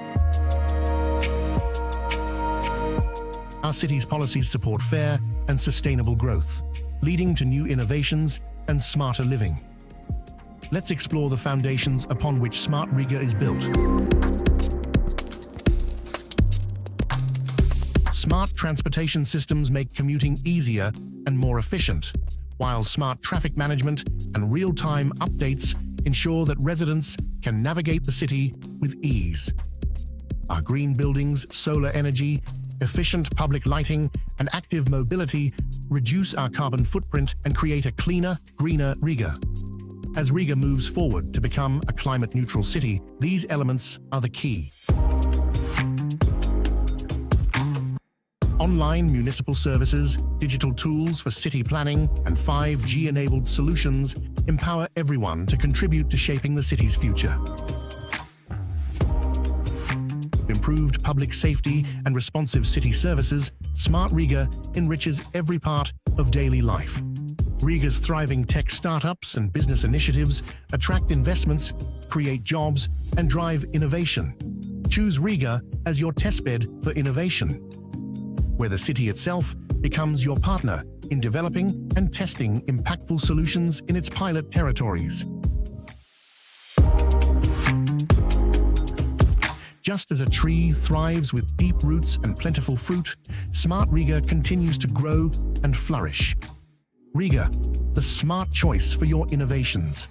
Our city's policies support fair and sustainable growth, leading to new innovations and smarter living. Let's explore the foundations upon which Smart Riga is built. Smart transportation systems make commuting easier and more efficient, while smart traffic management and real-time updates ensure that residents can navigate the city with ease. Our green buildings, solar energy, efficient public lighting, and active mobility reduce our carbon footprint and create a cleaner, greener Riga. As Riga moves forward to become a climate-neutral city, these elements are the key. Online municipal services, digital tools for city planning, and 5G-enabled solutions empower everyone to contribute to shaping the city's future. Improved public safety and responsive city services, Smart Riga enriches every part of daily life. Riga's thriving tech startups and business initiatives attract investments, create jobs, and drive innovation. Choose Riga as your testbed for innovation, where the city itself becomes your partner in developing and testing impactful solutions in its pilot territories. Just as a tree thrives with deep roots and plentiful fruit, Smart Riga continues to grow and flourish. Riga, the smart choice for your innovations.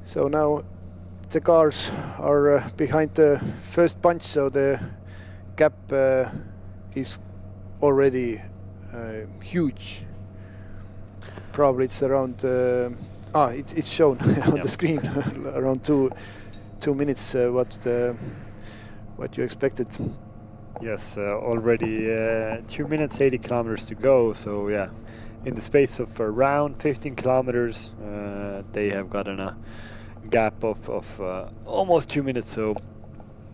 So now the cars are behind the first bunch, so the gap is already huge. Probably it's around, it's shown on the screen, around two minutes, what you expected. Yes, already 2 minutes 80 kilometers to go, so yeah, in the space of around 15 kilometers they have gotten a gap of almost 2 minutes, so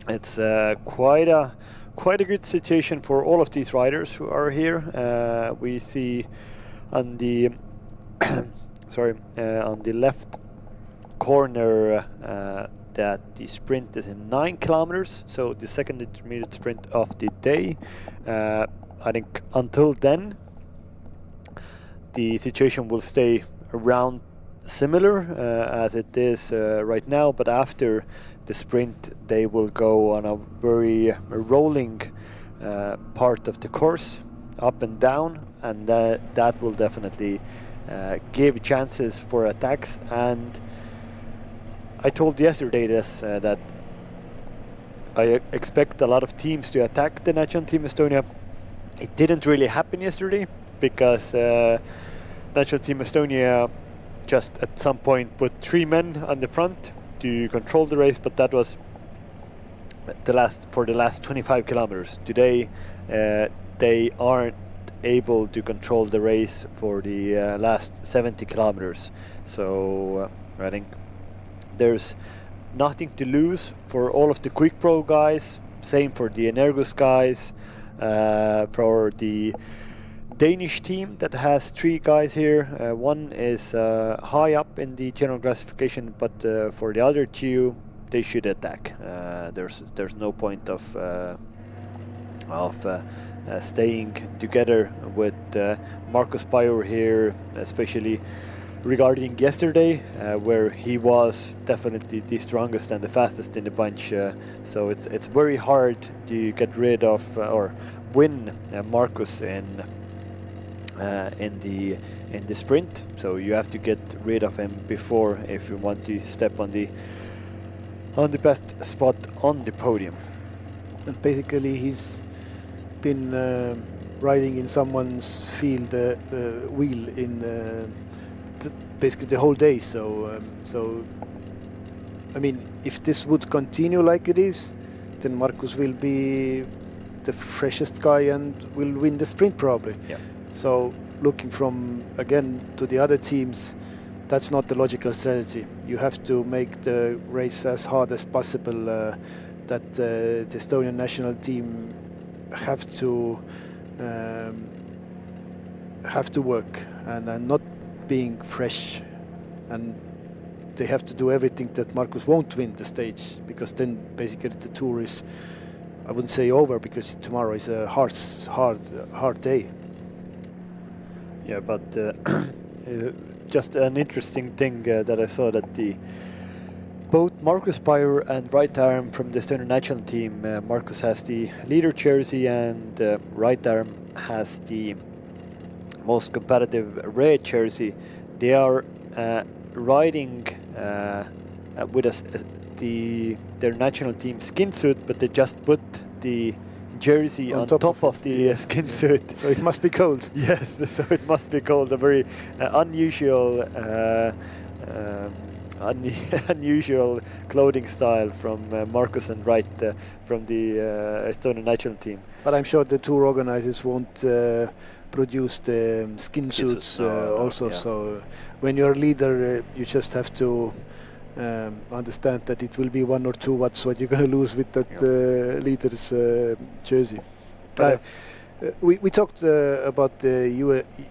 it's quite a good situation for all of these riders who are here. We see on the on the left corner that the sprint is in 9 kilometers, so the second intermediate sprint of the day. I think until then the situation will stay around similar as it is right now, but after the sprint they will go on a very rolling part of the course, up and down, and that will definitely give chances for attacks. And I told yesterday this that I expect a lot of teams to attack the National Team Estonia. It didn't really happen yesterday because National Team Estonia just at some point put 3 men on the front to control the race, but that was the last 25 kilometers. Today they aren't able to control the race for the last 70 kilometers. So I think there's nothing to lose for all of the Quick Pro guys, same for the Energus guys, for the Danish team that has 3 guys here. One is high up in the general classification, but for the other 2 they should attack. There's no point of staying together with Markus Bayer here, especially regarding yesterday, where he was definitely the strongest and the fastest in the bunch. So it's very hard to get rid of or win Markus in the sprint. So you have to get rid of him before if you want to step on the best spot on the podium. And basically, he's been riding in someone's field wheel in basically the whole day. So I mean, if this would continue like it is, then Markus will be the freshest guy and will win the sprint probably. Yeah. So looking from again to the other teams, that's not the logical strategy. You have to make the race as hard as possible. That the Estonian national team have to work and not being fresh, and they have to do everything that Markus won't win the stage, because then basically the tour is, I wouldn't say over, because tomorrow is a hard day. Yeah, but just an interesting thing that I saw, that both Markus Bayer and right arm from the Estonian national team, Markus has the leader jersey and right arm has the most competitive red jersey. They are riding with us their national team skin suit, but they just put the jersey on top of the skin suit. So it must be cold. Yes, so it must be cold. A very unusual unusual clothing style from Markus and Wright from the Estonian national team. But I'm sure the tour organizers won't produce the skin suits also. Yeah. So when you're a leader, you just have to understand that it will be 1 or 2 watts what you're going to lose with that leader's jersey. We talked about the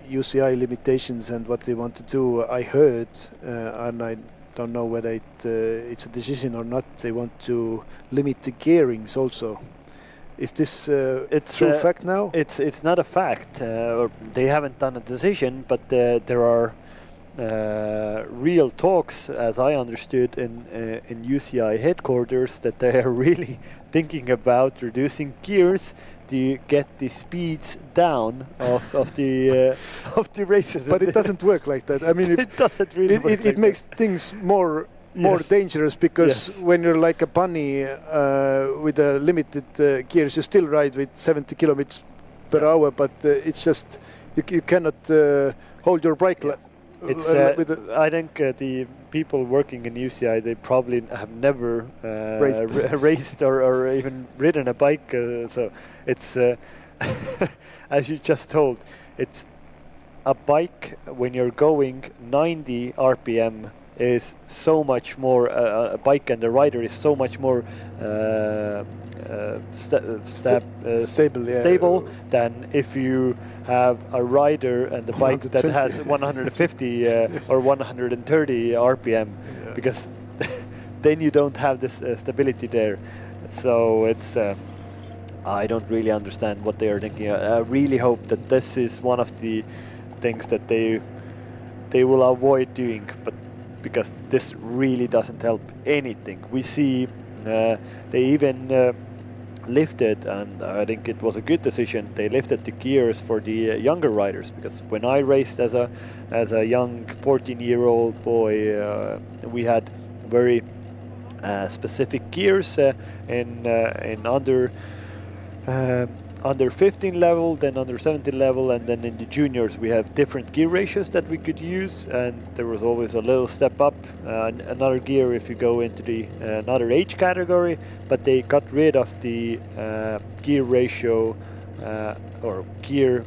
UCI limitations and what they want to do. I heard, and I don't know whether it's a decision or not, they want to limit the gearings also. Is this true fact now? It's not a fact, or they haven't done a decision, but there are real talks, as I understood, in UCI headquarters, that they are really thinking about reducing gears to get the speeds down of the races. But it doesn't work like that. I mean, it doesn't really. It makes things more dangerous, because when you're like a bunny with a limited gears, you still ride with 70 kilometers per hour, but it's just you cannot hold your bike. It's. I think the people working in UCI, they probably have never raced or even ridden a bike. So it's as you just told, it's a bike when you're going 90 RPM. Is so much more a bike, and the rider is so much more stable than if you have a rider and the bike that has 150 or 130 RPM, because then you don't have this stability there. So it's I don't really understand what they are thinking. I really hope that this is one of the things that they will avoid doing, but because this really doesn't help anything. We see they even lifted, and I think it was a good decision, they lifted the gears for the younger riders, because when I raced as a young 14-year-old boy, we had very specific gears in under 15 level, then under 17 level, and then in the juniors we have different gear ratios that we could use, and there was always a little step up, another gear if you go into the another age category, but they got rid of the gear ratio or gear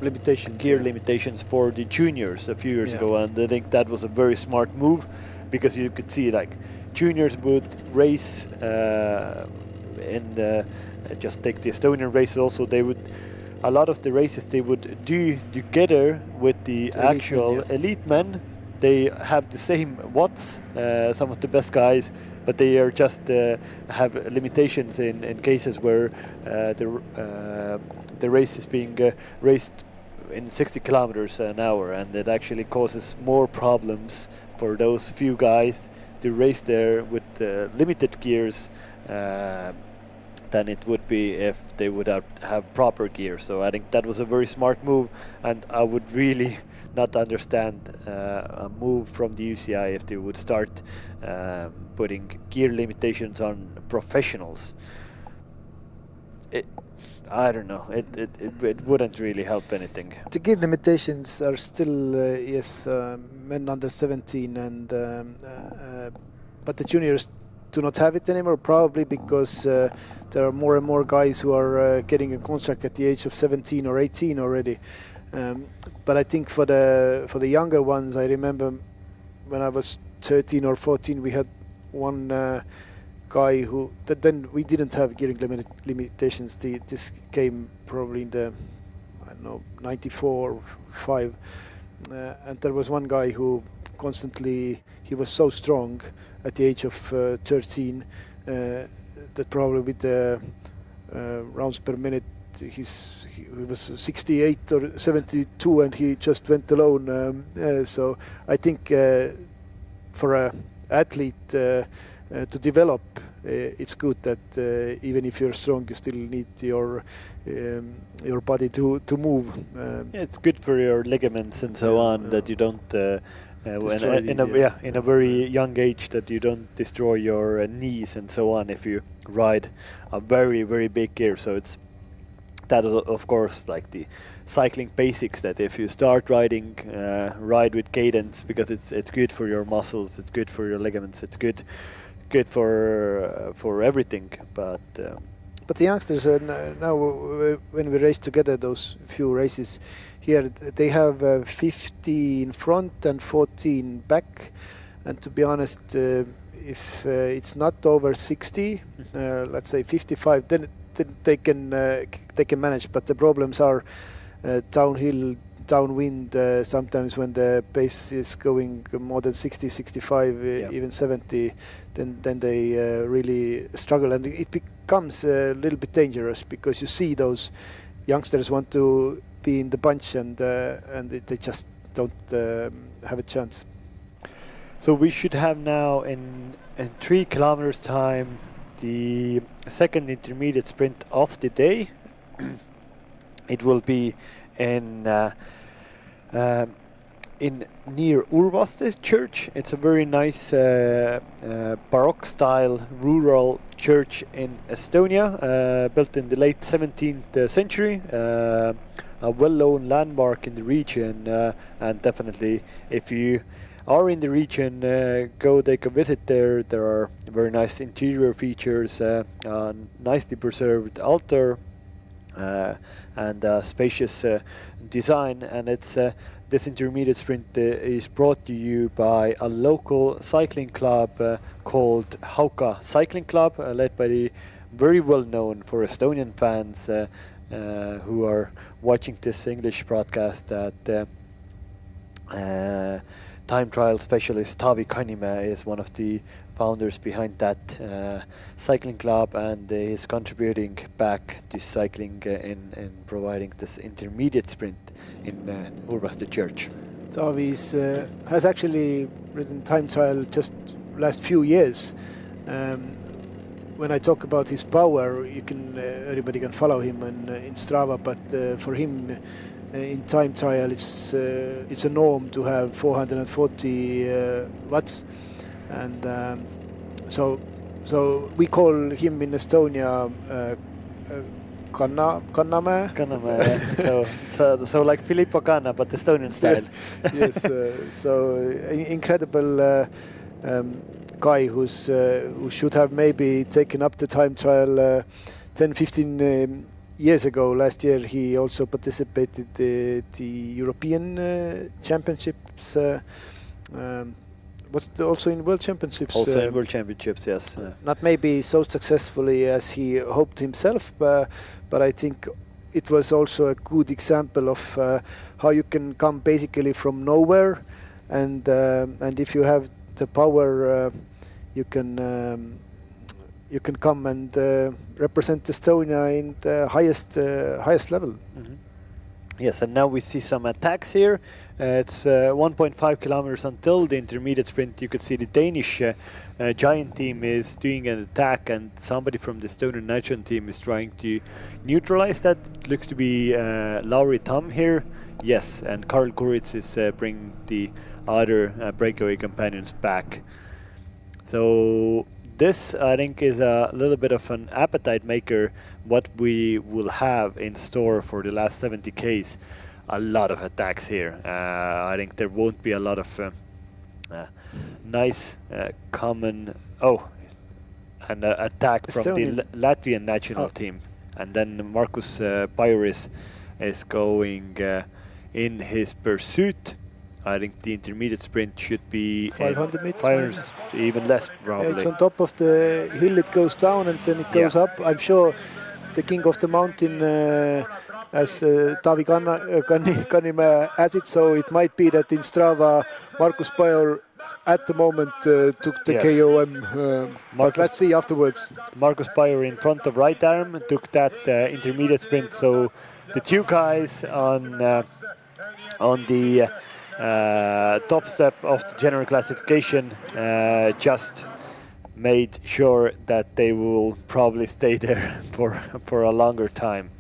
limitations for the juniors a few years ago, and I think that was a very smart move, because you could see like juniors would race and just take the Estonian races also, they would, a lot of the races they would do together with the actual elite men. They have the same watts, some of the best guys, but they are just have limitations in cases where the race is being raced in 60 kilometers an hour, and it actually causes more problems for those few guys to race there with limited gears than it would be if they would have proper gear. So I think that was a very smart move, and I would really not understand a move from the UCI if they would start putting gear limitations on professionals. I don't know. It wouldn't really help anything. The gear limitations are still men under 17, and but the juniors do not have it anymore, probably because there are more and more guys who are getting a contract at the age of 17 or 18 already. But I think for the younger ones, I remember when I was 13 or 14, we had one guy who then we didn't have gearing limitations. This came probably in the 94 or 5, and there was one guy who constantly, he was so strong at the age of 13 that probably with the rounds per minute he was 68 or 72, and he just went alone. So I think for an athlete to develop, it's good that even if you're strong, you still need your body to move. It's good for your ligaments and so on, that you don't in a very young age, that you don't destroy your knees and so on if you ride a very, very big gear. So it's that is of course like the cycling basics, that if you start riding, ride with cadence, because it's good for your muscles, it's good for your ligaments, it's good for everything. But the youngsters are now, when we race together those few races here, they have 50 in front and 14 back, and to be honest, if it's not over 60, let's say 55, then they can manage. But the problems are downhill, downwind, sometimes when the pace is going more than 60, 65, even 70, then they really struggle, and it becomes a little bit dangerous, because you see those youngsters want to be in the bunch, and they just don't have a chance. So we should have now in 3 kilometers time the second intermediate sprint of the day. It will be in near Urvaste church. It's a very nice Baroque style rural church in Estonia, built in the late 17th century. A well-known landmark in the region, and definitely if you are in the region, go take a visit there. There are very nice interior features, nicely preserved altar, and spacious design. And it's this intermediate sprint is brought to you by a local cycling club called Hauka Cycling Club, led by the very well known for Estonian fans who are watching this English broadcast, that time trial specialist Taavi Kanimäe is one of the founders behind that cycling club, and is contributing back to cycling in providing this intermediate sprint in Urvaste Church. Taavi has actually ridden time trial just last few years. When I talk about his power, everybody can follow him in Strava, but for him in time trial it's a norm to have 440 watts, and so we call him in Estonia Kannamäe. Kannamäe. So like Filippo Kanna, but Estonian style. Yes, so incredible guy who should have maybe taken up the time trial 10-15 years ago. Last year he also participated the European Championships. Was also in World Championships. Also in World Championships, yes. Not maybe so successfully as he hoped himself, but I think it was also a good example of how you can come basically from nowhere, and if you have the power, you can come and represent Estonia in the highest level. Mm-hmm. Yes, and now we see some attacks here. It's 1.5 kilometers until the intermediate sprint. You could see the Danish giant team is doing an attack, and somebody from the Estonian national team is trying to neutralize that. Looks to be Lauri Tam here. Yes, and Karl Kuritz is bringing the other breakaway companions back. So this, I think, is a little bit of an appetite maker, what we will have in store for the last 70 Ks. A lot of attacks here. I think there won't be a lot of nice common... Oh, and attack from the Latvian national team. And then Markus Paiuris is going in his pursuit. I think the intermediate sprint should be 500 meters, 500, even less probably. It's on top of the hill, it goes down and then it goes up. I'm sure the king of the mountain, as Taavi Kannimäe has it, so it might be that in Strava, Markus Paiur at the moment took the KOM, but let's see afterwards. Markus Paiur in front of right arm took that intermediate sprint, so the two guys on the top step of the general classification just made sure that they will probably stay there for a longer time.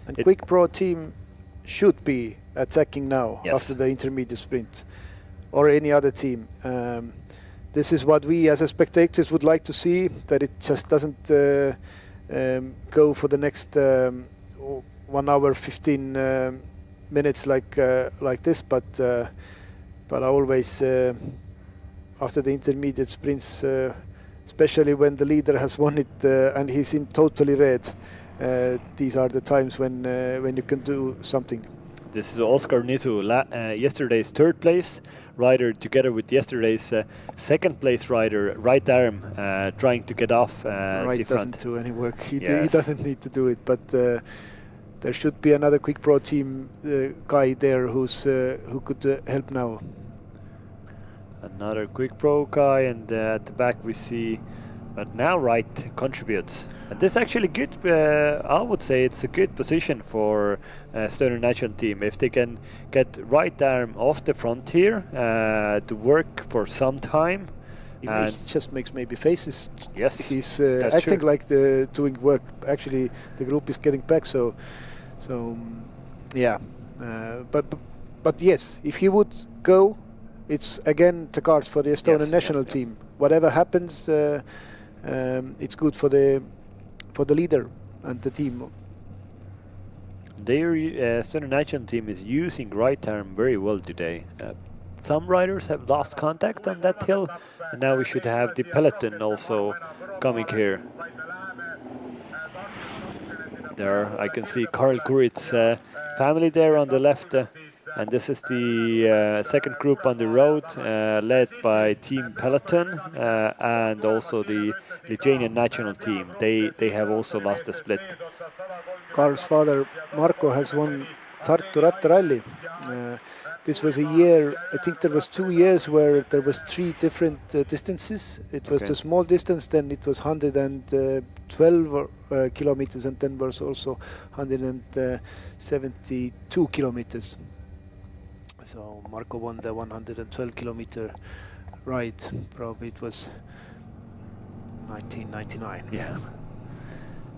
And Quick Pro team should be attacking now after the intermediate sprint, or any other team. This is what we as spectators would like to see, that it just doesn't go for the next 1 hour 15 minutes like this, but always after the intermediate sprints, especially when the leader has won it and he's in totally red, these are the times when you can do something. This is Oscar Nisu, yesterday's third place rider, together with yesterday's second place rider, right arm, trying to get off right the front. Doesn't do any work. He doesn't need to do it, but there should be another Quick Pro team guy there who could help now. Another Quick Pro guy, and at the back we see, but now Wright contributes. And this is actually good, I would say it's a good position for Estonian national team. If they can get right arm off the front here to work for some time. He just makes maybe faces. Yes, he's acting like doing work. Actually, the group is getting back, so yeah. But yes, if he would go, it's again the cards for the Estonian national team. Whatever happens, it's good for the leader and the team. Their Estonian national team is using right arm very well today. Some riders have lost contact on that hill, and now we should have the peloton also coming here. There I can see Karl Kuritz's family there on the left, and this is the second group on the road, led by Team Peloton and also the Lithuanian national team. They have also lost the split. Karl's father Marko has won Tartu Rally. This was a year, I think there was 2 years where there was 3 different distances. It was the small distance, then it was 112 kilometers, and then was also 172 kilometers. So Marko won the 112 kilometer ride. Probably it was 1999. Yeah.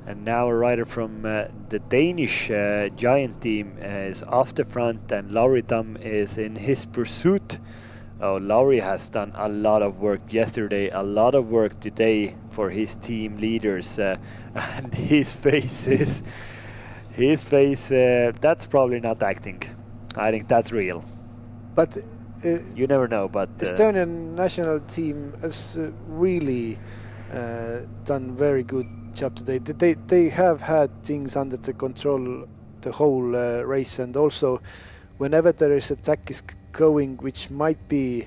And now a rider from the Danish giant team is off the front, and Lauri Tam is in his pursuit. Oh, Lauri has done a lot of work yesterday, a lot of work today for his team leaders, and his face, that's probably not acting. I think that's real. But you never know. But Estonian national team has really done very good job today. They have had things under the control the whole race, and also whenever there is attack is going, which might be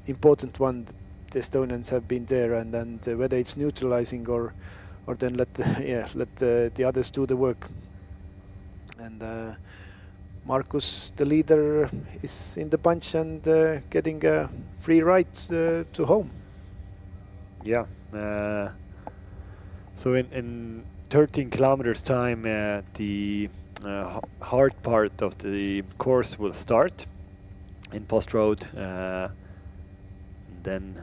important one, the Estonians have been there, and whether it's neutralizing or then let the others do the work. And Markus, the leader, is in the bunch and getting a free ride to home. Yeah. So in 13 kilometers time, the hard part of the course will start in post road. Then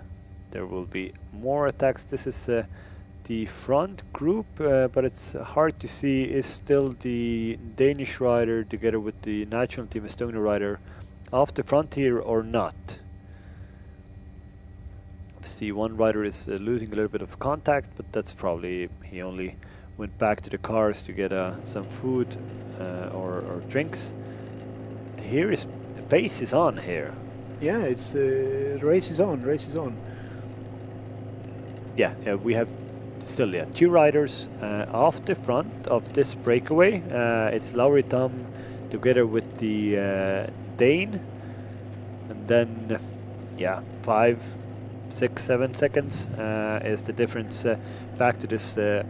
there will be more attacks. This is the front group, but it's hard to see. Is still the Danish rider together with the national team Estonia rider off the front here or not? See, one rider is losing a little bit of contact, but that's probably he only went back to the cars to get some food or drinks. Here is pace is on here. Yeah, it's race is on. Yeah, we have still two riders off the front of this breakaway. It's Lauri Tam together with the Dane, and then 5, 6, 7 seconds is the difference back to this the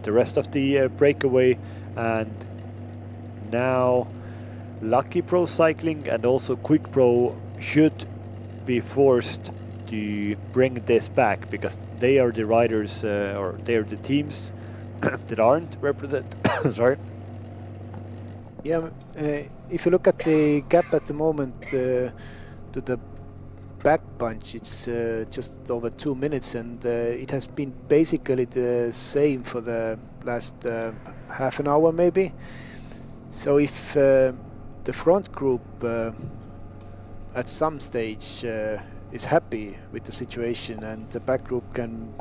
rest of the breakaway. And now Lucky Pro Cycling and also Quick Pro should be forced to bring this back, because they are the riders or they are the teams that aren't represented. Sorry. Yeah, if you look at the gap at the moment to the back bunch, it's just over 2 minutes, and it has been basically the same for the last half an hour maybe. So if the front group at some stage is happy with the situation and the back group can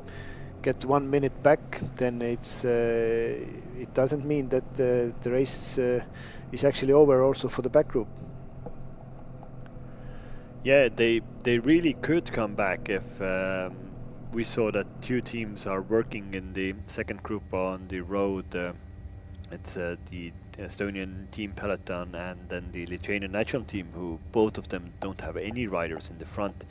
get 1 minute back, then it's it doesn't mean that the race is actually over also for the back group. Yeah, they really could come back if we saw that 2 teams are working in the second group on the road. It's the Estonian team Peloton and then the Lithuanian national team, who both of them don't have any riders in the front.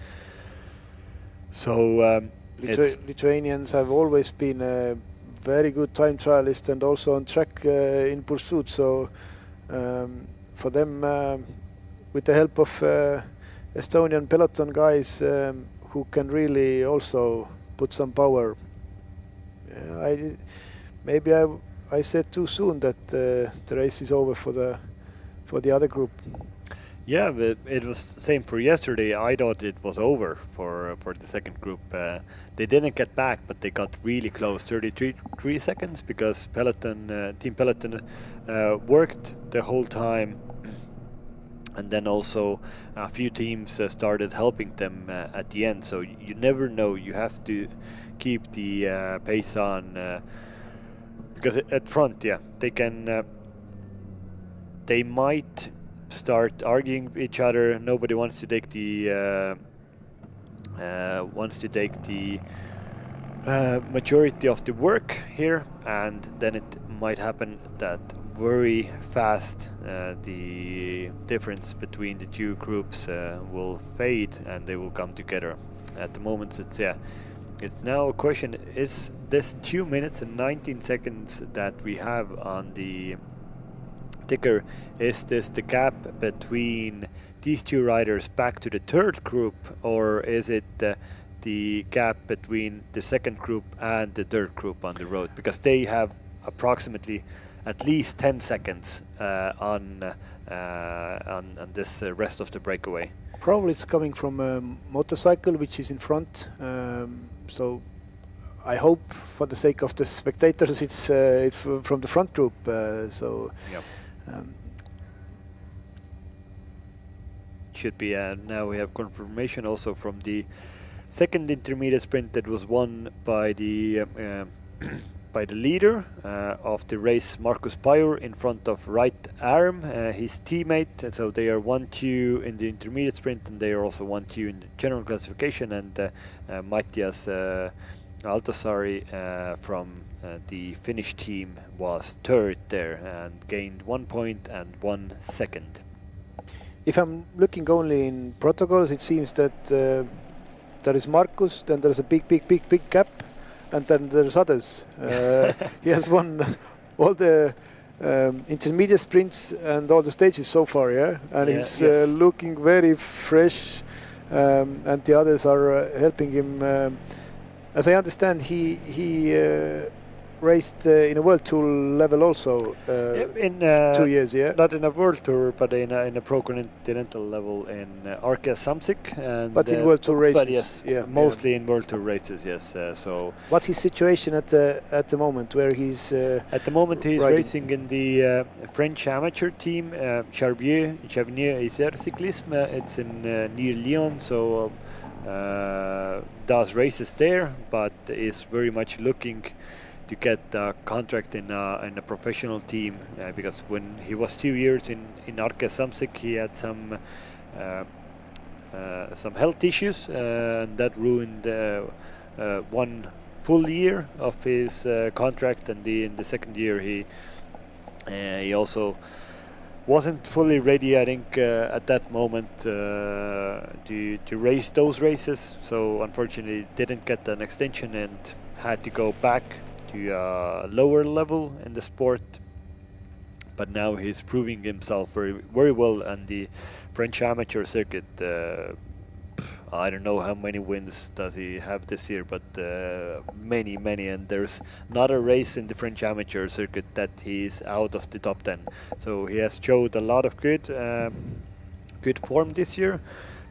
So Lithuanians have always been a very good time trialist and also on track in pursuit. So for them, with the help of Estonian Peloton guys who can really also put some power, maybe I said too soon that the race is over for the other group. Yeah, but it was the same for yesterday. I thought it was over for the second group. They didn't get back, but they got really close, 33 seconds, because Peloton, Team Peloton worked the whole time, and then also a few teams started helping them at the end. So you never know. You have to keep the pace on. Because at front, they can, they might start arguing with each other. Nobody wants to take the majority of the work here, and then it might happen that very fast the difference between the 2 groups will fade and they will come together. At the moment, it's now a question: is this 2 minutes and 19 seconds that we have on the ticker, is this the gap between these 2 riders back to the third group, or is it the gap between the second group and the third group on the road? Because they have approximately at least 10 seconds on this rest of the breakaway. Probably it's coming from a motorcycle which is in front. So I hope, for the sake of the spectators, it's from the front group. Yep. Should be. Now we have confirmation also from the second intermediate sprint that was won by the by the leader of the race, Markus Pajur, in front of Right Arm, his teammate. So they are 1-2 in the intermediate sprint, and they are also 1-2 in the general classification. And Matthias Altasari from the Finnish team was third there and gained 1 point and 1 second. If I'm looking only in protocols, it seems that there is Markus, then there's a big gap, and then there's others. He has won all the intermediate sprints and all the stages so far, and he's looking very fresh, and the others are helping him. As I understand, he raced in a World Tour level also in 2 years, yeah? Not in a World Tour, but in a Pro Continental level in Arkea-Samsic. But in World Tour races, but yes, yeah, mostly in World Tour races, yes. So what's his situation at the moment, where he's at the moment he's riding? racing in the French amateur team, Charvier Isère Cyclisme. It's in near Lyon, so does races there, but is very much looking to get a contract in a professional team, because when he was 2 years in Arkea-Samsic, he had some health issues, and that ruined 1 full year of his contract, and in the second year he also wasn't fully ready, I think, at that moment to race those races. So unfortunately didn't get an extension and had to go back to a lower level in the sport. But now he's proving himself very, very well on the French amateur circuit. I don't know how many wins does he have this year, but many, and there's not a race in the French amateur circuit that he's out of the top 10. So he has showed a lot of good form this year,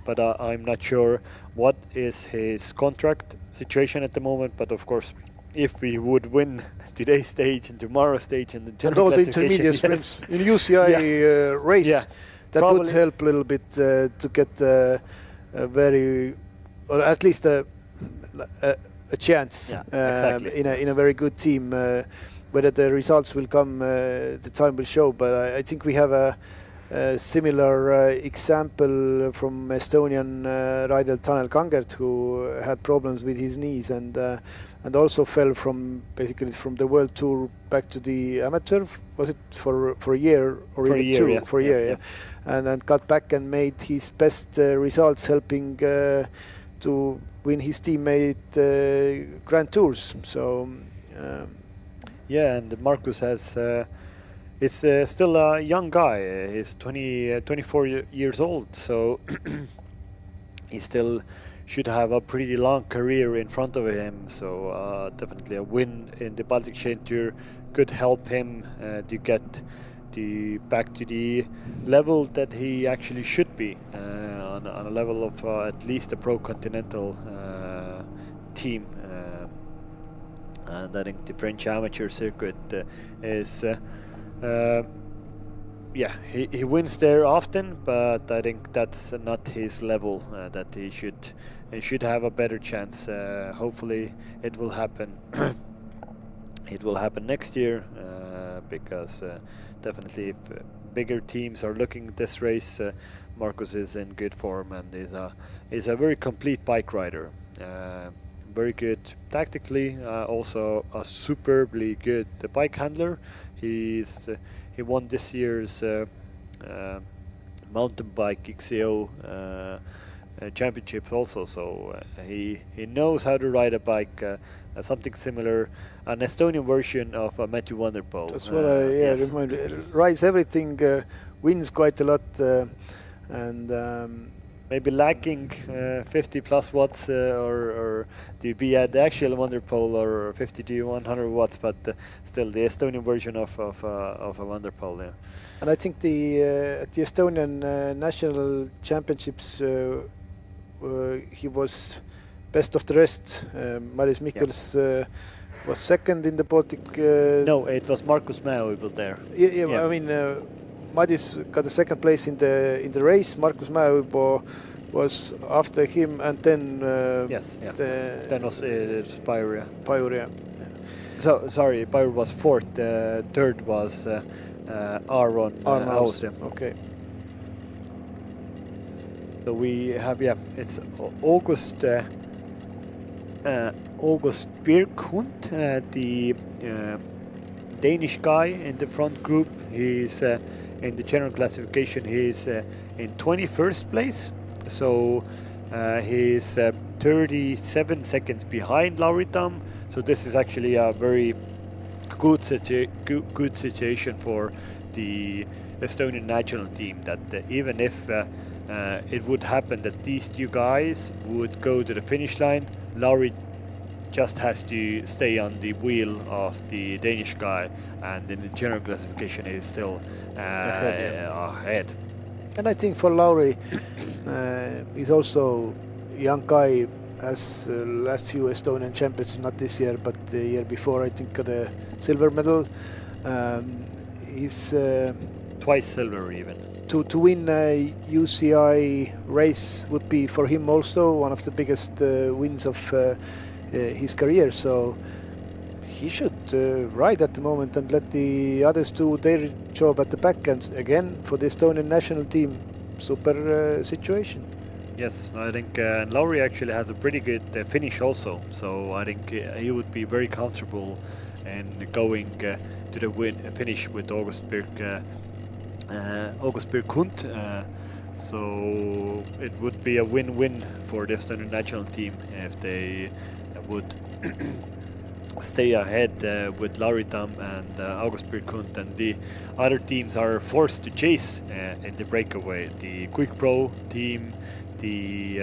but I'm not sure what is his contract situation at the moment. But of course, if we would win today's stage and tomorrow's stage and the general and all the classification, intermediate sprints in UCI race, that probably would help a little bit to get a very, or at least a chance exactly. in a very good team. Whether the results will come, the time will show. But I think we have a similar example from Estonian rider Tanel Kangert, who had problems with his knees and also fell from the World Tour back to the amateur. Was it for a year or for even a year, 2? yeah. For a year, yeah. And got back and made his best results, helping to win his teammate Grand Tours. So yeah, and Markus has is still a young guy. He's 24 years old, so he still should have a pretty long career in front of him. So definitely a win in the Baltic Chain Tour could help him to get back to the level that he actually should be, on a level of at least a Pro Continental team. And I think the French amateur circuit is he wins there often, but I think that's not his level. That he should have a better chance. Hopefully it will happen. It will happen next year, because definitely if bigger teams are looking at this race, Markus is in good form and is a very complete bike rider. Very good tactically, also a superbly good bike handler. He won this year's mountain bike XCO championships also, so he knows how to ride a bike, something similar, an Estonian version of Matthew Van der Poel. that's what I yes. remind. Rides everything, wins quite a lot, and Maybe lacking 50 plus watts, or to be at the actual Van der Poel, or 50 to 100 watts, but still the Estonian version of a Van der Poel. Yeah. And I think at the Estonian national championships, he was best of the rest. Maris Mikkels was second in the Baltic. No, it was Markus Mäeübel there. Yeah. I mean, Madis got a second place in the race. Markus Mäeübel was after him, and then Then was Pajur. Pajur, yeah. So sorry, Pajur was fourth. Third was Aron Hause. Okay. So we have it's August Birkhund, the Danish guy in the front group. He's in the general classification. He's in 21st place. So he's 37 seconds behind Lauritam. So this is actually a very good situation for the Estonian national team. That even if it would happen that these two guys would go to the finish line, just has to stay on the wheel of the Danish guy, and in the general classification is still ahead. And I think for Lauri, he's also a young guy, has last few Estonian champions, not this year, but the year before, I think got a silver medal. He's twice silver even. To win a UCI race would be for him also one of the biggest wins of his career. So he should ride at the moment and let the others do their job at the back. And again, for the Estonian national team, super situation. Yes, I think Lauri actually has a pretty good finish also. So I think he would be very comfortable in going to the finish with August Birk-Hunt. So it would be a win-win for the Estonian national team if they would stay ahead with Lauri Tamm and August Birk-Hunt, and the other teams are forced to chase in the breakaway. The Quick Pro team, the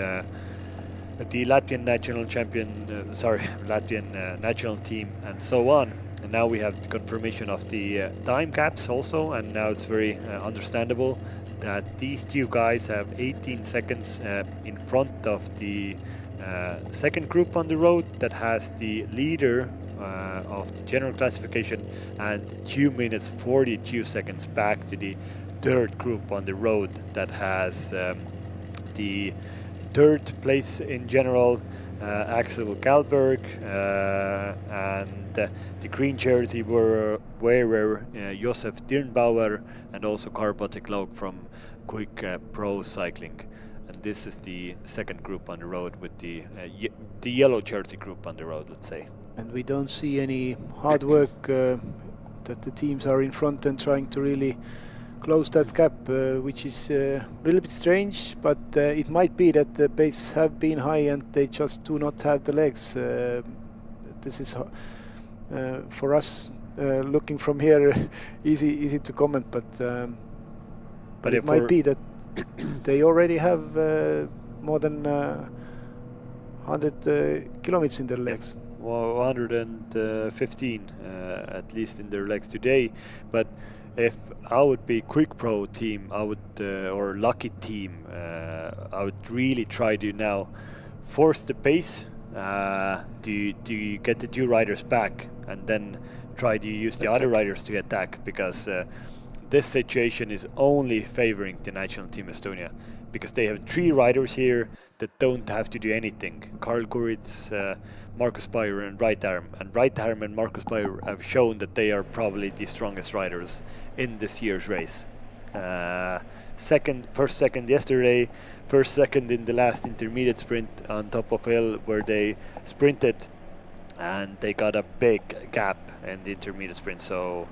Latvian national Latvian national team, and so on. And now we have the confirmation of the time gaps also, and now it's very understandable that these two guys have 18 seconds in front of the second group on the road that has the leader of the general classification, and 2 minutes 42 seconds back to the third group on the road that has the third place in general, Axel Galberg, and the green jersey wearer Josef Dirnbauer, and also Baltic Laug from Quick Pro Cycling. And this is the second group on the road with the yellow jersey group on the road, let's say. And we don't see any hard work that the teams are in front and trying to really close that gap, which is a little bit strange, but it might be that the pace have been high and they just do not have the legs. This is for us looking from here easy to comment, but it might be that they already have more than 100 kilometers in their legs. Well, 115 at least in their legs today. But if I would be Quick Pro team, I would or Lucky team, I would really try to now force the pace to get the two riders back, and then try to use the other riders to attack, because this situation is only favoring the national team Estonia, because they have 3 riders here that don't have to do anything. Karl Kuritz, Markus Bayer and Right Arm. And Right Arm and Markus Bayer have shown that they are probably the strongest riders in this year's race. First second yesterday, first second in the last intermediate sprint on top of hill, where they sprinted and they got a big gap in the intermediate sprint. So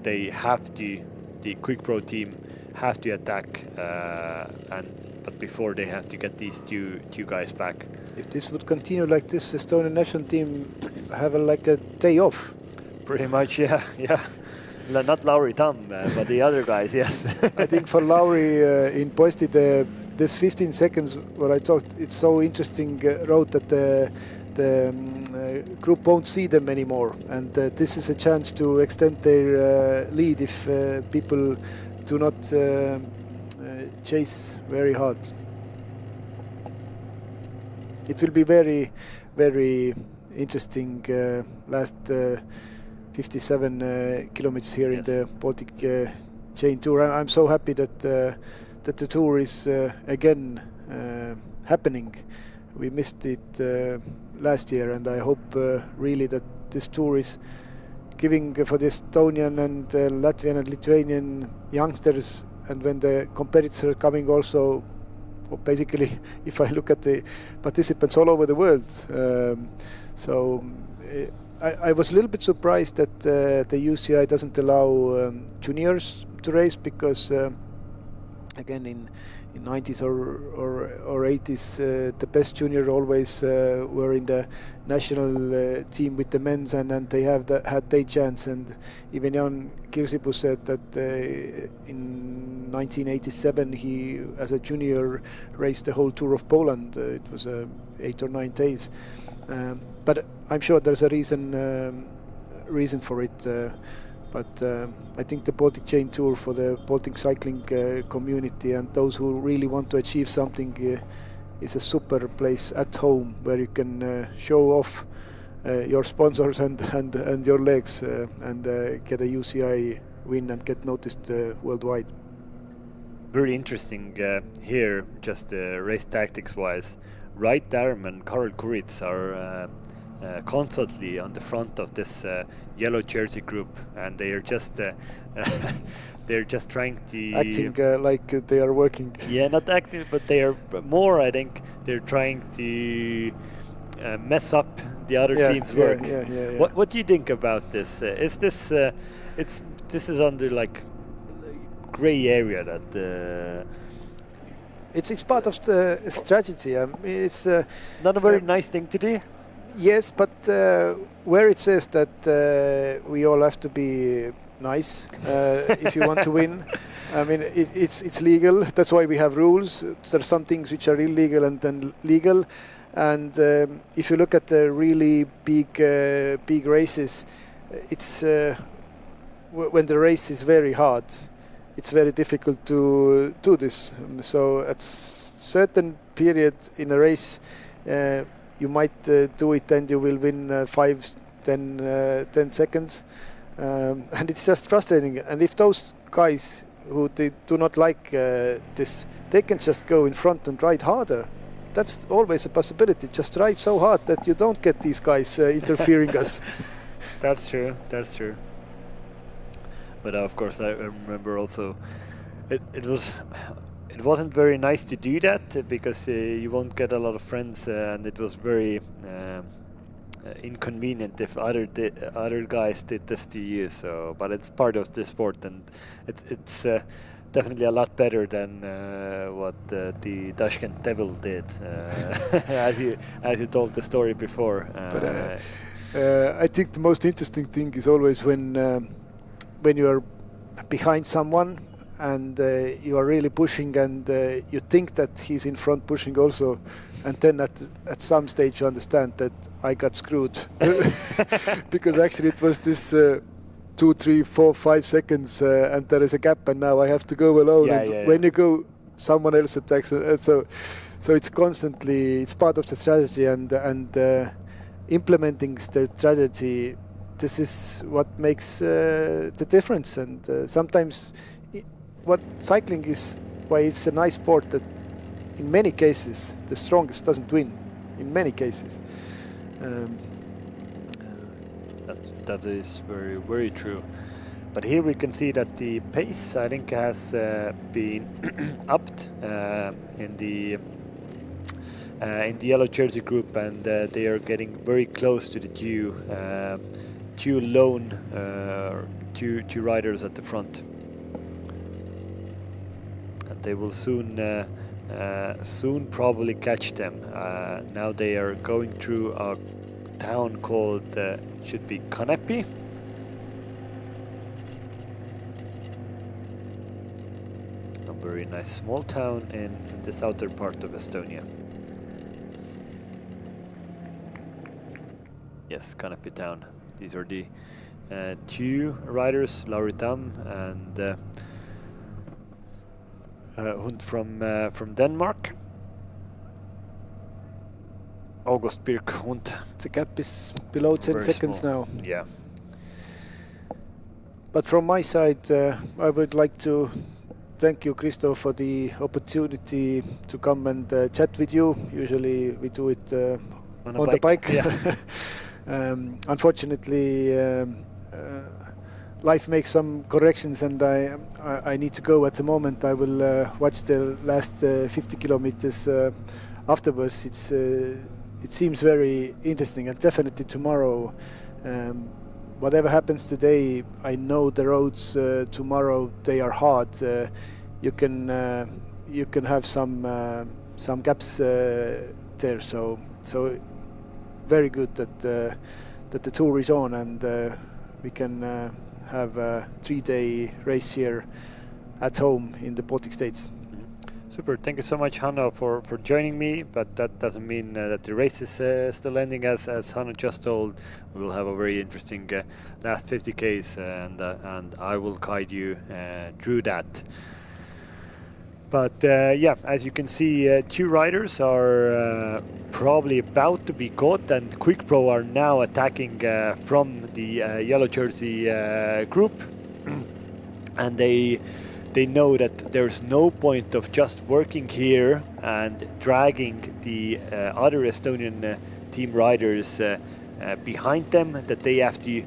they have to, the Quick Pro team have to attack, but before they have to get these two guys back. If this would continue like this, Estonian national team have like a day off. Pretty much, yeah. Not Lauri Tamm, but the other guys, yes. I think for Lauri in Posti, this 15 seconds, what I talked, it's so interesting road that the group won't see them anymore, and this is a chance to extend their lead if people do not chase very hard. It will be very, very interesting last 57 kilometers here in the Baltic Chain Tour. I'm so happy that that the tour is again happening. We missed it last year, and I hope really that this tour is giving for the Estonian and Latvian and Lithuanian youngsters, and when the competitors are coming also, basically if I look at the participants all over the world. I was a little bit surprised that the UCI doesn't allow juniors to race, because again in 90s or 80s the best junior always were in the national team with the men's, and they had their chance. And even Jan Kirsipuu said that in 1987 he, as a junior, raced the whole Tour of Poland. It was 8 or 9 days. But I'm sure there's a reason for it. But I think the Baltic Chain Tour for the Baltic cycling community and those who really want to achieve something is a super place at home where you can show off your sponsors and your legs and get a UCI win and get noticed worldwide. Very interesting here, just race tactics wise. Wright Darm and Karel Kuritz are constantly on the front of this yellow jersey group, and they are just they're just trying to acting like they are working. Yeah, not acting, but they are more. I think they're trying to mess up the other team's work. Yeah. What do you think about this? Is this this is under like gray area that? It's part of the strategy. It's not a very nice thing to do. Yes, but where it says that we all have to be nice if you want to win, I mean it's legal. That's why we have rules. There are some things which are illegal and then legal. And if you look at the really big races, it's when the race is very hard. It's very difficult to do this. So at certain period in a race, you might do it and you will win 5-10 seconds. And it's just frustrating. And if those guys who they do not like this, they can just go in front and ride harder. That's always a possibility. Just ride so hard that you don't get these guys interfering us. That's true. That's true. But of course, I remember also, it wasn't very nice to do that because you won't get a lot of friends, and it was very inconvenient if other guys did this to you. So, but it's part of the sport, and it's definitely a lot better than what the Tashkent Devil did, as you told the story before. But I think the most interesting thing is always when you are behind someone and you are really pushing and you think that he's in front pushing also, and then at some stage you understand that I got screwed because actually it was this 2, 3, 4, 5 seconds and there is a gap and now I have to go alone. When you go, someone else attacks, so it's constantly, it's part of the strategy and implementing the strategy. This is what makes the difference, and sometimes what cycling is, why it's a nice sport, that in many cases the strongest doesn't win. In many cases, that is very, very true. But here we can see that the pace, I think, has been upped in the yellow jersey group, and they are getting very close to the two lone two riders at the front, and they will soon probably catch them. Now they are going through a town called should be Kanepi. A very nice small town in the southern part of Estonia. Yes, Kanepi town. These are the two riders, Lauri Tam and Hund from Denmark. August Birk Hund. The gap is below 10 seconds small. now. Yeah. But from my side, I would like to thank you, Christo, for the opportunity to come and chat with you. Usually we do it on the bike. Yeah. Unfortunately, life makes some corrections, and I need to go at the moment. I will watch the last 50 kilometers afterwards. It seems very interesting, and definitely tomorrow. Whatever happens today, I know the roads tomorrow, they are hard. You can have some gaps there. So very good that the tour is on, and we can have a 3-day race here at home in the Baltic states. Super, thank you so much, Hanno, for joining me, but that doesn't mean that the race is still ending. As Hanno just told, we will have a very interesting last 50Ks, and I will guide you through that. But yeah, as you can see, two riders are probably about to be caught, and Quick Pro are now attacking from the yellow jersey group, and they know that there's no point of just working here and dragging the other Estonian team riders behind them, that they have to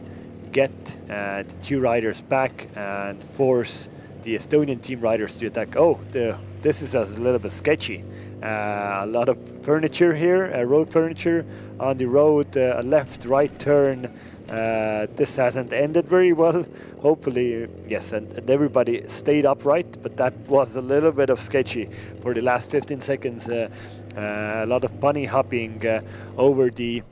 get the two riders back and force the Estonian team riders to attack. Oh, this is a little bit sketchy. A lot of furniture here, road furniture on the road, a left-right turn. This hasn't ended very well. Hopefully, yes, and everybody stayed upright, but that was a little bit of sketchy for the last 15 seconds. A lot of bunny hopping over the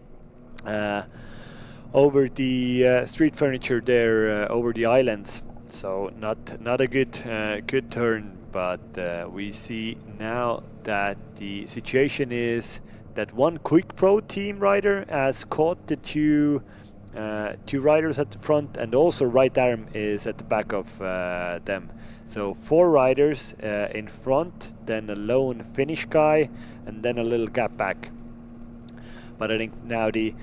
street furniture there, over the islands. So not a good turn, but we see now that the situation is that one Quick Pro team rider has caught the two riders at the front, and also right arm is at the back of them. So 4 riders in front, then a lone Finnish guy, and then a little gap back. But I think now the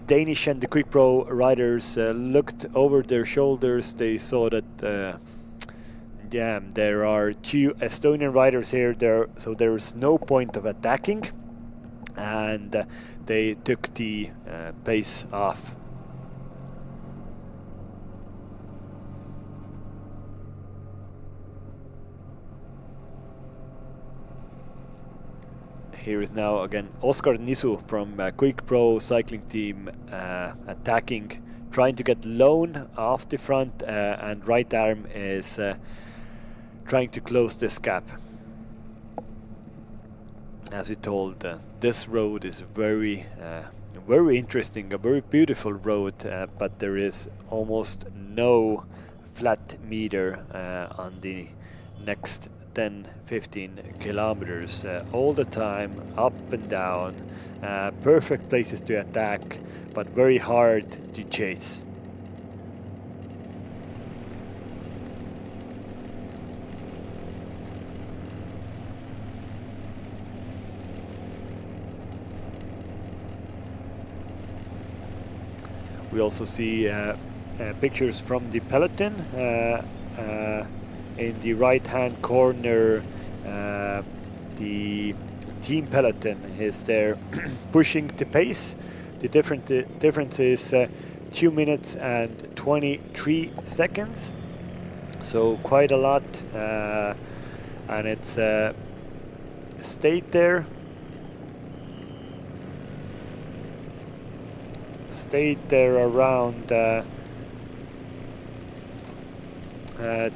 Danish and the Quick Pro riders looked over their shoulders. They saw that damn, there are 2 Estonian riders here, so there's no point of attacking, and they took the pace off. Here is now again Oscar Nisu from Quick Pro cycling team attacking, trying to get lone off the front, and right arm is trying to close this gap. As we told, this road is very interesting, a very beautiful road, but there is almost no flat meter on the next 10-15 kilometers, all the time, up and down, perfect places to attack, but very hard to chase. We also see pictures from the peloton. In the right-hand corner, the team peloton is there pushing the pace. The difference is 2 minutes and 23 seconds, so quite a lot, and it's stayed there around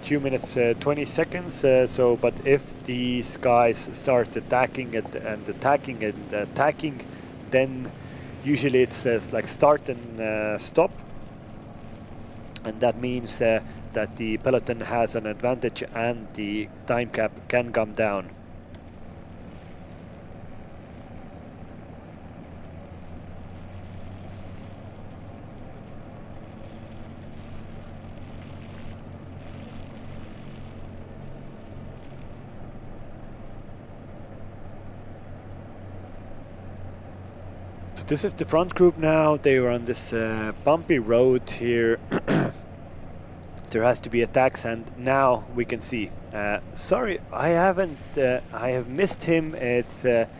2 minutes 20 seconds. So, but if these guys start attacking, then usually it's like start and stop, and that means that the peloton has an advantage and the time cap can come down. This is the front group now. They are on this bumpy road here. There has to be attacks, and now we can see. Sorry, I have missed him. It's Josef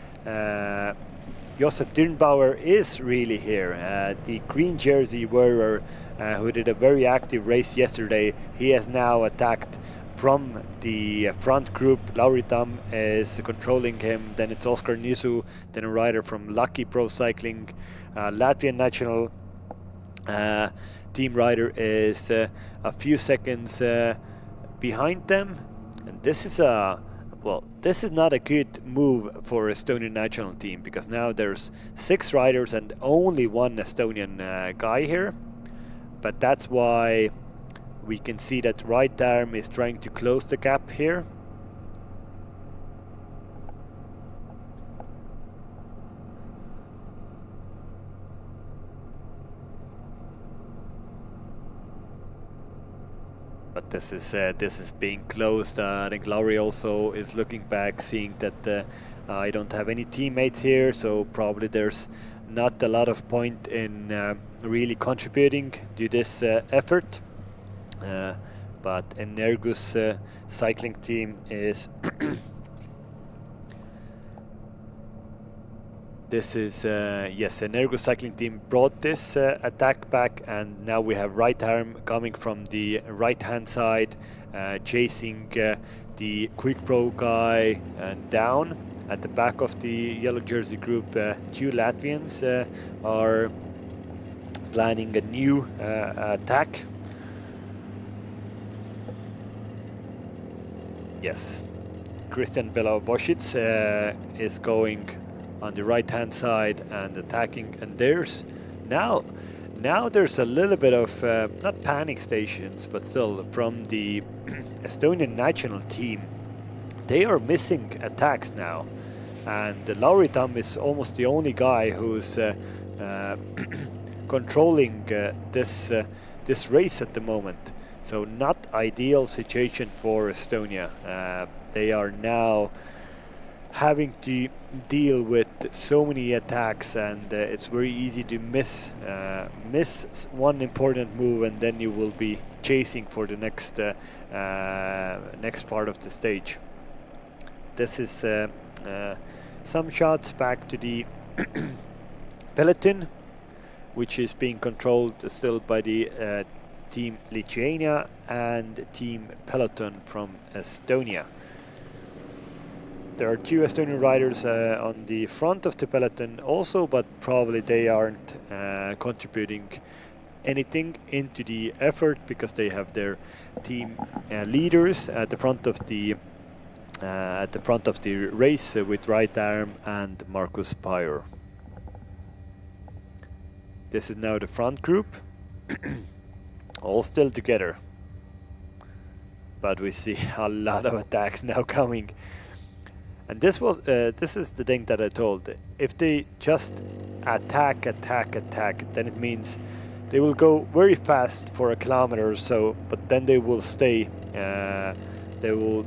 Dirnbauer is really here. The green jersey wearer who did a very active race yesterday. He has now attacked from the front group. Lauri Tam is controlling him, then it's Oscar Nisu, then a rider from Lucky Pro Cycling. Latvian national team rider is a few seconds behind them, and this is not a good move for Estonian national team, because now there's 6 riders and only one Estonian guy here. But that's why we can see that right arm is trying to close the gap here. But this is being closed. I think Lauri also is looking back, seeing that I don't have any teammates here, so probably there's not a lot of point in really contributing to this effort. But Energus cycling team is this is yes, Energus cycling team brought this attack back, and now we have right arm coming from the right hand side, chasing the quick pro guy down. At the back of the yellow jersey group, two Latvians are planning a new attack. Yes, Christian Belavosic is going on the right hand side and attacking, and there's now there's a little bit of not panic stations, but still from the Estonian national team. They are missing attacks now, and Lauri Tamm is almost the only guy who's controlling this race at the moment. So not ideal situation for Estonia. They are now having to deal with so many attacks, and it's very easy to miss one important move, and then you will be chasing for the next part of the stage. This is some shots back to the peloton, which is being controlled still by the Team Lithuania and Team Peloton from Estonia. There are two Estonian riders on the front of the peloton also, but probably they aren't contributing anything into the effort because they have their team leaders at the front of the race with Right Arm and Markus Pyre. This is now the front group, all still together, but we see a lot of attacks now coming. And this is the thing that I told. If they just attack, then it means they will go very fast for a kilometer or so, but then they will stay. They will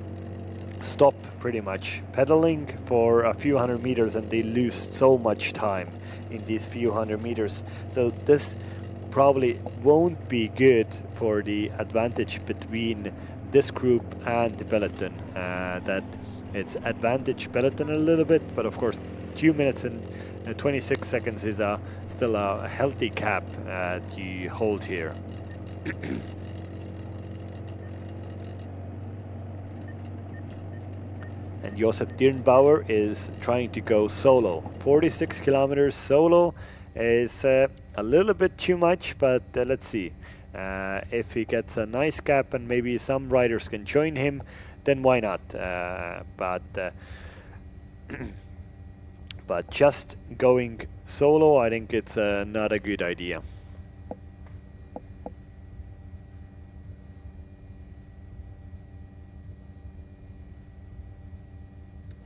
stop pretty much pedaling for a few hundred meters, and they lose so much time in these few hundred meters. So this probably won't be good for the advantage between this group and the peloton. That it's advantage peloton a little bit, but of course 2 minutes and 26 seconds is still a healthy cap to hold here. And Josef Dirnbauer is trying to go solo. 46 kilometers solo is a little bit too much, but let's see. If he gets a nice gap and maybe some riders can join him, then why not? But just going solo, I think it's not a good idea.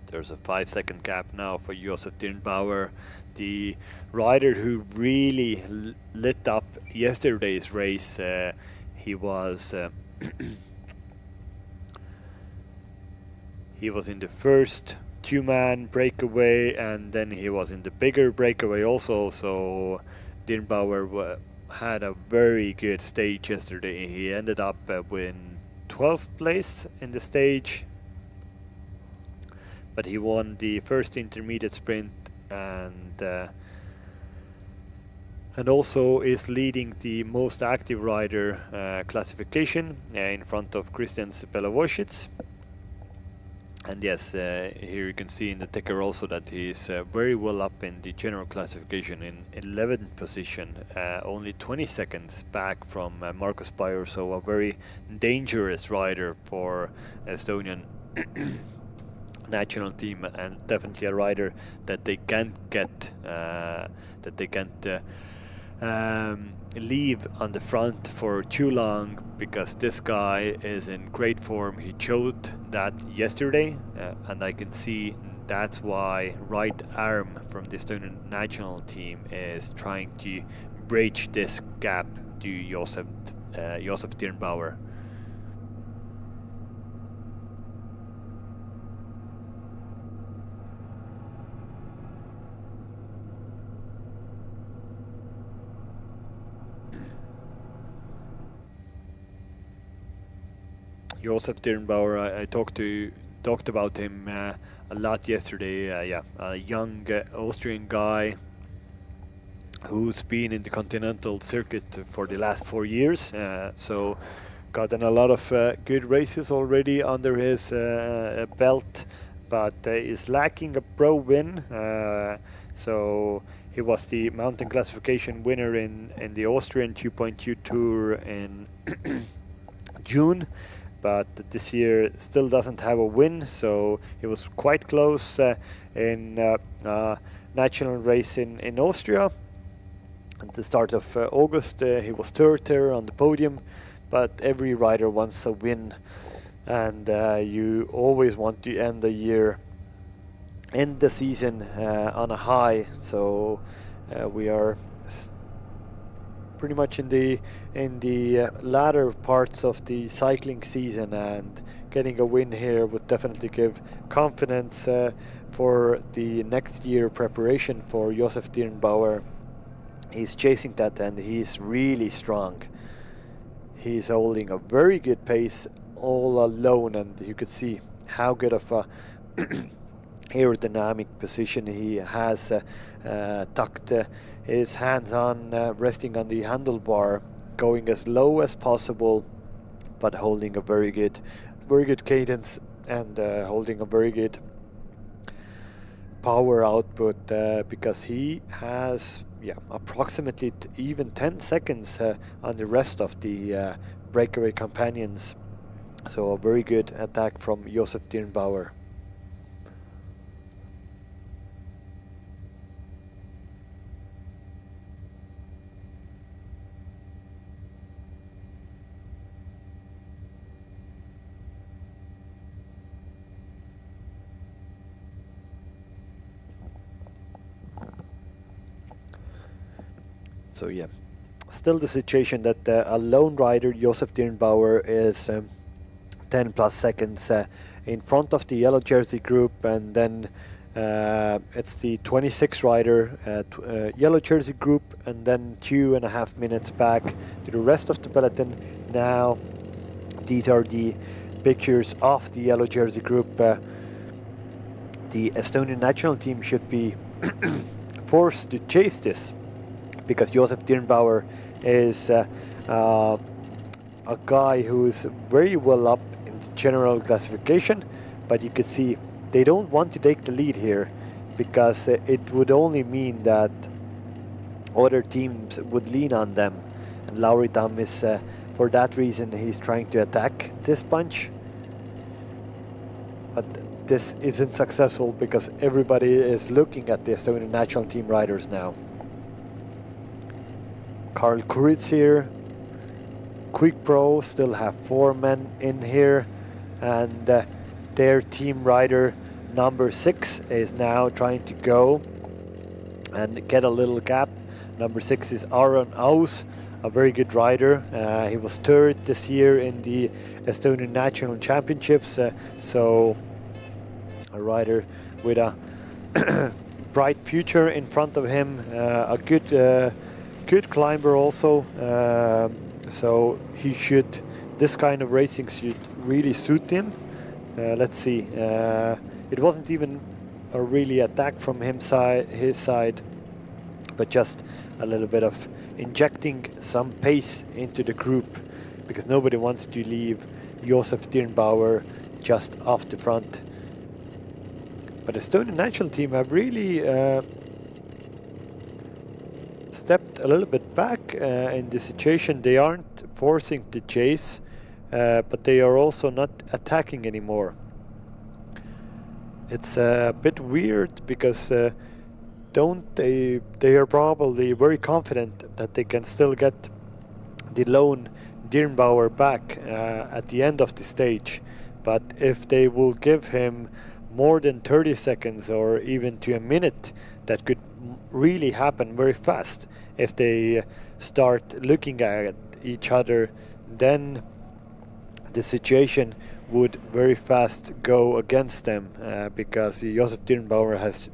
There's a 5-second gap now for Josef Dirnbauer, the rider who really lit up yesterday's race. He was he was in the first two-man breakaway, and then he was in the bigger breakaway also. So Dirnbauer had a very good stage yesterday. He ended up in 12th place in the stage, but he won the first intermediate sprint and also is leading the most active rider classification in front of Christian Belavosic. And yes, here you can see in the ticker also that he is very well up in the general classification in 11th position, only 20 seconds back from Markus Pyre, so a very dangerous rider for Estonian national team, and definitely a rider that they can't get, leave on the front for too long, because this guy is in great form. He showed that yesterday, and I can see that's why Right Arm from the Estonian national team is trying to bridge this gap to Josef Dirnbauer. Josef Dirnbauer, I talked about him a lot yesterday. A young Austrian guy who's been in the continental circuit for the last 4 years. So gotten a lot of good races already under his belt, but is lacking a pro win. So he was the mountain classification winner in the Austrian 2.2 Tour in June, but this year still doesn't have a win. So he was quite close in national race in Austria. At the start of August, he was third there on the podium, but every rider wants a win, and you always want to end the year, end the season on a high. So we are pretty much in the latter parts of the cycling season, and getting a win here would definitely give confidence for the next year preparation for Josef Dirnbauer. He's chasing that, and he's really strong. He's holding a very good pace all alone, and you could see how good of a aerodynamic position he has, tucked his hands on, resting on the handlebar, going as low as possible, but holding a very good cadence, and holding a very good power output, because he has approximately even 10 seconds on the rest of the breakaway companions. So a very good attack from Josef Dirnbauer. So still the situation that a lone rider, Josef Dirnbauer, is 10 plus seconds in front of the yellow jersey group, and then it's the 26 rider yellow jersey group, and then 2.5 minutes back to the rest of the peloton. Now these are the pictures of the yellow jersey group. The Estonian national team should be forced to chase this, because Josef Dirnbauer is a guy who is very well up in the general classification, but you could see they don't want to take the lead here, because it would only mean that other teams would lean on them, and Lauri Tam is for that reason he's trying to attack this bunch, but this isn't successful because everybody is looking at the Estonian national team riders now. Karl Kuritz here. Quick Pro still have 4 men in here, and their team rider number 6 is now trying to go and get a little gap. Number 6 is Aron Aus, a very good rider. He was third this year in the Estonian National Championships, so a rider with a bright future in front of him. A good climber also, so this kind of racing should really suit him. Let's see, it wasn't even a really attack from his side, but just a little bit of injecting some pace into the group, because nobody wants to leave Josef Dirnbauer just off the front. But the Estonian national team have really stepped a little bit back in this situation. They aren't forcing the chase, but they are also not attacking anymore. It's a bit weird, because they are probably very confident that they can still get the lone Dirnbauer back at the end of the stage, but if they will give him more than 30 seconds or even to a minute, that could really happen very fast. If they start looking at each other, then the situation would very fast go against them, because Josef Dirnbauer has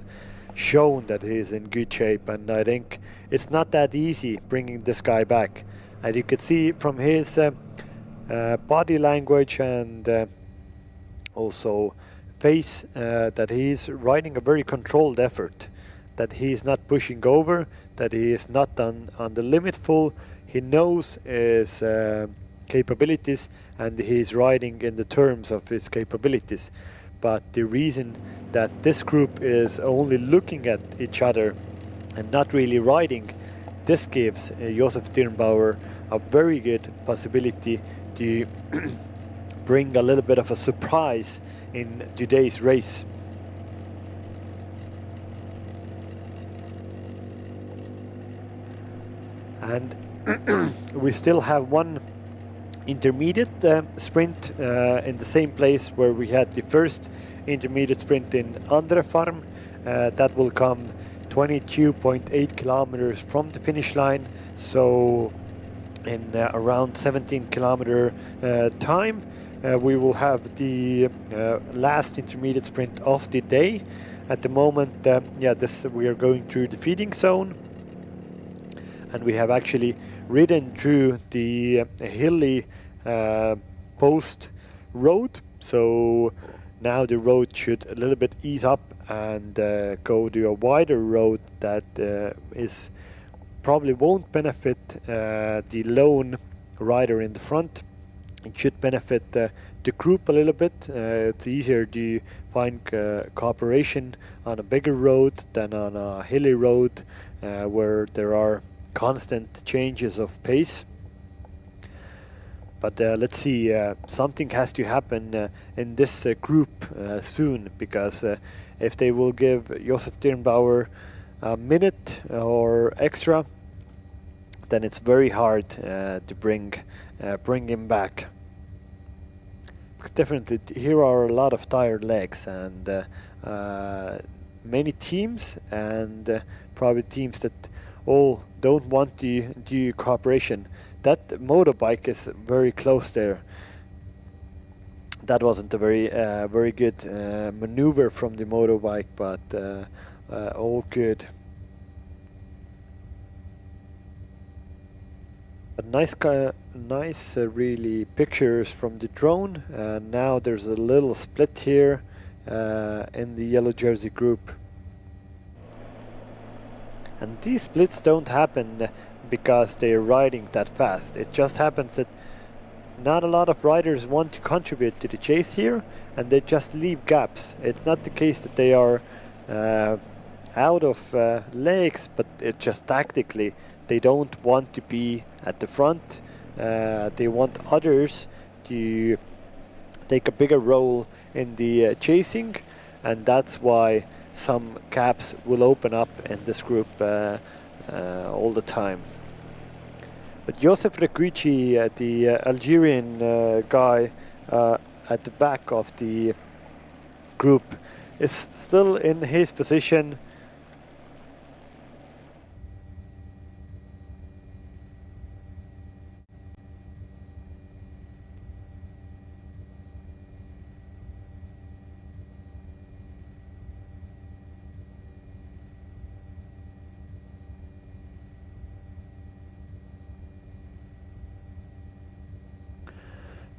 shown that he is in good shape, and I think it's not that easy bringing this guy back. And you could see from his body language and also face that he is riding a very controlled effort, that he is not pushing over, that he is not on the limit full. He knows his capabilities and he is riding in the terms of his capabilities. But the reason that this group is only looking at each other and not really riding, this gives Josef Dirnbauer a very good possibility to bring a little bit of a surprise in today's race. And we still have one intermediate sprint in the same place where we had the first intermediate sprint in Andrefarm. That will come 22.8 kilometers from the finish line, so in around 17 kilometer time we will have the last intermediate sprint of the day. At the moment, we are going through the feeding zone, and we have actually ridden through the hilly post road, so now the road should a little bit ease up and go to a wider road that is probably won't benefit the lone rider in the front. It should benefit the group a little bit. It's easier to find cooperation on a bigger road than on a hilly road where there are constant changes of pace. But let's see, something has to happen in this group soon, because if they will give Josef Dirnbauer a minute or extra, then it's very hard to bring him back. Because definitely here are a lot of tired legs, and many teams, and probably teams that all don't want to do cooperation. That motorbike is very close there. That wasn't a very good maneuver from the motorbike, but all good. Nice really pictures from the drone. Now there's a little split here in the yellow jersey group. And these splits don't happen because they're riding that fast. It just happens that not a lot of riders want to contribute to the chase here, and they just leave gaps. It's not the case that they are out of legs, but it just tactically they don't want to be at the front. They want others to take a bigger role in the chasing, and that's why some gaps will open up in this group all the time. But Josef Requici, the Algerian guy at the back of the group, is still in his position.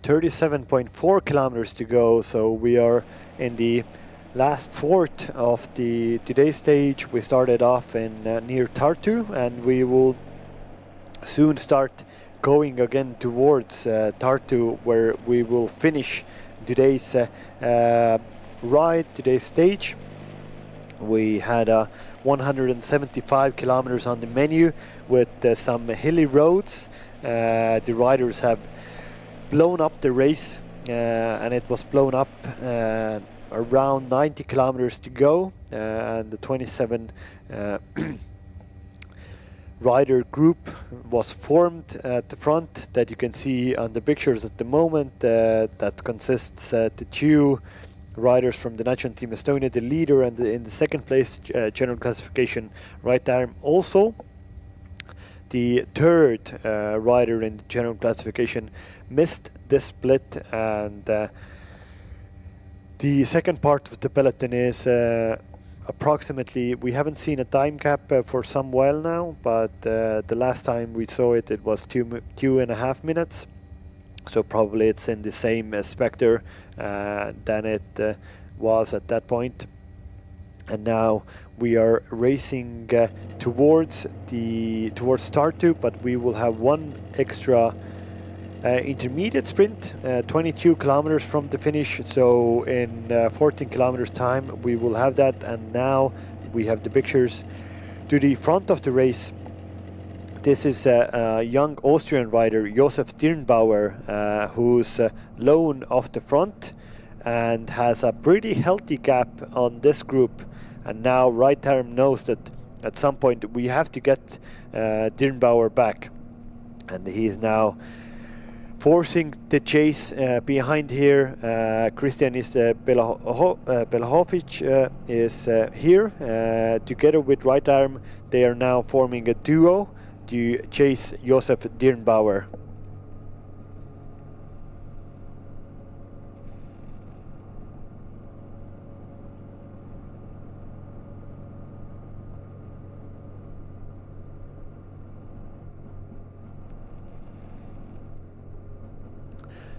.4 kilometers to go, so we are in the last fourth of the today's stage. We started off in near Tartu, and we will soon start going again towards Tartu, where we will finish today's ride, today's stage. We had 175 kilometers on the menu with some hilly roads. The riders have blown up the race, and it was blown up around 90 kilometers to go, and the 27 rider group was formed at the front that you can see on the pictures at the moment. That consists the two riders from the national team Estonia, the leader, and in the second place general classification right arm. Also the third rider in the general classification missed this split, and the second part of the peloton is approximately, we haven't seen a time cap for some while now, but the last time we saw it, it was 2.5 minutes. So probably it's in the same specter than it was at that point. And now we are racing towards Tartu, but we will have one extra intermediate sprint, 22 kilometers from the finish. So in 14 kilometers time we will have that. And now we have the pictures to the front of the race. This is a young Austrian rider, Josef Dirnbauer, who's lone off the front and has a pretty healthy gap on this group. And now Right Arm knows that at some point we have to get Dirnbauer back. And he is now forcing the chase behind here. Christian is Belahovic is here together with Right Arm. They are now forming a duo to chase Josef Dirnbauer.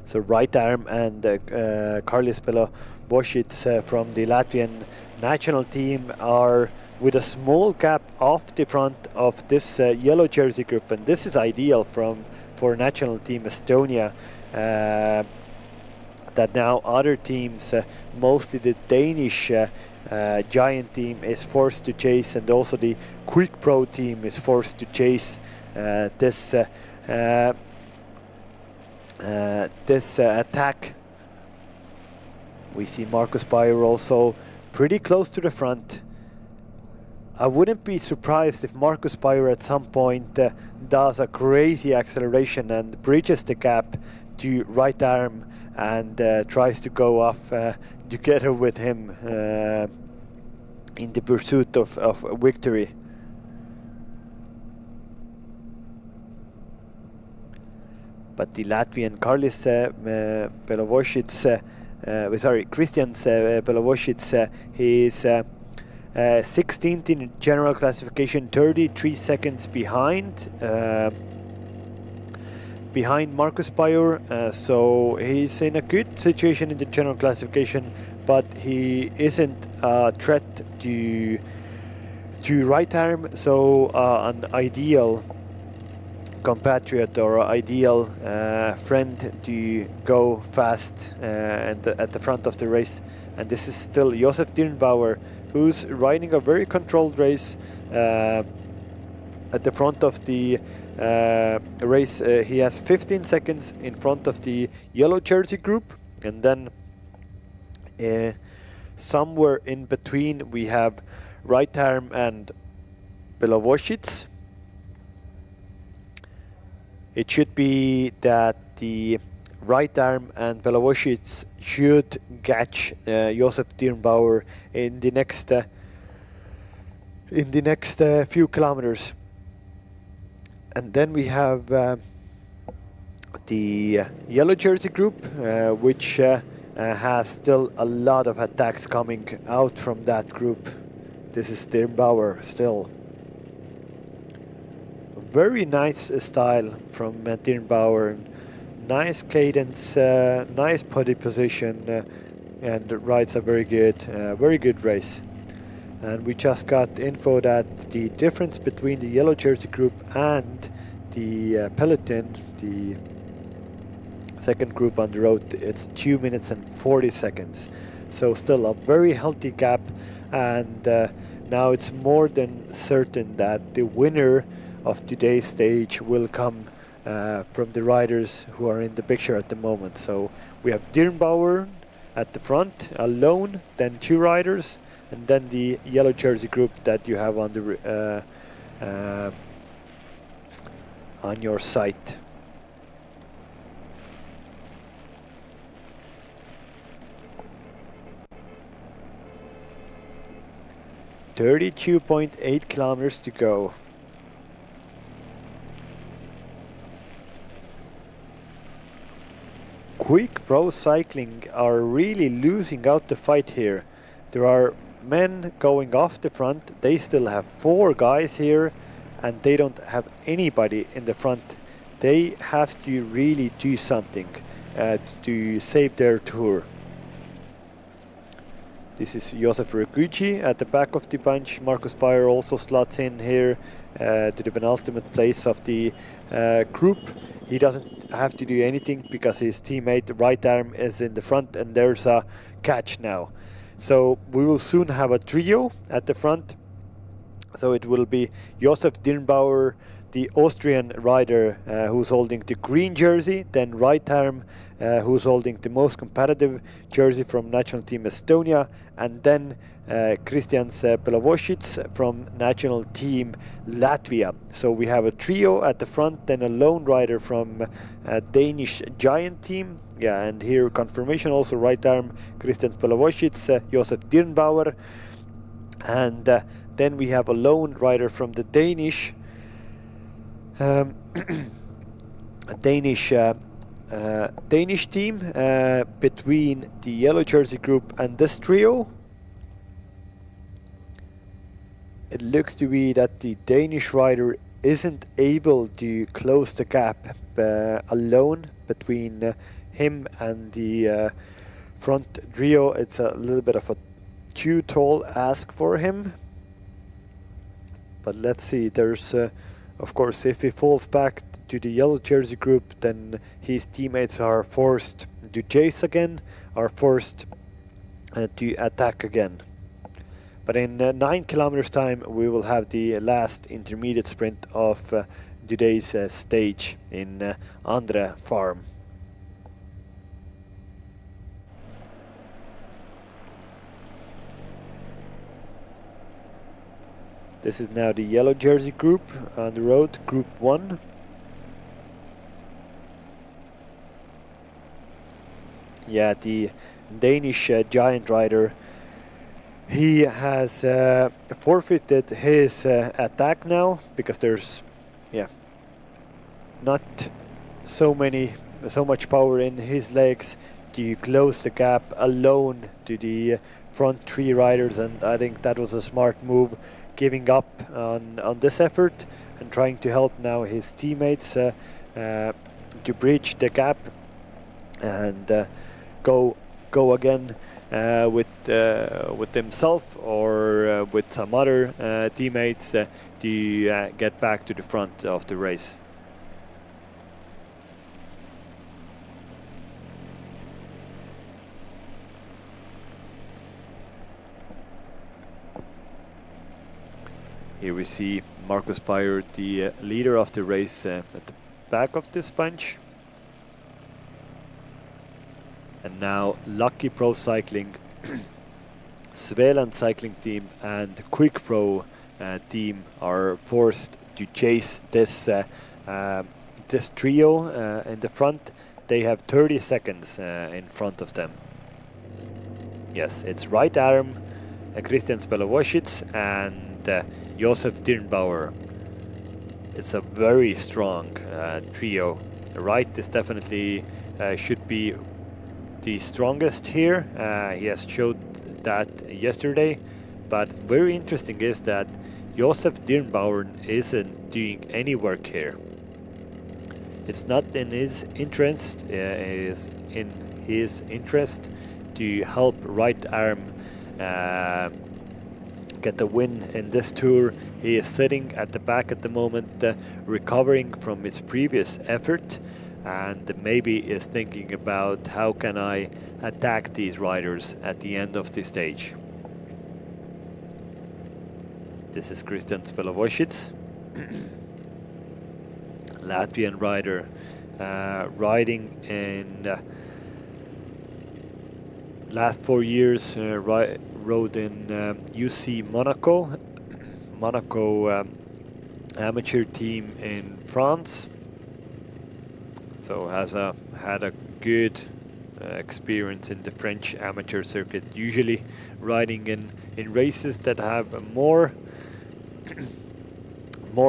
So Right Arm and Karlis Belovosic from the Latvian national team are with a small gap off the front of this yellow jersey group, and this is ideal for national team Estonia. That now other teams, mostly the Danish giant team, is forced to chase, and also the Quick Pro team is forced to chase this attack. We see Markus Bayer also pretty close to the front. I wouldn't be surprised if Markus Bayer at some point does a crazy acceleration and bridges the gap to Right Arm and tries to go off together with him in the pursuit of victory. But the Latvian Karlis Belovosic, Christian Belovosic, he is 16th in general classification, 33 seconds behind Markus Bayer. So he's in a good situation in the general classification, but he isn't a threat to Right Arm. So an ideal compatriot or ideal friend to go fast and at the front of the race. And this is still Josef Dirnbauer, who's riding a very controlled race at the front of the race. He has 15 seconds in front of the yellow jersey group, and then somewhere in between we have Right Arm and Belovosic. It should be that the Right Arm and Belovosic should catch Josef Dirnbauer in the next few kilometers. And then we have the yellow jersey group, which has still a lot of attacks coming out from that group. This is Dirnbauer still. Very nice style from Dirnbauer. Nice cadence, nice body position, and rides a very good race. And we just got info that the difference between the yellow jersey group and the peloton, the second group on the road, it's 2 minutes and 40 seconds. So still a very healthy gap, and now it's more than certain that the winner of today's stage will come from the riders who are in the picture at the moment. So we have Dirnbauer at the front alone, then two riders, and then the yellow jersey group that you have on the on your site. .8 kilometers to go. Quick Pro Cycling are really losing out the fight here. There are men going off the front. They still have 4 guys here, and they don't have anybody in the front. they have to really do something to save their tour. This is Josef Regucci at the back of the bunch. Markus Bayer also slots in here to the penultimate place of the group. He doesn't have to do anything because his teammate right arm is in the front, and there's a catch now. So we will soon have a trio at the front. So it will be Josef Dirnbauer, the Austrian rider who's holding the green jersey, then right arm who's holding the most competitive jersey from national team Estonia, and then Kristians Pelovosic from national team Latvia. So we have a trio at the front, then a lone rider from Danish giant team. Yeah, and here confirmation also right arm Kristians Pelovosic, Josef Dirnbauer, and then we have a lone rider from the Danish Danish team between the yellow jersey group and this trio. It looks to be that the Danish rider isn't able to close the gap alone between him and the front trio. It's a little bit of a too tall ask for him. But let's see, there's of course, if he falls back to the yellow jersey group, then his teammates are forced to chase again, are forced to attack again. But in 9 kilometers time, we will have the last intermediate sprint of today's stage in Andre Farm. This is now the yellow jersey group on the road, group 1. Yeah, the Danish giant rider, he has forfeited his attack now because there's not so much power in his legs to close the gap alone to the front 3 riders, and I think that was a smart move, giving up on this effort and trying to help now his teammates to bridge the gap and go again with himself or with some other teammates to get back to the front of the race. Here we see Markus Bayer, the leader of the race, at the back of this bunch. And now Lucky Pro Cycling, Svealand Cycling Team and Quick Pro team are forced to chase this this trio in the front. They have 30 seconds in front of them. Yes, it's right arm Kristians Pelovosic and Josef Dirnbauer. It's a very strong trio. Right is definitely should be the strongest here. He has showed that yesterday, but very interesting is that Josef Dirnbauer isn't doing any work here. It's not in his interest, is in his interest to help right arm get the win in this tour. He is sitting at the back at the moment, recovering from his previous effort, and maybe is thinking about how can I attack these riders at the end of the stage. This is Kristians Pelovosic, Latvian rider, riding in last 4 years, rode in UC Monaco amateur team in France. So has had a good experience in the French amateur circuit, usually riding in races that have more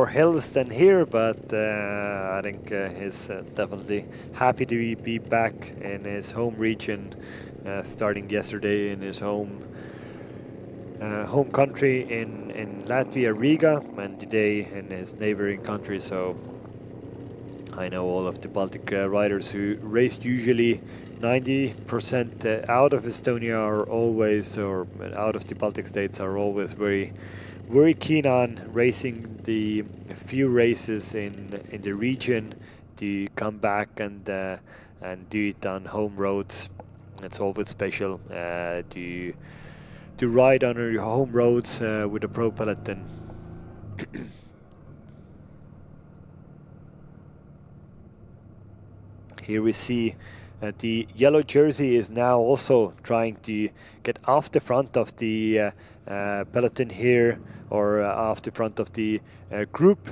hills than here, but I think he's definitely happy to be back in his home region, starting yesterday in his home country in Latvia, Riga, and today in his neighboring country. So I know all of the Baltic riders who raced usually 90% out of Estonia are always, or out of the Baltic states are always very keen on racing the few races in the region, to come back and do it on home roads. It's always special to ride on your home roads with a pro peloton. Here we see the yellow jersey is now also trying to get off the front of the peloton here, or off the front of the group.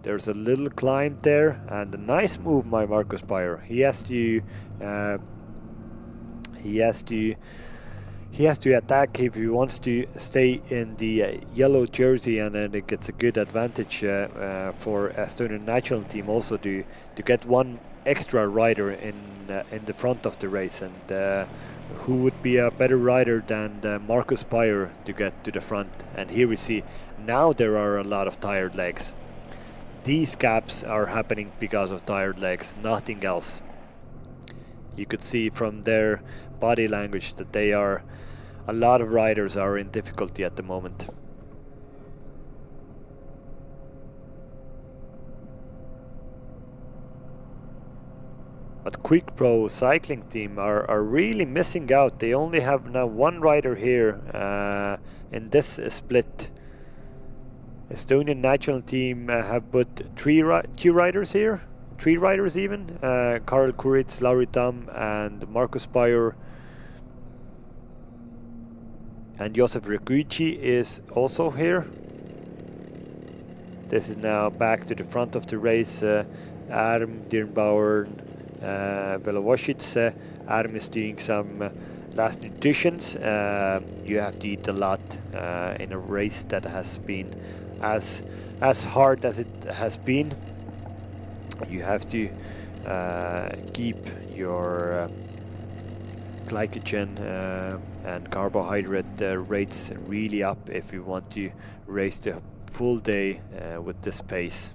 There's a little climb there, and a nice move by Markus Bayer. He has to attack if he wants to stay in the yellow jersey, and then it gets a good advantage for Estonian national team also to get one extra rider in the front of the race. And who would be a better rider than Markus Bayer to get to the front? And here we see now there are a lot of tired legs. These gaps are happening because of tired legs, nothing else. You could see from their body language that a lot of riders are in difficulty at the moment. But Quick Pro cycling team are really missing out. They only have now one rider here in this split. Estonian national team have put two riders here, three riders even. Karl Kuritz, Lauri Tamm and Markus Bayer. And Josef Rekuici is also here. This is now back to the front of the race. Arm, Dirnbauer, Belovoshits. Arm is doing some last nutritions. You have to eat a lot in a race that has been as hard as it has been. You have to keep your glycogen and carbohydrate rates really up if you want to race the full day with this pace.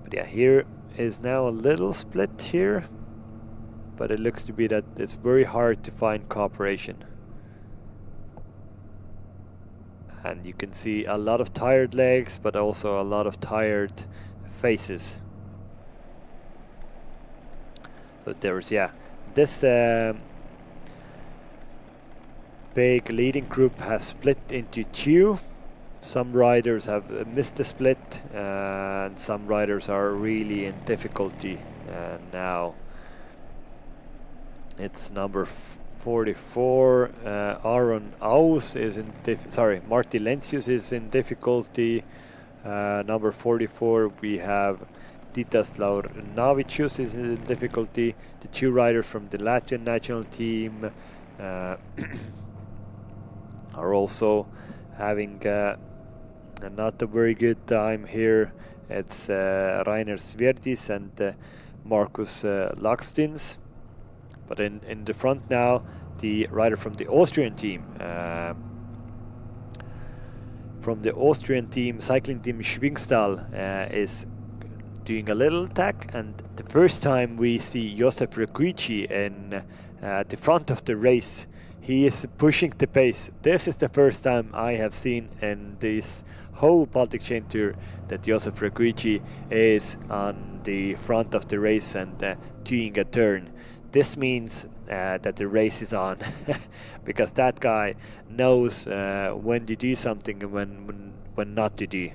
But yeah, here is now a little split here, but it looks to be that it's very hard to find cooperation. And you can see a lot of tired legs, but also a lot of tired faces. So there's, yeah, this big leading group has split into two. Some riders have missed the split, and some riders are really in difficulty now. It's number 44. Aaron Aus is in Martti Lencius is in difficulty. Number 44 we have Titas Laurnavicius is in difficulty. The two riders from the Latvian national team are also having not a very good time here. It's Rainer Svierdis and Markus Lakstins. But in the front now, the rider from the Austrian team, cycling team Schwingstal, is doing a little attack, and the first time we see Josef Rekuici in the front of the race. He is pushing the pace. This is the first time I have seen in this whole Baltic Chain Tour that Josef Rekuici is on the front of the race and doing a turn. This means that the race is on, because that guy knows when to do something and when not to do.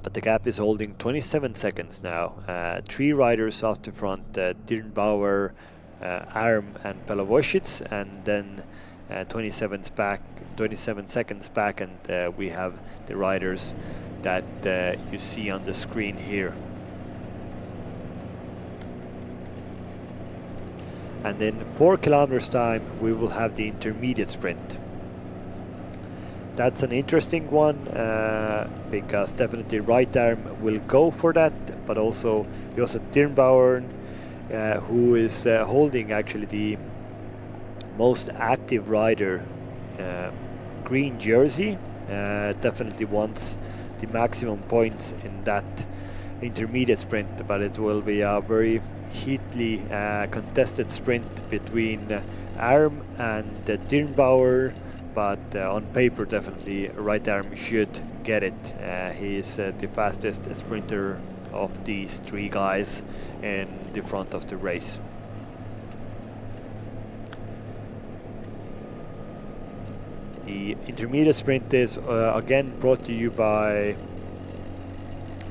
But the gap is holding 27 seconds now. Three riders off the front, Dirnbauer, Arm and Belovoshits, and then 27 seconds back, and we have the riders that you see on the screen here. And in 4 kilometers time we will have the intermediate sprint. That's an interesting one, because definitely right arm will go for that, but also Josef Dirnbauer, who is holding actually the most active rider green jersey definitely wants the maximum points in that intermediate sprint, but it will be a very heatedly contested sprint between Arm and Dirnbauer, but on paper definitely right arm should get it. He is the fastest sprinter of these three guys in the front of the race. The intermediate sprint is again brought to you by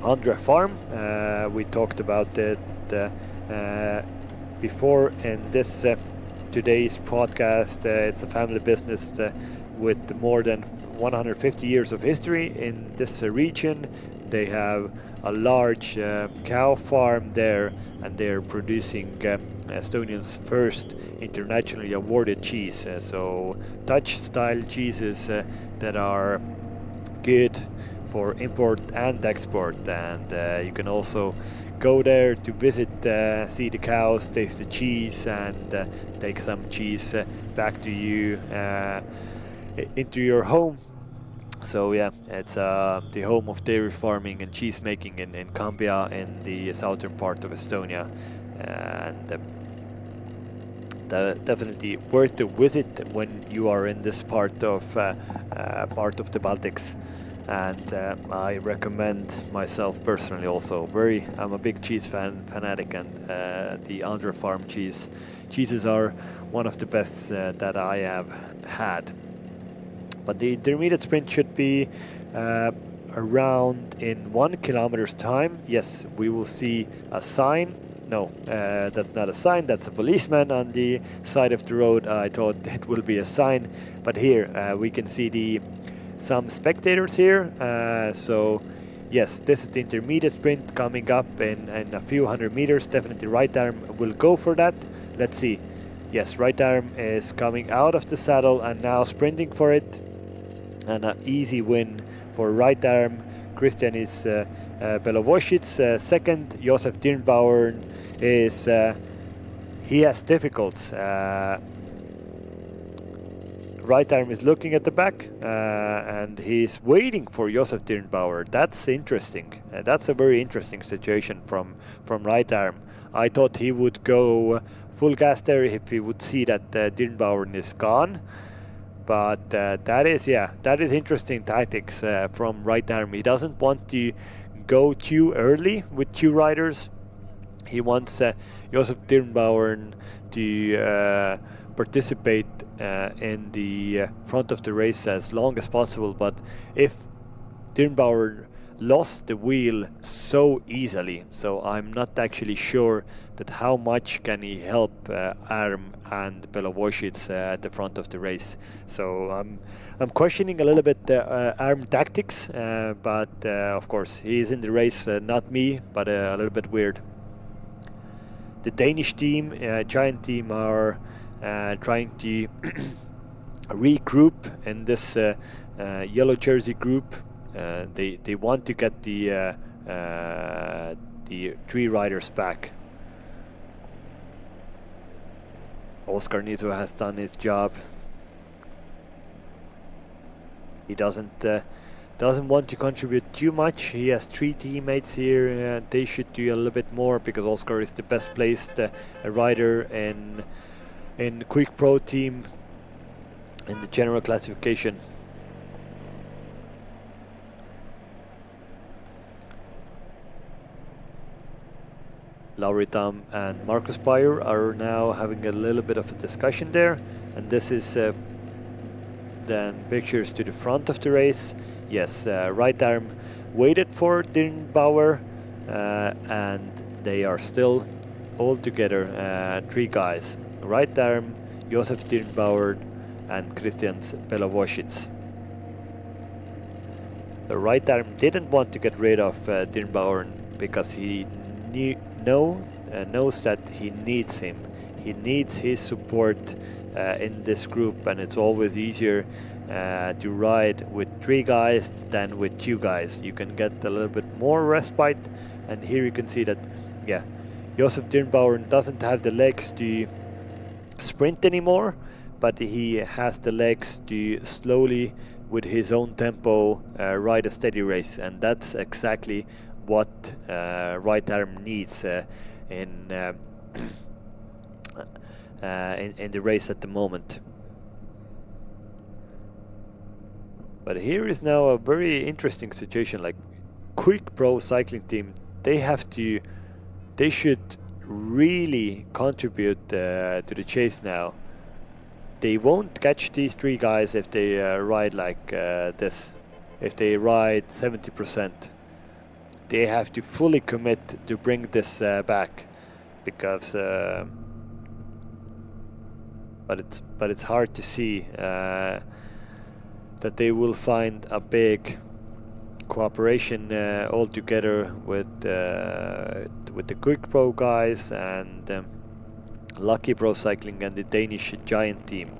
Andre Farm. We talked about it before in this today's podcast. It's a family business with more than 150 years of history in this region. They have a large cow farm there, and they're producing Estonia's first internationally awarded cheese. So Dutch style cheeses that are good for import and export, and you can also go there to visit, see the cows, taste the cheese, and take some cheese back to you into your home. So yeah, it's the home of dairy farming and cheese making in Kambja in the southern part of Estonia, and definitely worth a visit when you are in this part of the Baltics. And I recommend myself personally also. I'm a big cheese fanatic, and the Andre Farm cheeses are one of the best that I have had. But the intermediate sprint should be around in 1 kilometer's time. Yes, we will see a sign. No, that's not a sign, that's a policeman on the side of the road. I thought it will be a sign, but here we can see some spectators here. So yes, this is the intermediate sprint coming up in a few hundred meters. Definitely right arm will go for that. Let's see. Yes, right arm is coming out of the saddle and now sprinting for it. And an easy win for right arm. Christian is Belowosic second. Josef Dirnbauer is he has difficulties. Right arm is looking at the back and he's waiting for Josef Dirnbauer. That's interesting. That's a very interesting situation from right arm. I thought he would go full gas there if he would see that Dirnbauer is gone. But that is interesting tactics from right arm. He doesn't want to go too early with two riders. He wants Josef Dirnbauer to participate in the front of the race as long as possible. But if Dirnbauer lost the wheel so easily, so I'm not actually sure that how much can he help Arm and Belowosic at the front of the race. So I'm questioning a little bit Arm tactics, but of course he's in the race, not me, but a little bit weird. The Danish team, Giant team, are trying to regroup in this yellow jersey group. They want to get the three riders back. Oscar Nisu has done his job. He doesn't want to contribute too much. He has three teammates here. They should do a little bit more because Oscar is the best placed rider in Quick Pro team in the general classification. Lauri Tam and Markus Bayer are now having a little bit of a discussion there, and this is then pictures to the front of the race. Yes, right arm waited for Dirnbauer, and they are still all together, three guys. Right arm, Josef Dirnbauer and Christian Belowosic. The right arm didn't want to get rid of Dirnbauer because he knows that he needs him. He needs his support in this group, and it's always easier to ride with three guys than with two guys. You can get a little bit more respite, and here you can see that, Josef Dirnbauer doesn't have the legs to sprint anymore, but he has the legs to slowly, with his own tempo, ride a steady race, and that's exactly what right arm needs in the race at the moment. But here is now a very interesting situation. Like Quick Pro cycling team, they should really contribute to the chase now. They won't catch these three guys if they ride like this. If they ride 70%, they have to fully commit to bring this back, because but it's hard to see that they will find a big cooperation all together with the Quick Pro guys and Lucky Pro Cycling and the Danish Giant team.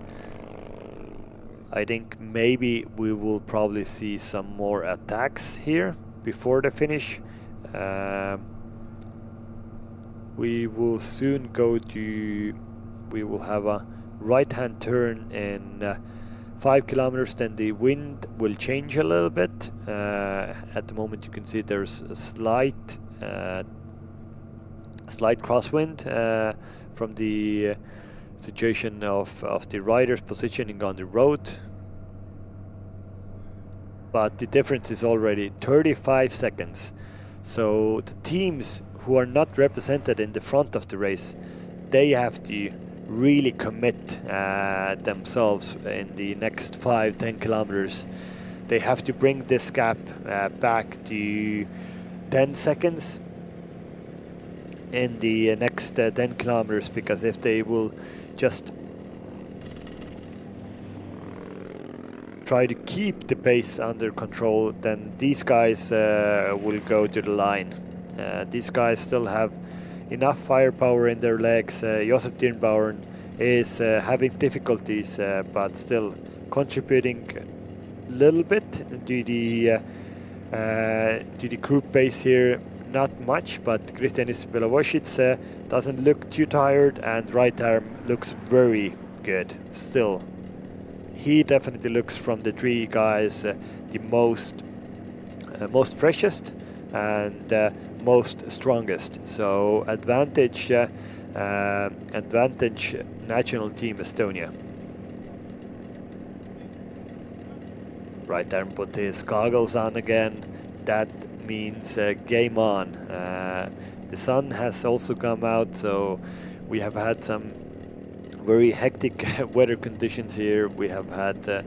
I think maybe we will probably see some more attacks here before the finish. We will soon we will have a right-hand turn in 5 kilometers, then the wind will change a little bit. At the moment you can see there's a slight crosswind from the situation of the riders positioning on the road. But the difference is already 35 seconds. So the teams who are not represented in the front of the race, they have to really commit themselves in the next 5-10 kilometers. They have to bring this gap back to 10 seconds in the next 10 kilometers, because if they will just try to keep the pace under control, then these guys will go to the line. These guys still have enough firepower in their legs. Josef Dirnbauern is having difficulties, but still contributing a little bit to the group pace here. Not much, but Christian Isbelowosic doesn't look too tired, and right arm looks very good still. He definitely looks from the three guys the most freshest and most strongest. So advantage national team Estonia. Right arm put his goggles on again. That means game on. The sun has also come out, so we have had some very hectic weather conditions here. We have had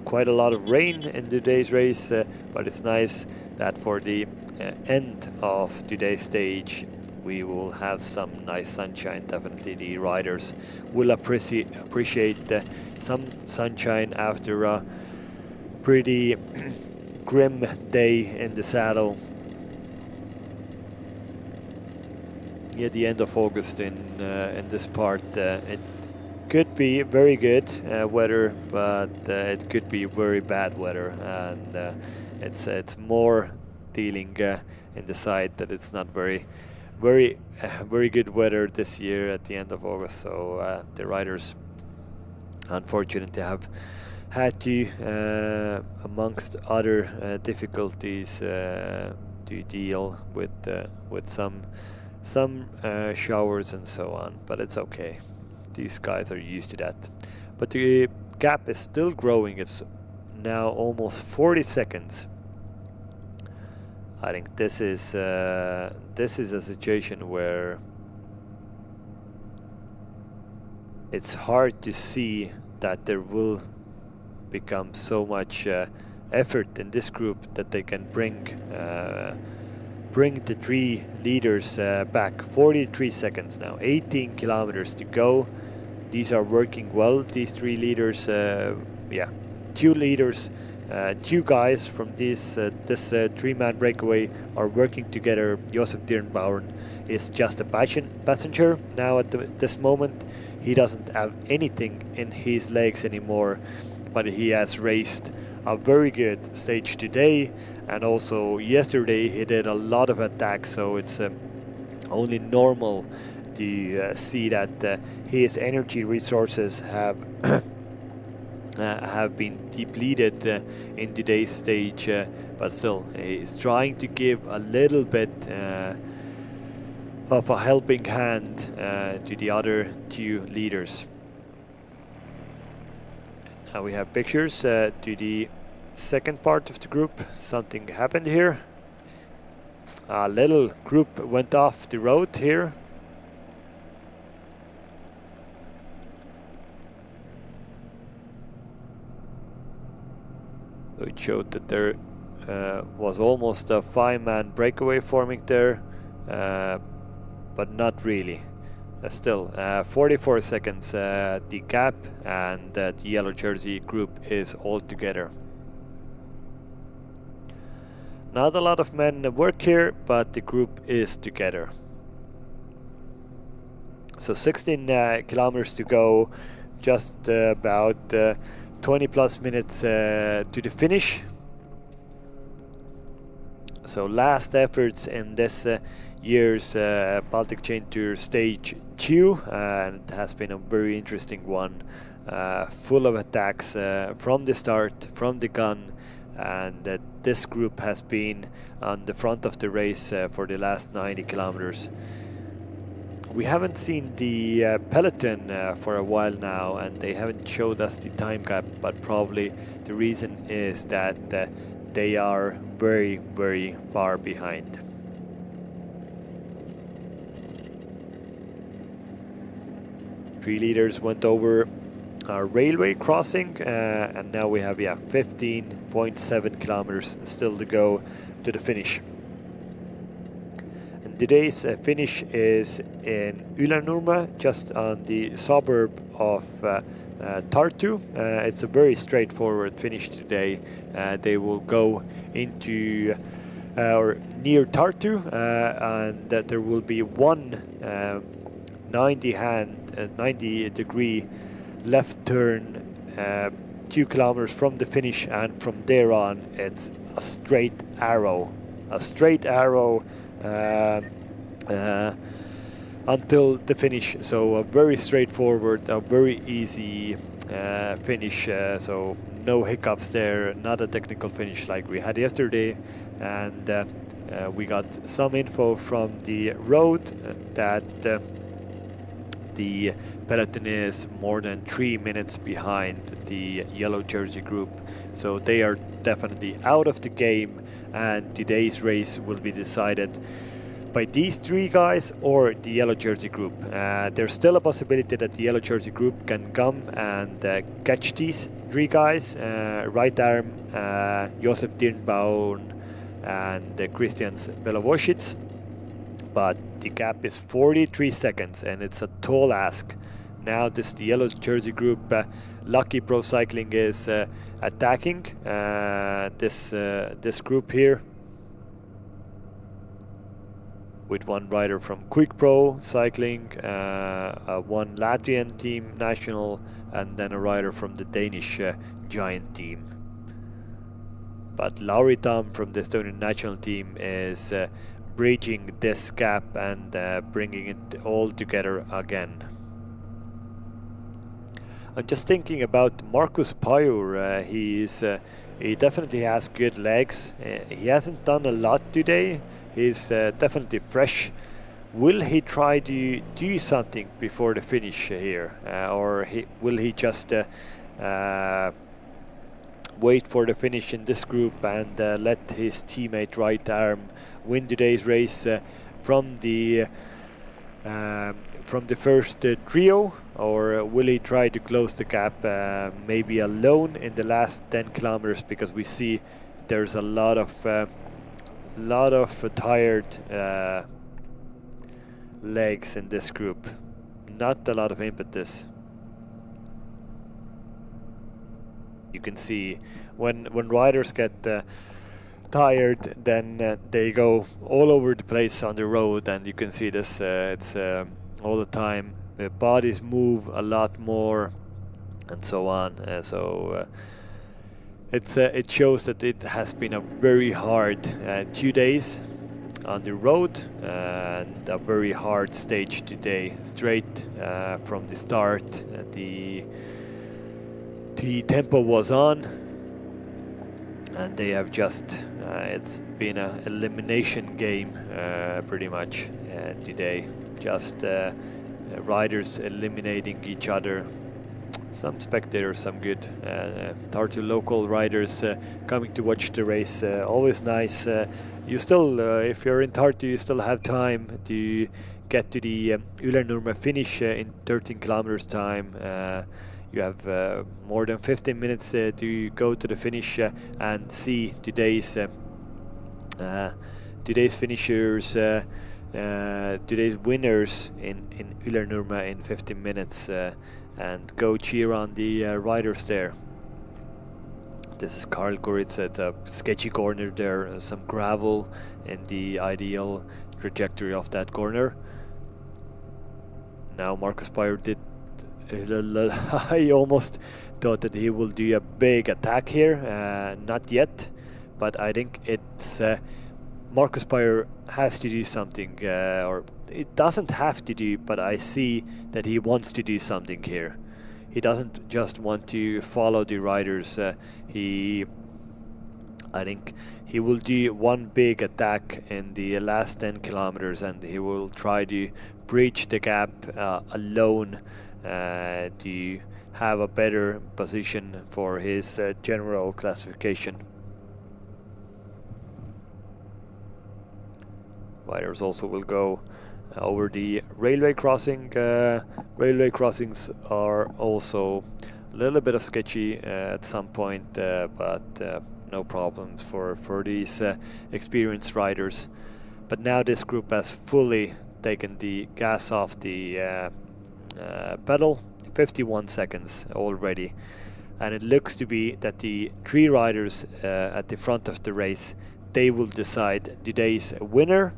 quite a lot of rain in today's race, but it's nice that for the end of today's stage we will have some nice sunshine. Definitely the riders will appreciate some sunshine after a pretty grim day in the saddle. Near the end of August in this part, it could be very good weather, but it could be very bad weather, and it's more dealing in the side that it's not very good weather this year at the end of August. So the riders unfortunately have had to, amongst other difficulties, to deal with some showers and so on, but it's okay. These guys are used to that. But the gap is still growing. It's now almost 40 seconds. I think this is a situation where it's hard to see that there will become so much effort in this group that they can bring the three leaders back. 43 seconds now, 18 kilometers to go. These are working well, these three leaders. Two leaders, two guys from this three-man breakaway are working together. Josef Dirnbauern is just a passenger now at this moment. He doesn't have anything in his legs anymore, but he has raced a very good stage today, and also yesterday he did a lot of attacks, so it's only normal to see that his energy resources have been depleted in today's stage, but still he's trying to give a little bit of a helping hand to the other two leaders. Now we have pictures to the second part of the group. Something happened here. A little group went off the road here. So it showed that there was almost a 5-man breakaway forming there, but not really. Still, 44 seconds the gap, and the yellow jersey group is all together. Not a lot of men work here, but the group is together. So 16 kilometers to go, just about 20 plus minutes to the finish. So last efforts in this year's Baltic Chain Tour Stage 2, and it has been a very interesting one, full of attacks from the start, from the gun, and this group has been on the front of the race for the last 90 kilometers. We haven't seen the peloton for a while now, and they haven't showed us the time gap, but probably the reason is that they are very, very far behind. Three leaders went over a railway crossing, and now we have 15.7 kilometers still to go to the finish. And today's finish is in Ylänurme, just on the suburb of Tartu. It's a very straightforward finish today. They will go into or near Tartu, and that there will be one 90 degree left turn 2 kilometers from the finish, and from there on it's a straight arrow until the finish. So a very straightforward, a very easy finish, so no hiccups there, not a technical finish like we had yesterday. And we got some info from the road that the peloton is more than 3 minutes behind the yellow jersey group, so they are definitely out of the game, and today's race will be decided by these three guys or the yellow jersey group. There's still a possibility that the yellow jersey group can come and catch these three guys, right arm, Josef Dirnbaum and Christian Belovoshits, but the gap is 43 seconds and it's a tall ask. Now the yellow jersey group, Lucky Pro Cycling is attacking this group here, with one rider from Quick Pro Cycling, one Latvian team national, and then a rider from the Danish Giant team. But Lauri Tam from the Estonian national team is bridging this gap and bringing it all together again. I'm just thinking about Markus Pajur. He definitely has good legs. He hasn't done a lot today. He's definitely fresh. Will he try to do something before the finish here, or will he just wait for the finish in this group and let his teammate right arm win today's race from the first trio, or will he try to close the gap maybe alone in the last 10 kilometers, because we see there's a lot of tired legs in this group, not a lot of impetus. You can see when riders get tired, then they go all over the place on the road, and you can see this. It's all the time. The bodies move a lot more, and so on. It shows that it has been a very hard 2 days. on the road, and a very hard stage today. Straight from the start, the tempo was on, and they have just it's been an elimination game pretty much today. Just riders eliminating each other. Some spectators, some good Tartu local riders coming to watch the race. Always nice. You still, if you're in Tartu, you still have time to get to the Ylänurme finish in 13 kilometers time. You have more than 15 minutes to go to the finish and see today's finishers, today's winners in Ylänurme in 15 minutes. And go cheer on the riders there. This is Karlsruhe. It's a sketchy corner there, some gravel in the ideal trajectory of that corner. Now Markus Bayer did, I almost thought that he will do a big attack here, not yet, but I think it's Markus Bayer has to do something, or it doesn't have to do, but I see that he wants to do something here. He doesn't just want to follow the riders. I think he will do one big attack in the last 10 kilometers, and he will try to breach the gap alone to have a better position for his general classification. Riders also will go over the railway crossing. Railway crossings are also a little bit of sketchy at some point, but no problems for these experienced riders. But now this group has fully taken the gas off the pedal. 51 seconds already, and it looks to be that the 3 riders at the front of the race, they will decide today's winner.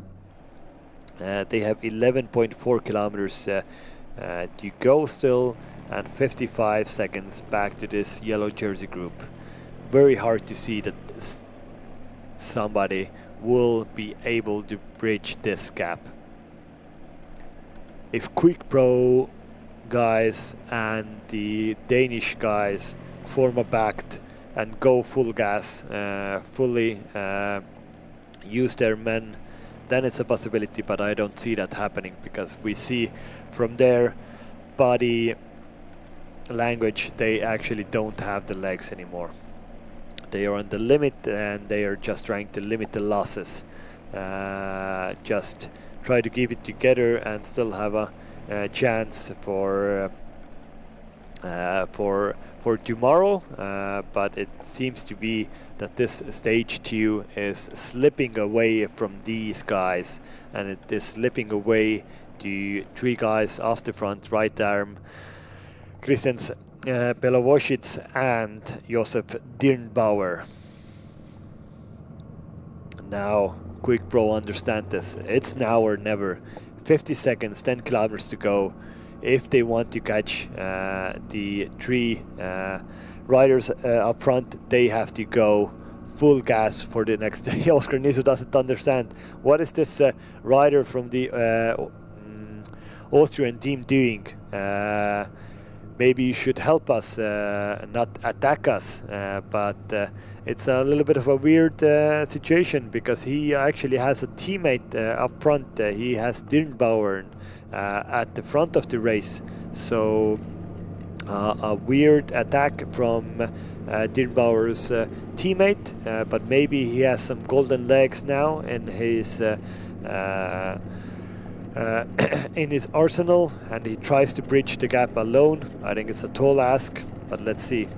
They have 11.4 kilometers to go still, and 55 seconds back to this yellow jersey group. Very hard to see that somebody will be able to bridge this gap. If Quick Pro guys and the Danish guys form a pact and go full gas, fully use their men, then it's a possibility, but I don't see that happening, because we see from their body language they actually don't have the legs anymore. They are on the limit, and they are just trying to limit the losses. Just try to keep it together and still have a chance for tomorrow, but it seems to be that this stage 2 is slipping away from these guys, and it is slipping away to 3 guys off the front, right arm, Christian Pelovosic and Josef Dirnbauer. Now Quick Pro understand this. It's now or never. 50 seconds, 10 kilometers to go. If they want to catch the 3 riders up front, they have to go full gas for the next day. Oscar Nisu doesn't understand. What is this rider from the Austrian team doing? Maybe you should help us, not attack us. But it's a little bit of a weird situation, because he actually has a teammate up front. He has Dirnbauer at the front of the race. So a weird attack from Dirnbauer's teammate, but maybe he has some golden legs now in his arsenal, and he tries to bridge the gap alone. I think it's a tall ask, but let's see.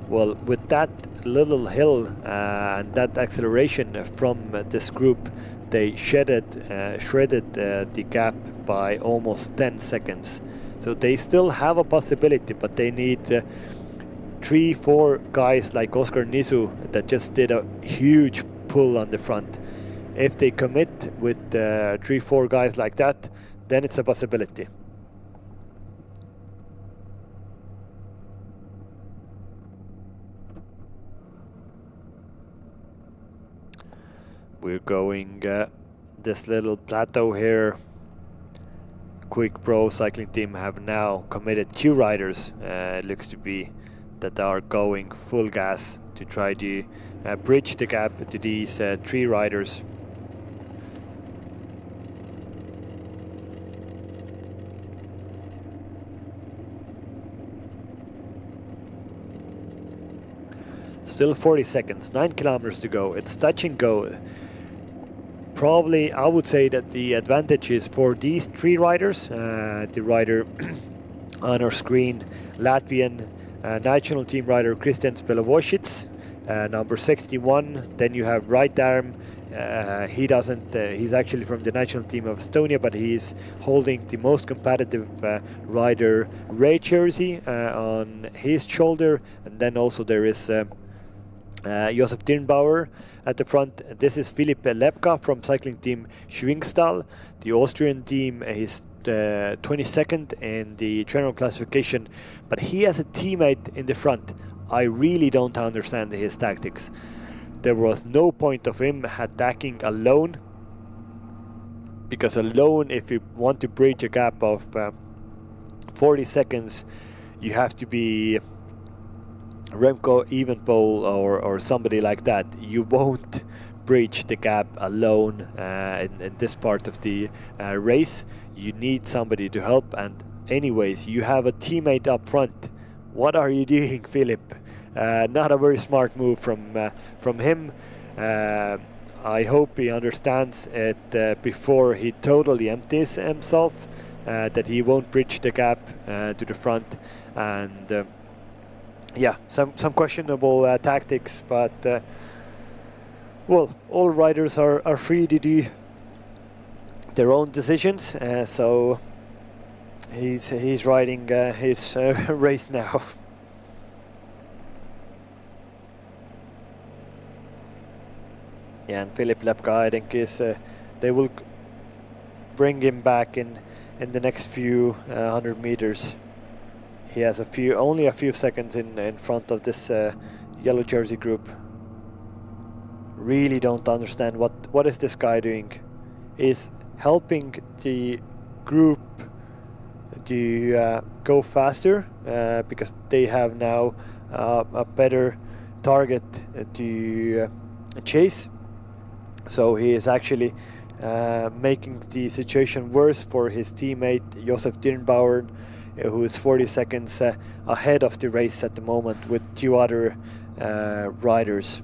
Well, with that little hill and that acceleration from this group, they shredded the gap by almost 10 seconds. So they still have a possibility, but they need 3-4 guys like Oscar Nisu that just did a huge pull on the front. If they commit with 3-4 guys like that, then it's a possibility. We're going this little plateau here. Quick Pro cycling team have now committed 2 riders. It looks to be that they are going full gas to try to bridge the gap to these 3 riders. Still 40 seconds, 9 kilometers to go. It's touch and go. Probably, I would say that the advantage is for these 3 riders. The rider on our screen, Latvian national team rider Kristians Pelovosic, number 61. Then you have right arm. He doesn't. He's actually from the national team of Estonia, but he's holding the most competitive rider red jersey on his shoulder. And then also there is Josef Dirnbauer at the front. This is Philipp Lepka from cycling team Schwingstall. The Austrian team is 22nd in the general classification, but he has a teammate in the front. I really don't understand his tactics. There was no point of him attacking alone, because alone, if you want to bridge a gap of 40 seconds, you have to be Remco Evenepoel or somebody like that. You won't bridge the gap alone in this part of the race. You need somebody to help, and anyways, you have a teammate up front. What are you doing, Philip? Not a very smart move from him. I hope he understands it before he totally empties himself, that he won't bridge the gap to the front. And yeah, some questionable tactics, but well, all riders are free to do their own decisions. So he's riding his race now. Yeah, and Philipp Lepka, I think, is they will bring him back in the next few 100 meters. He has only a few seconds in front of this yellow jersey group. Really don't understand what is this guy doing. He's helping the group to go faster because they have now a better target to chase. So he is actually making the situation worse for his teammate Josef Dirnbauer, who is 40 seconds ahead of the race at the moment with 2 other riders.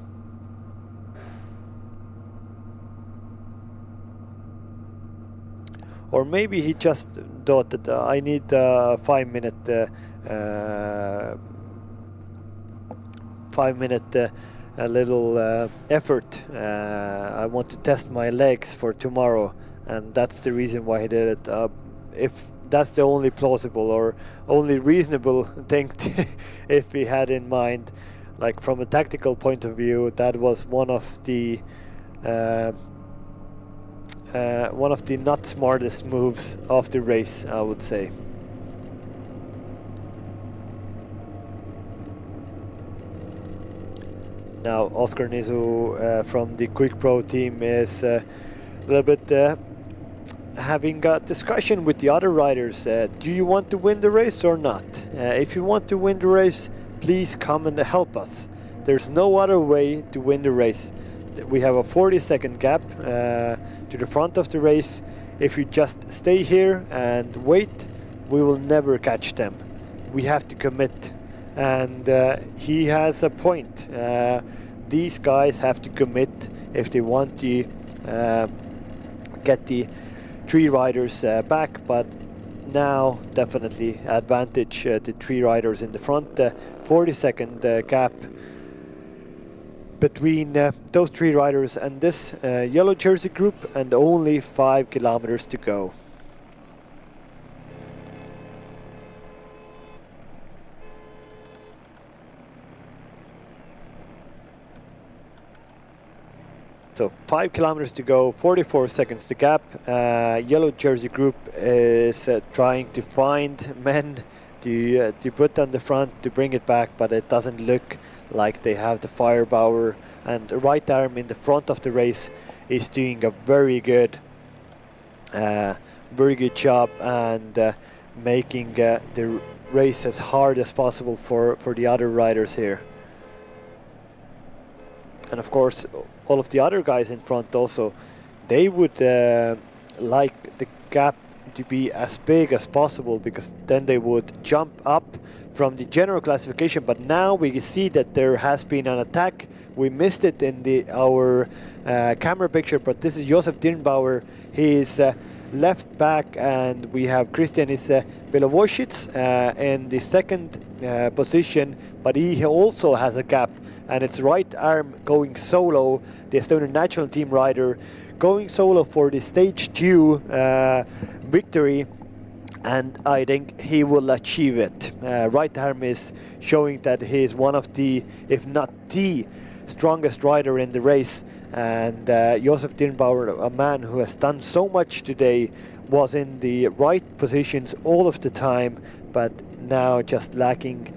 Or maybe he just thought that I need a 5 minute a little effort. I want to test my legs for tomorrow, and that's the reason why he did it. If that's the only plausible or only reasonable thing if he had in mind, like from a tactical point of view, that was one of the not smartest moves of the race, I would say. Now Oscar Nisu from the Quick Pro team is a little bit having a discussion with the other riders. Do you want to win the race or not? If you want to win the race, please come and help us. There's no other way to win the race. We have a 40-second gap to the front of the race. If you just stay here and wait, we will never catch them. We have to commit. And he has a point. These guys have to commit if they want to get the 3 riders back, but now definitely advantage the 3 riders in the front. 40-second gap between those 3 riders and this yellow jersey group, and only 5 kilometers to go. So 5 kilometers to go, 44 seconds to gap. Yellow jersey group is trying to find men to put on the front to bring it back, but it doesn't look like they have the firepower. And right arm in the front of the race is doing a very good job and making the race as hard as possible for the other riders here. And of course, all of the other guys in front also, they would like the gap to be as big as possible, because then they would jump up from the general classification. But now we see that there has been an attack. We missed it in our camera picture, but this is Josef Dirnbauer. He is left back, and we have Christian Belovosic in the second position, but he also has a gap, and it's right arm going solo, the Estonian national team rider going solo for the stage 2 victory, and I think he will achieve it. Right arm is showing that he is one of the, if not the strongest rider in the race, and Josef Dirnbauer, a man who has done so much today, was in the right positions all of the time, but now just lacking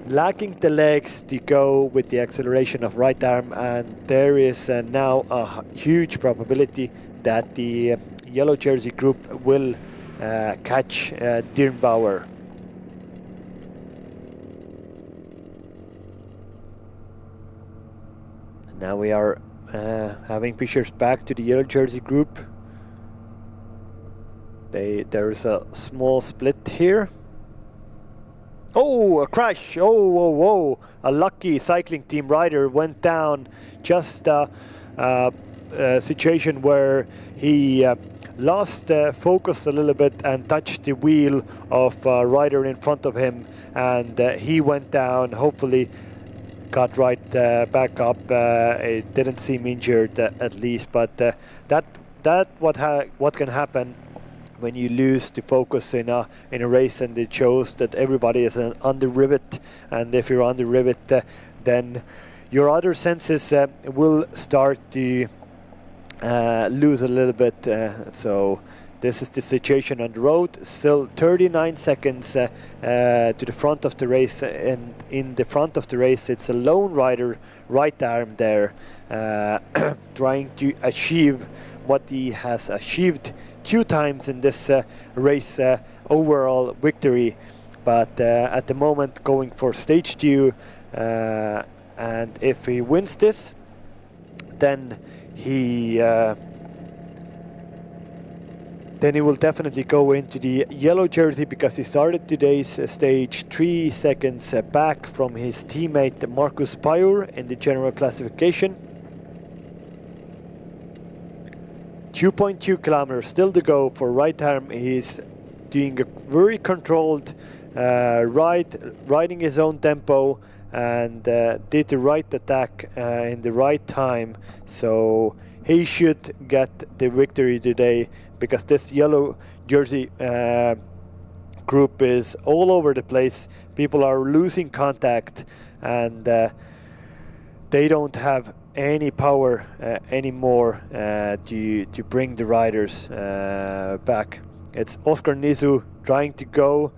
the legs to go with the acceleration of right arm. And there is now a huge probability that the yellow jersey group will catch Dirnbauer. Now we are having pictures back to the yellow jersey group. There is a small split here. Oh, a crash! Oh, a lucky cycling team rider went down. Just a situation where he lost focus a little bit and touched the wheel of a rider in front of him, and he went down. Hopefully got right back up. It didn't seem injured at least, but what can happen when you lose the focus in a race, and it shows that everybody is on the rivet, and if you're on the rivet, then your other senses will start to lose a little bit. So this is the situation on the road. Still 39 seconds to the front of the race, and in the front of the race it's a lone rider, right arm there, trying to achieve what he has achieved 2 times in this race, overall victory. But at the moment going for stage 2, and if he wins this, then he will definitely go into the yellow jersey, because he started today's stage 3 seconds back from his teammate Markus Pajur in the general classification. 2.2 kilometers still to go for right arm. He's doing a very controlled riding his own tempo, and did the right attack in the right time. So he should get the victory today, because this yellow jersey group is all over the place. People are losing contact, and they don't have any power anymore to bring the riders back. It's Oscar Nisu trying to go.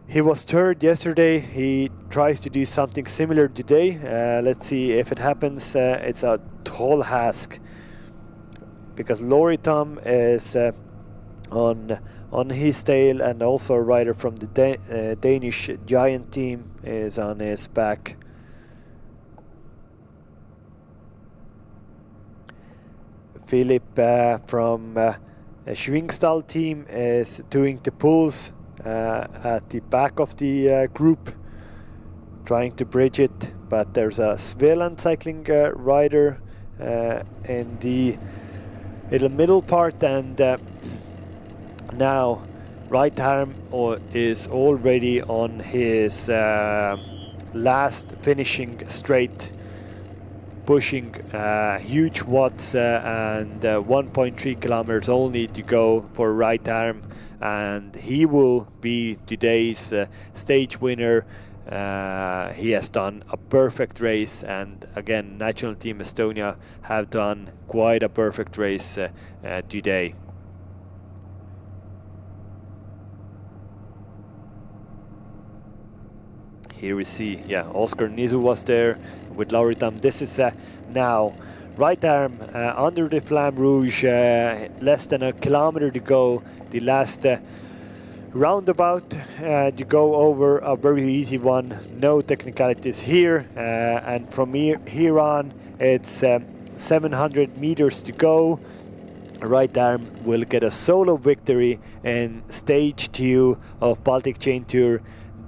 He was third yesterday. He tries to do something similar today. Let's see if it happens. It's a tall ask, because Laurie Tom is on his tail, and also a rider from the Danish Giant team is on his back. Philip from Schwingstall team is doing the pulls at the back of the group, trying to bridge it, but there's a Svealand cycling rider in the middle part, and now right arm is already on his last finishing straight, pushing huge watts, and 1.3 kilometers only to go for right arm, and he will be today's stage winner. He has done a perfect race, and again, National Team Estonia have done quite a perfect race today. here we see, Oscar Nisu was there with Lauri Tam. This is now right arm under the Flamme Rouge, less than a kilometer to go. The last roundabout to go over, a very easy one, no technicalities here, and from here on it's 700 meters to go. Right arm will get a solo victory in stage 2 of Baltic Chain Tour.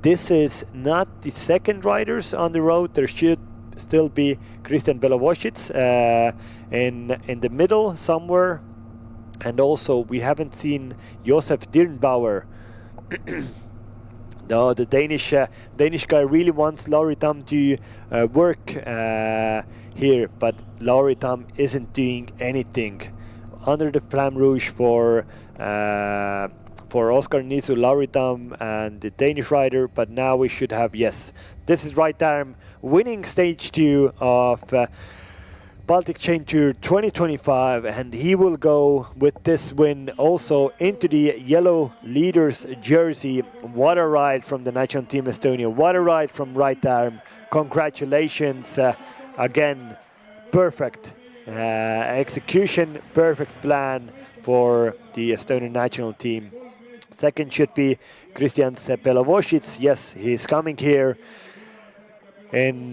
This is not the second riders on the road. There should still be Christian Belowosic in the middle somewhere, and also we haven't seen Josef Dirnbauer. No, the Danish guy really wants Lauri Tam to work here, but Lauri Tam isn't doing anything. Under the Flamme Rouge for Oscar Nisu, Lauri Tam and the Danish rider, but now we should have, yes, this is right arm winning stage 2 of Baltic Chain Tour 2025, and he will go with this win also into the yellow leaders jersey. What a ride from the national team Estonia, what a ride from right arm. Congratulations again, perfect execution, perfect plan for the Estonian national team. Second should be Christian Belowosic. Yes, he's coming here and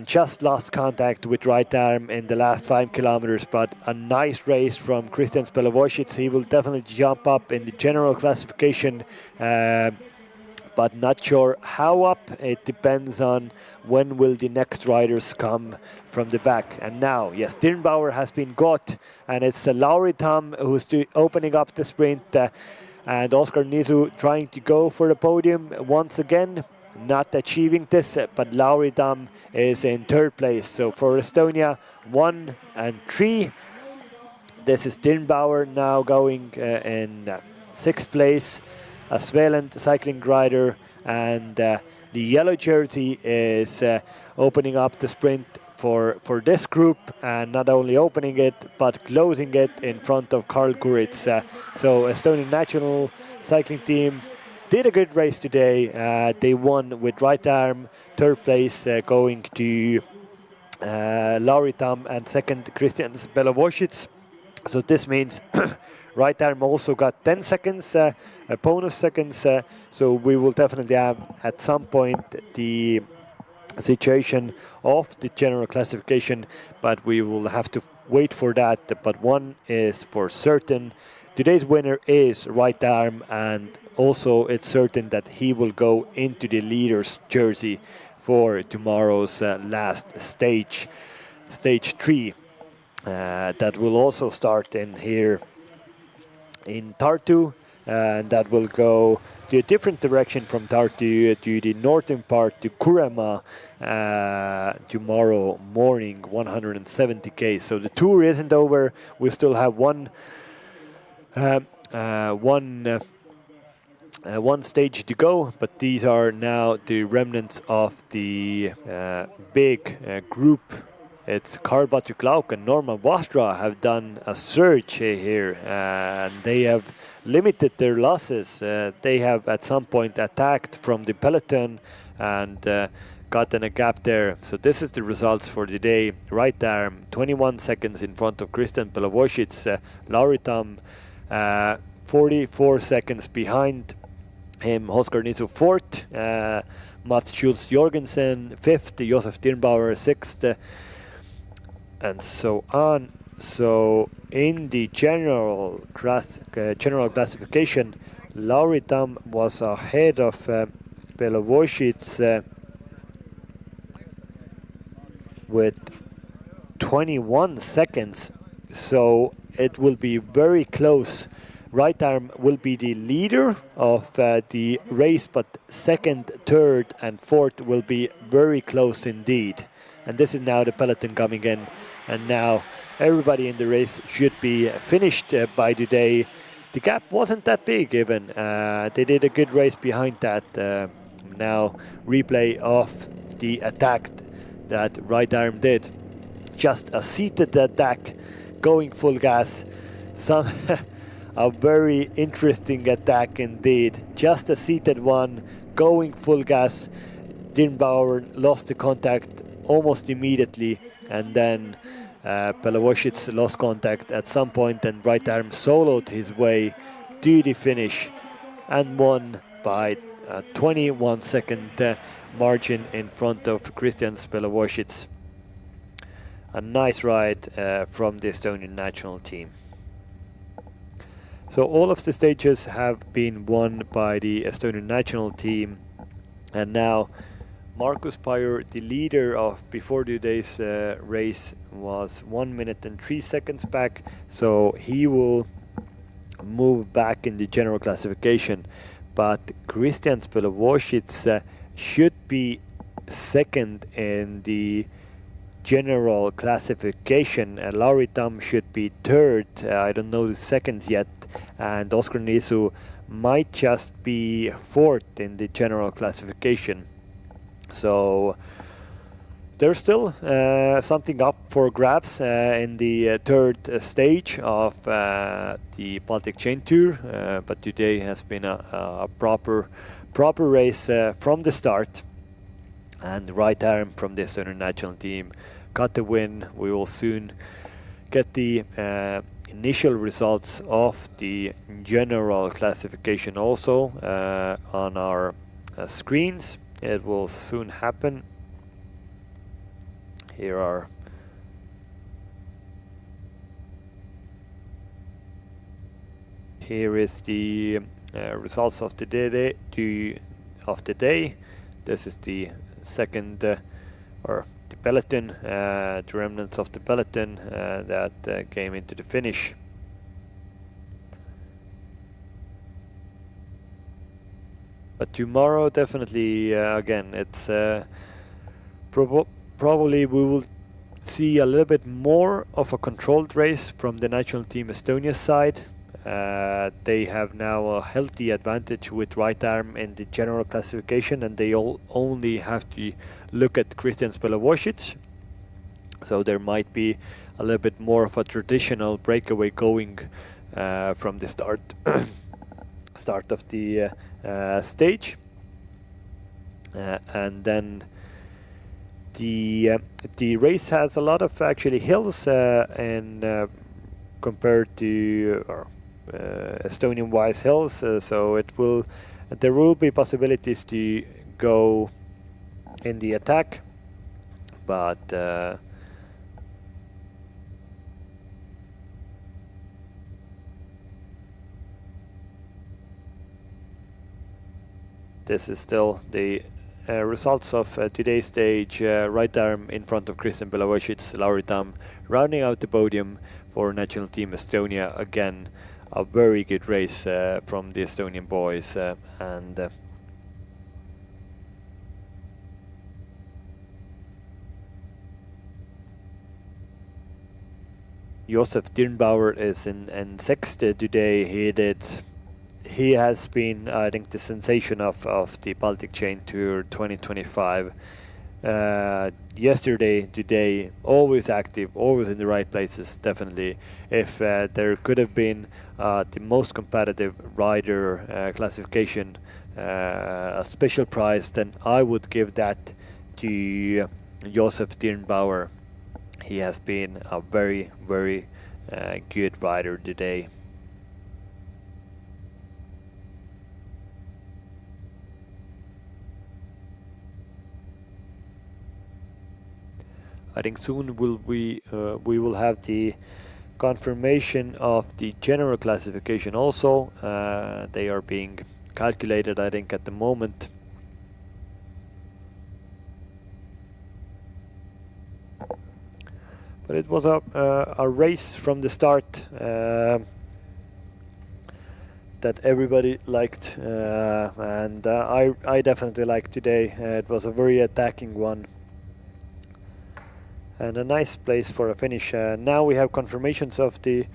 just lost contact with right arm in the last 5 kilometers, but a nice race from Christian Belowosic. He will definitely jump up in the general classification, but not sure how up. It depends on when will the next riders come from the back. And now, yes, Dirnbauer has been got, and it's Lauri Tam who's opening up the sprint, and Oscar Nisu trying to go for the podium once again, not achieving this, but Lauri Tam is in 3rd place. So for Estonia, 1 and 3. This is Dirnbauer now going in 6th place. A Svealand cycling rider, and the yellow jersey is opening up the sprint for this group, and not only opening it but closing it in front of Karl Kuritz. So Estonian national cycling team did a good race today. They won with right arm, 3rd place going to Lauri Tam, and 2nd Christian Belowosic. So this means right arm also got 10 seconds, bonus seconds. So we will definitely have at some point the situation of the general classification, but we will have to wait for that. But one is for certain, today's winner is right arm, and also it's certain that he will go into the leader's jersey for tomorrow's last stage, stage 3. That will also start in here in Tartu, and that will go to a different direction from Tartu to the northern part to Kuremaa tomorrow morning, 170k. So the tour isn't over. We still have one stage to go, but these are now the remnants of the big group. It's Karl-Patrik Lauk and Norman Vahtra have done a surge here, and they have limited their losses. They have at some point attacked from the peloton and gotten a gap there. So this is the results for the day. Right arm, 21 seconds in front of Christian Belowosic. Lauri Tam, 44 seconds behind him. Oscar Nisu, 4th. Mats Schultz Jorgensen, 5th. Josef Dirnbauer, 6th. And so on. So in the general classification, Lauri Tam was ahead of Belowosic with 21 seconds. So it will be very close. Right arm will be the leader of the race, but 2nd, 3rd and 4th will be very close indeed. And this is now the peloton coming in. And now everybody in the race should be finished by today. The gap wasn't that big even. They did a good race behind that. Now replay of the attack that right arm did. Just a seated attack, going full gas. A very interesting attack indeed. Just a seated one, going full gas. Dirnbauer lost the contact almost immediately, and then Pelevosic lost contact at some point, and right arm soloed his way to the finish and won by a 21-second margin in front of Christian Pelevosic. A nice ride from the Estonian national team. So all of the stages have been won by the Estonian national team, and now Markus Pajur, the leader of before today's race, was 1 minute and 3 seconds back, so he will move back in the general classification. But Christian Pelevosic should be second in the general classification, and Lauri Tamm should be third. I don't know the seconds yet, and Oscar Nisu might just be fourth in the general classification. So there's still something up for grabs in the third stage of the Baltic Chain Tour, but today has been a proper race from the start, and right arm from the Estonian national team got the win. We will soon get the initial results of the general classification also on our screens. It will soon happen. Here is the results of the day. This is the second or the peloton, the remnants of the peloton that came into the finish. But tomorrow, definitely, again, it's probably we will see a little bit more of a controlled race from the national team Estonia side. They have now a healthy advantage with right arm in the general classification, and they all only have to look at Christian Pelevosic. So there might be a little bit more of a traditional breakaway going from the start of the stage, and then the race has a lot of actually hills and compared to Estonian wise hills, so there will be possibilities to go in the attack, but this is still the results of today's stage. Right arm in front of Christian Pelevosic, Lauri Tamm rounding out the podium for national team Estonia. Again, a very good race from the Estonian boys, and Josef Dirnbauer is in sixth today. He has been, I think, the sensation of the Baltic Chain Tour 2025. Yesterday, today, always active, always in the right places, definitely. If there could have been the most competitive rider classification, a special prize, then I would give that to Josef Dirnbauer. He has been a very, very good rider today. I think soon we will have the confirmation of the general classification also. They are being calculated, I think, at the moment. But it was a race from the start that everybody liked, and I definitely liked today. It was a very attacking one, and a nice place for a finish. Now we have confirmations of the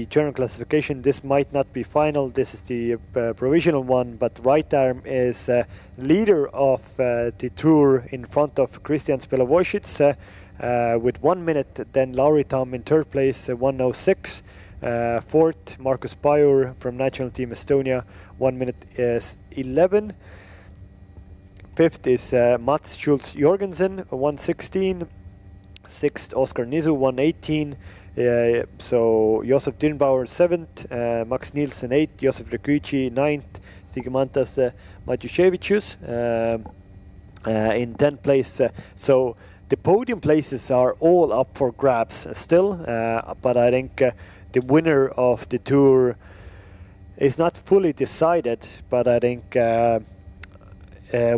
general classification. This might not be final. This is the provisional one, but right arm is leader of the tour in front of Christian Pelevosic with 1 minute. Then Lauri Tamm in third place, 1:06. Fourth, Markus Pajur from national team Estonia, 1 minute is 11. 5th is Mats Schultz Jorgensen, 116. 6th, Oscar Nisu, 118. So Josef Dirnbauer 7th, Max Nielsen 8th, Josef Rekuici 9th, Sigimantas Matjushevicius in 10th place. So the podium places are all up for grabs still, but I think the winner of the tour is not fully decided, but I think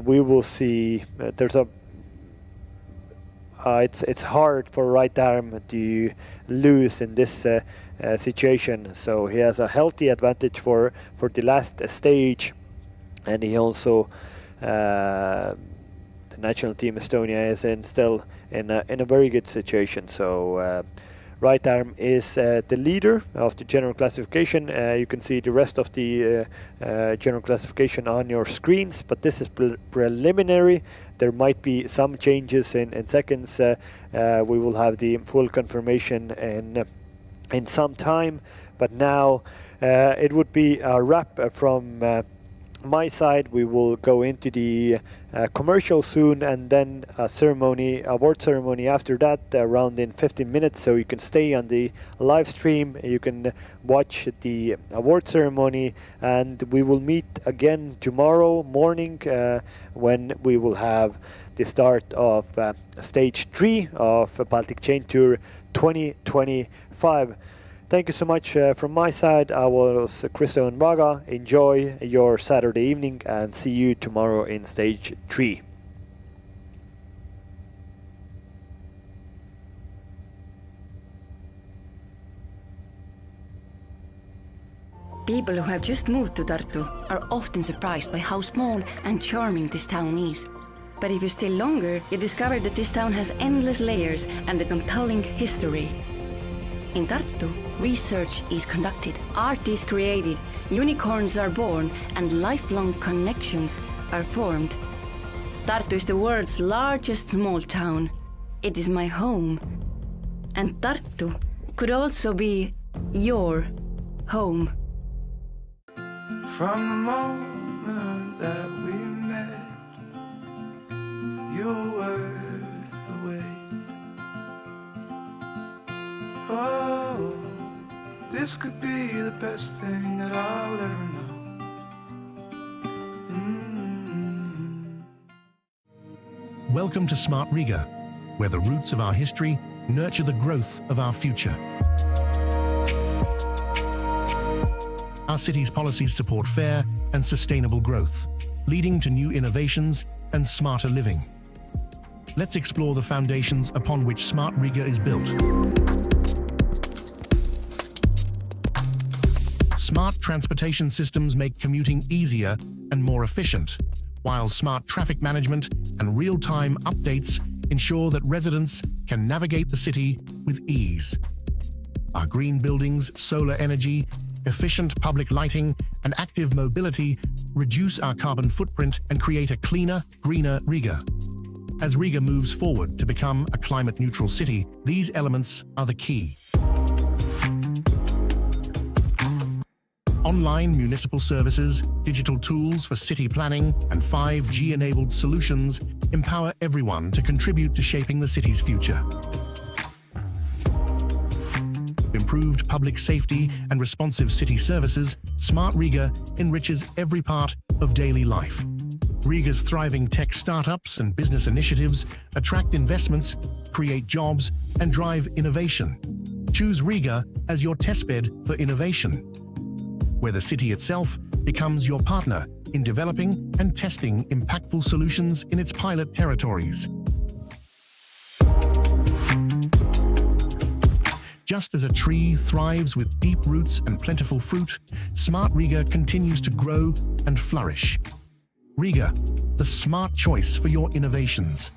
we will see. There's a it's hard for right arm to lose in this situation, so he has a healthy advantage for the last stage, and he also the national team Estonia is still in a very good situation. So right arm is the leader of the general classification. You can see the rest of the general classification on your screens, but this is preliminary. There might be some changes in seconds. We will have the full confirmation in some time, but now it would be a wrap from my side. We will go into the commercial soon, and then a award ceremony after that, around in 15 minutes. So you can stay on the live stream, you can watch the award ceremony, and we will meet again tomorrow morning when we will have the start of stage 3 of Baltic Chain Tour 2025. Thank you so much from my side. I was Christo and Vaga. Enjoy your Saturday evening and see you tomorrow in stage 3. People who have just moved to Tartu are often surprised by how small and charming this town is. But if you stay longer, you discover that this town has endless layers and a compelling history. In Tartu, research is conducted, art is created, unicorns are born, and lifelong connections are formed. Tartu is the world's largest small town. It is my home. And Tartu could also be your home. From the moment that we met, you're worth the wait. Oh, this could be the best thing that I'll ever know. Welcome to Smart Riga, where the roots of our history nurture the growth of our future. Our city's policies support fair and sustainable growth, leading to new innovations and smarter living. Let's explore the foundations upon which Smart Riga is built. Smart transportation systems make commuting easier and more efficient, while smart traffic management and real-time updates ensure that residents can navigate the city with ease. Our green buildings, solar energy, efficient public lighting, and active mobility reduce our carbon footprint and create a cleaner, greener Riga. As Riga moves forward to become a climate-neutral city, these elements are the key. Online municipal services, digital tools for city planning, and 5G-enabled solutions empower everyone to contribute to shaping the city's future. Improved public safety and responsive city services, Smart Riga enriches every part of daily life. Riga's thriving tech startups and business initiatives attract investments, create jobs, and drive innovation. Choose Riga as your testbed for innovation, where the city itself becomes your partner in developing and testing impactful solutions in its pilot territories. Just as a tree thrives with deep roots and plentiful fruit, Smart Riga continues to grow and flourish. Riga, the smart choice for your innovations.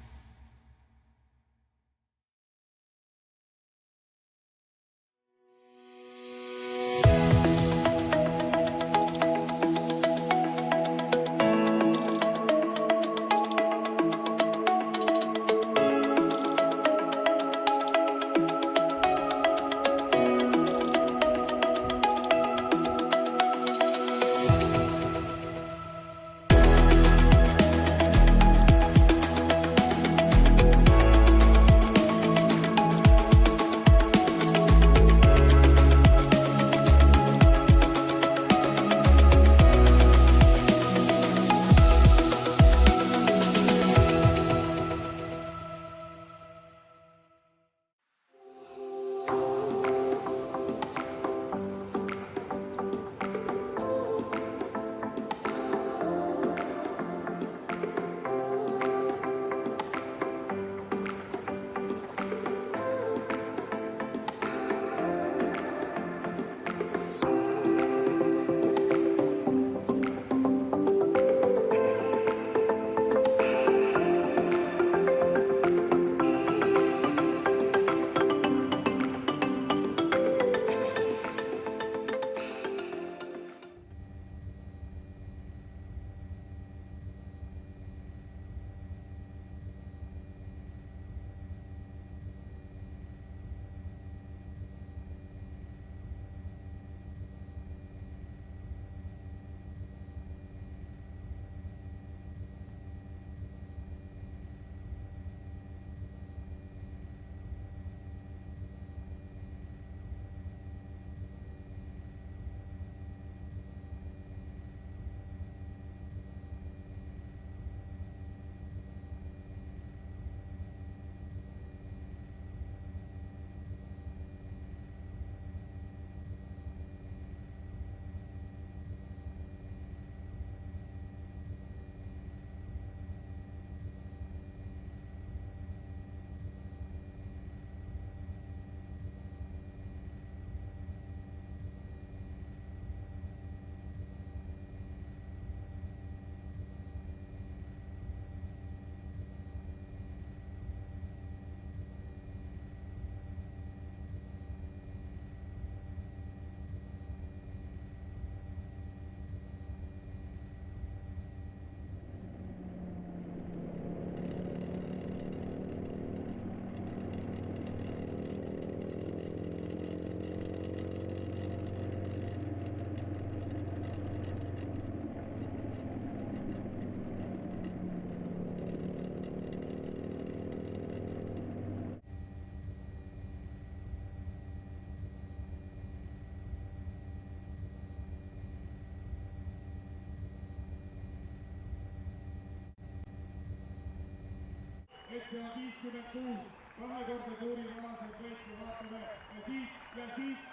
et see on 56 kahekordne tuurialaselt võit, me vaatame siit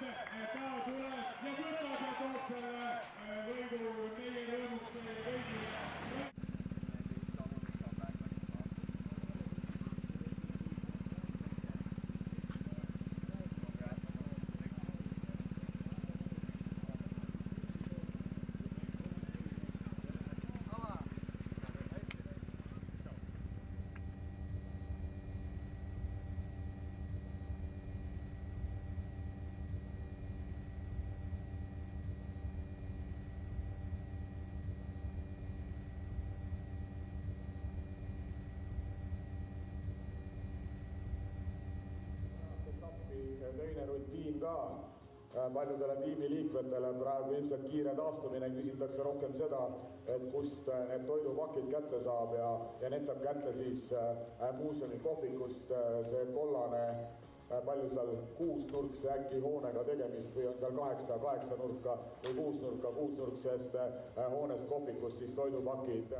ta tuleb ja võtab ja toob selle võidu meie rõõmuks meie kõigile. Teine rutiin ka paljudele tiimiliikmetele praegu ilmselt kiire taastumine, küsitakse rohkem seda, et kust need toidupakid kätte saab ja need saab kätte siis muuseumi kohvikust, see kollane, palju seal kuusnurkse äkki hoonega tegemist või on seal kaheksa nurka või kuusnurksest hoonest kohvikust siis toidupakid.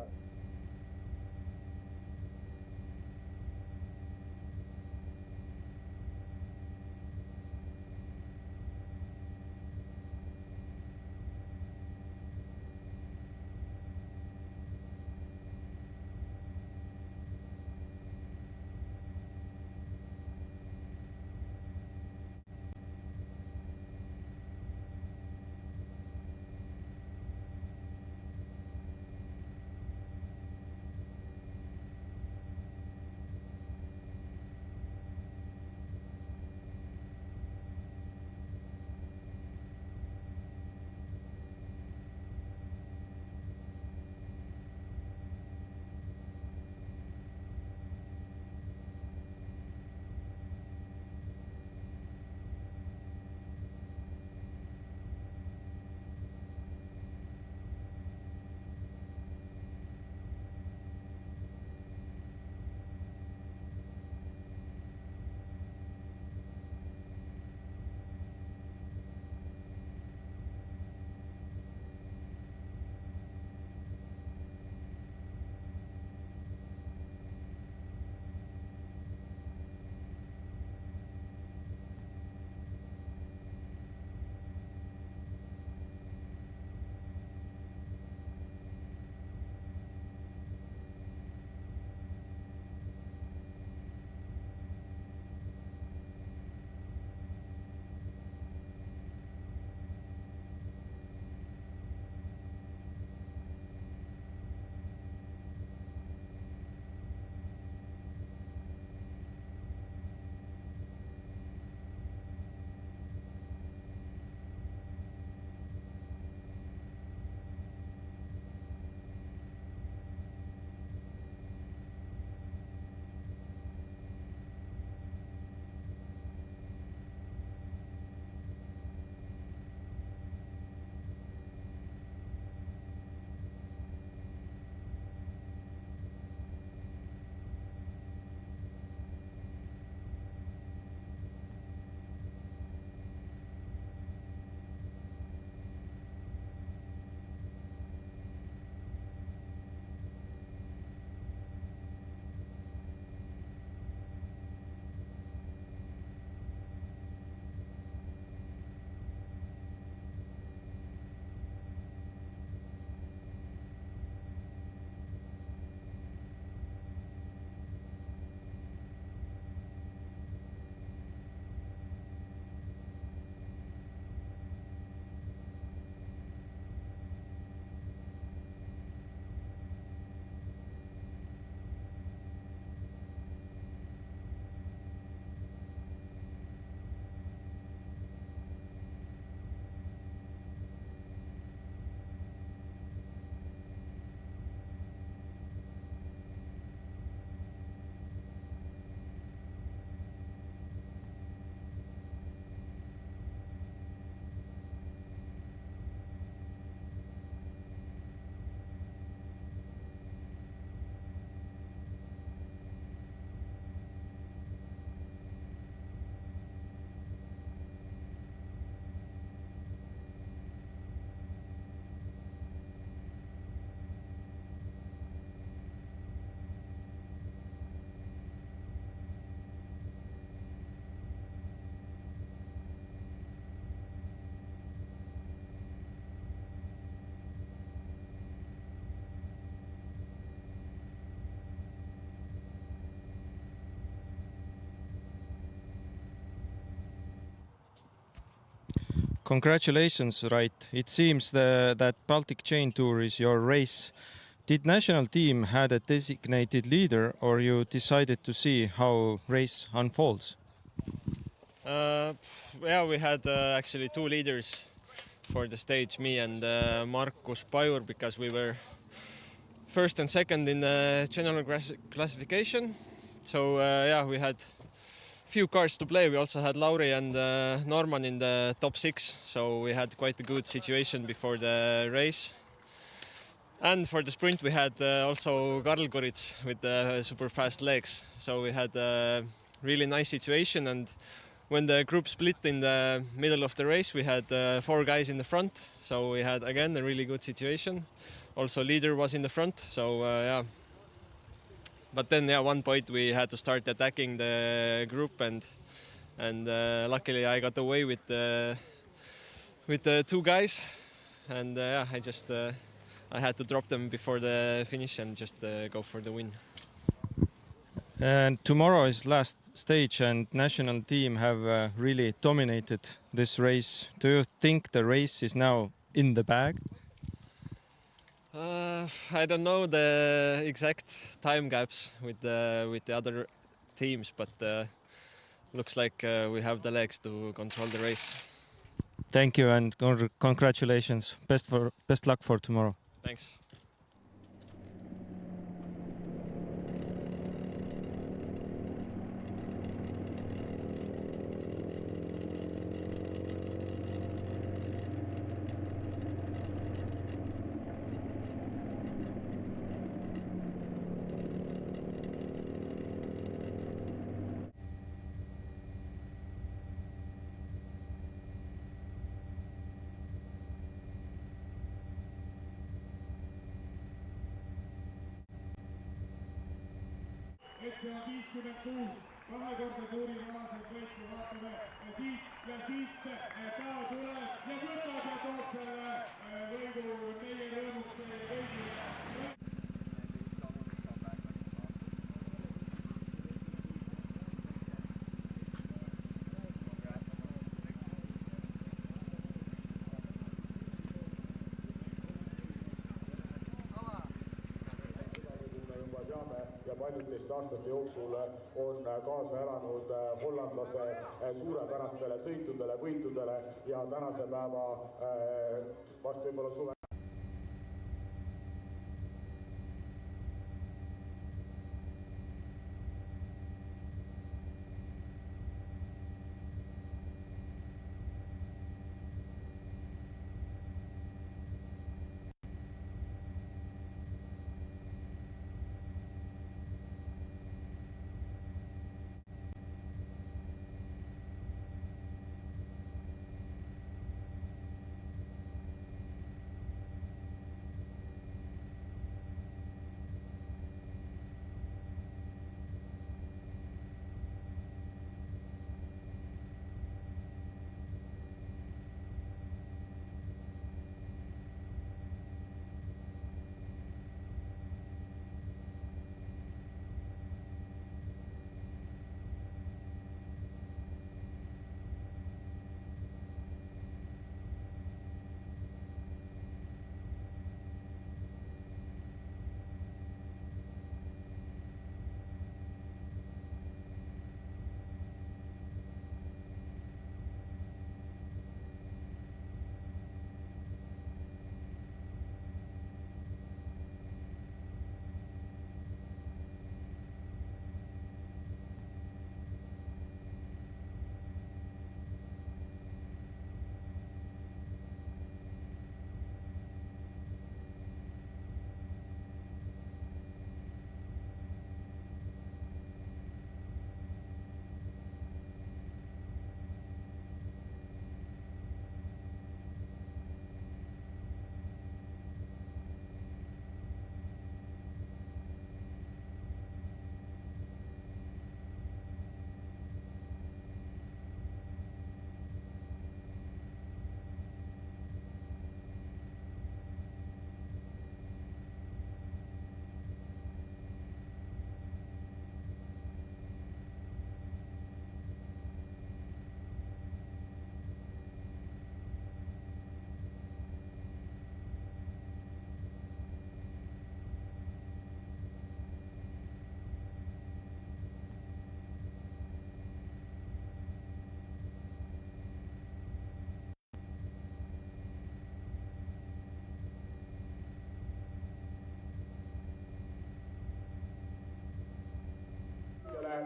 Congratulations, right? It seems that Baltic Chain Tour is your race. Did national team had a designated leader, or you decided to see how race unfolds? Yeah, we had actually two leaders for the stage, me and Markus Pajur, because we were first and second in the general classification. So yeah, we had few cars to play. We also had Lauri and Norman in the top 6, so we had quite a good situation before the race. And for the sprint we had also Karl Kuric with the super fast legs, so we had a really nice situation. And when the group split in the middle of the race, we had 4 guys in the front, so we had again a really good situation. Also leader was in the front, so yeah. But then yeah, one point we had to start attacking the group, and luckily I got away with the 2 guys, and yeah, I had to drop them before the finish and just go for the win. And tomorrow is last stage, and national team have really dominated this race. Do you think the race is now in the bag? I don't know the exact time gaps with the other teams, but looks like we have the legs to control the race. Thank you and congratulations. Best luck for tomorrow. Thanks. et see on 56 kahekordne tuurialaseid võitu, vaatame siit ja siit ta tuleb ja võtab ja toob selle võidu meie rõõmuks meie kõigile. ja paljud neist aastate jooksul on kaasa elanud hollandlase suurepärastele sõitudele, võitudele ja tänase päeva vast võib-olla suve.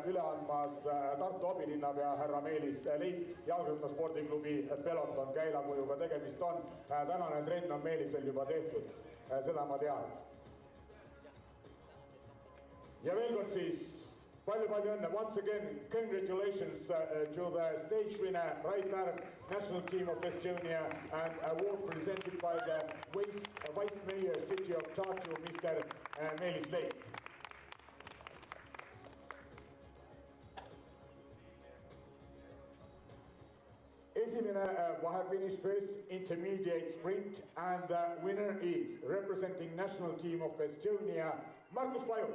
üle andmas Tartu abilinnapea härra Meelis Leit, jalgrattaspordiklubi Peloton käilakujuga tegemist on. Tänane trenn on Meelisel juba tehtud, seda ma tean. Ja veel kord siis palju õnne. Once again, congratulations to the stage winner, Raitar, national team of Estonia, and award presented by the Vice Mayor City of Tartu, Mr. Meelis Leit. Esimene vahefinish first intermediate sprint, and the winner is representing national team of Estonia, Markus Pajur.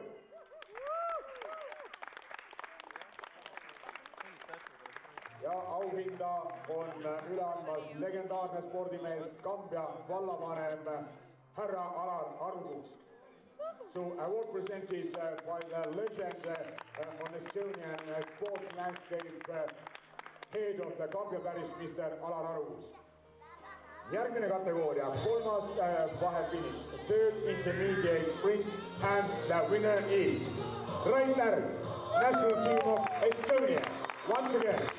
Ja auhinda on üle andmas legendaarne spordimees Kambja vallavanem härra Alar Arukuusk. So award presented by the legend on Estonian sports landscape, head of the Kambja parish, Mr. Alar Arukuusk. Järgmine kategooria, kolmas vahefinish, third intermediate sprint, and the winner is Raitar, national team of Estonia. Once again.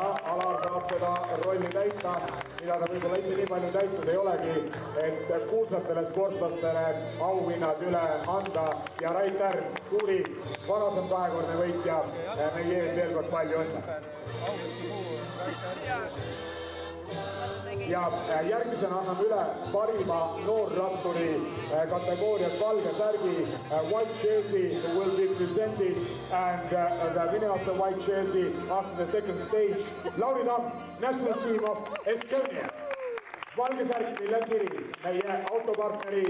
Alar saab seda rolli täita, mida ta võib-olla ise nii palju täitud ei olegi, et kuulsatele sportlastele auhinnad üle anda. Ja Raitar, Kuuli, varasem kahekordne võitja, meie ees veel kord palju õnne. Ja järgmisena anname üle parima noorratturi kategoorias valge särgi. White jersey will be presented, and the winner of the white jersey after the second stage, Lauri Tamm, national team of Estonia. Valge särk, millel kiri meie autopartneri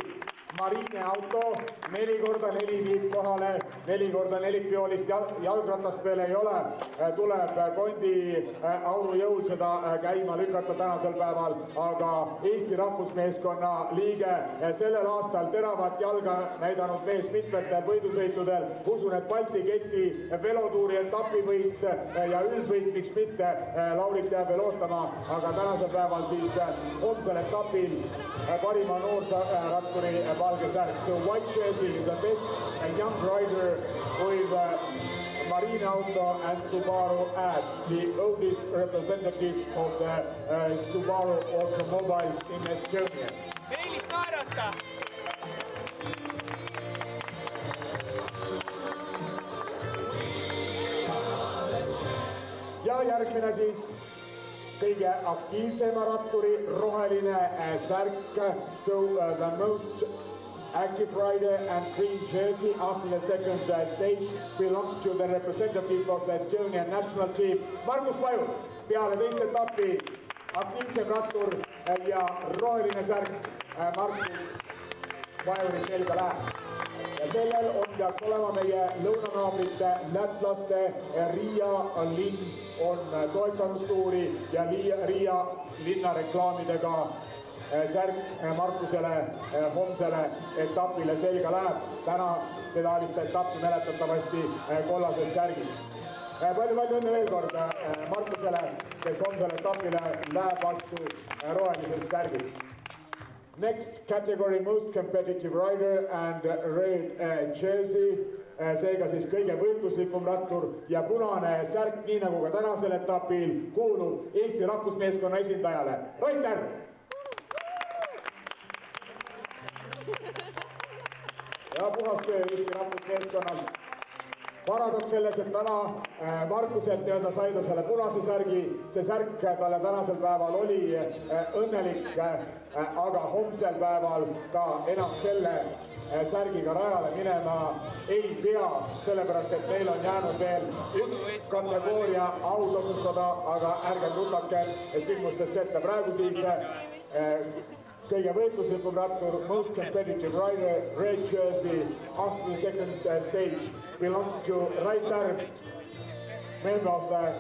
Marine auto, 4x4 viib kohale, 4x4 peolist jalgratast veel ei ole, tuleb Kondi Auru jõul seda käima lükata tänasel päeval, aga Eesti rahvusmeeskonna liige sellel aastal teravat jalga näidanud mees mitmetel võidusõitudel, usun, et Baltic keti velotuuri etapivõit ja üldvõit, miks mitte, Laurit jääb veel ootama, aga tänasel päeval siis homsel etapil parima noorratturi valge särk. So white jersey, the best young rider with Marine auto and Subaru ad, the oldest representative of the Subaru automobiles in Estonia. Meelis naerata! Ja järgmine siis kõige aktiivsema ratturi roheline särk, so the most active rider and green jersey after the second stage belongs to the representative of the Estonian national team, Markus Pajur. Peale teist etappi aktiivsem rattur ja roheline särk Markus Pajuri selga läheb. Ja sellel peaks olema meie lõunanaabrite lätlaste Riia linn on toetanud tuuri ja Riia linna reklaamidega särk Markusele homsele etapile selga läheb. Täna pedaaliste etappi mäletatavasti kollases särgis. Palju õnne veel kord Markusele, kes homsele etapile läheb vastu rohelises särgis. Next category, most competitive rider and red jersey, seega siis kõige võitluslikum rattur ja punane särk, nii nagu ka tänasel etapil, kuulub Eesti rahvusmeeskonna esindajale. Raitar! Ja puhas töö Eesti rahvusmeeskonnal. Paradoks selles, et täna Markuselt sai ta selle punase särgi, see särk talle tänasel päeval oli õnnelik, aga homsel päeval ta enam selle särgiga rajale minema ei pea, sellepärast et meil on jäänud veel üks kategooria autosustada, aga ärge rutake sündmustest ette. Praegu siis kõige võitluslikum rattur, most competitive rider, red jersey after the second stage belongs to Raitar, member of the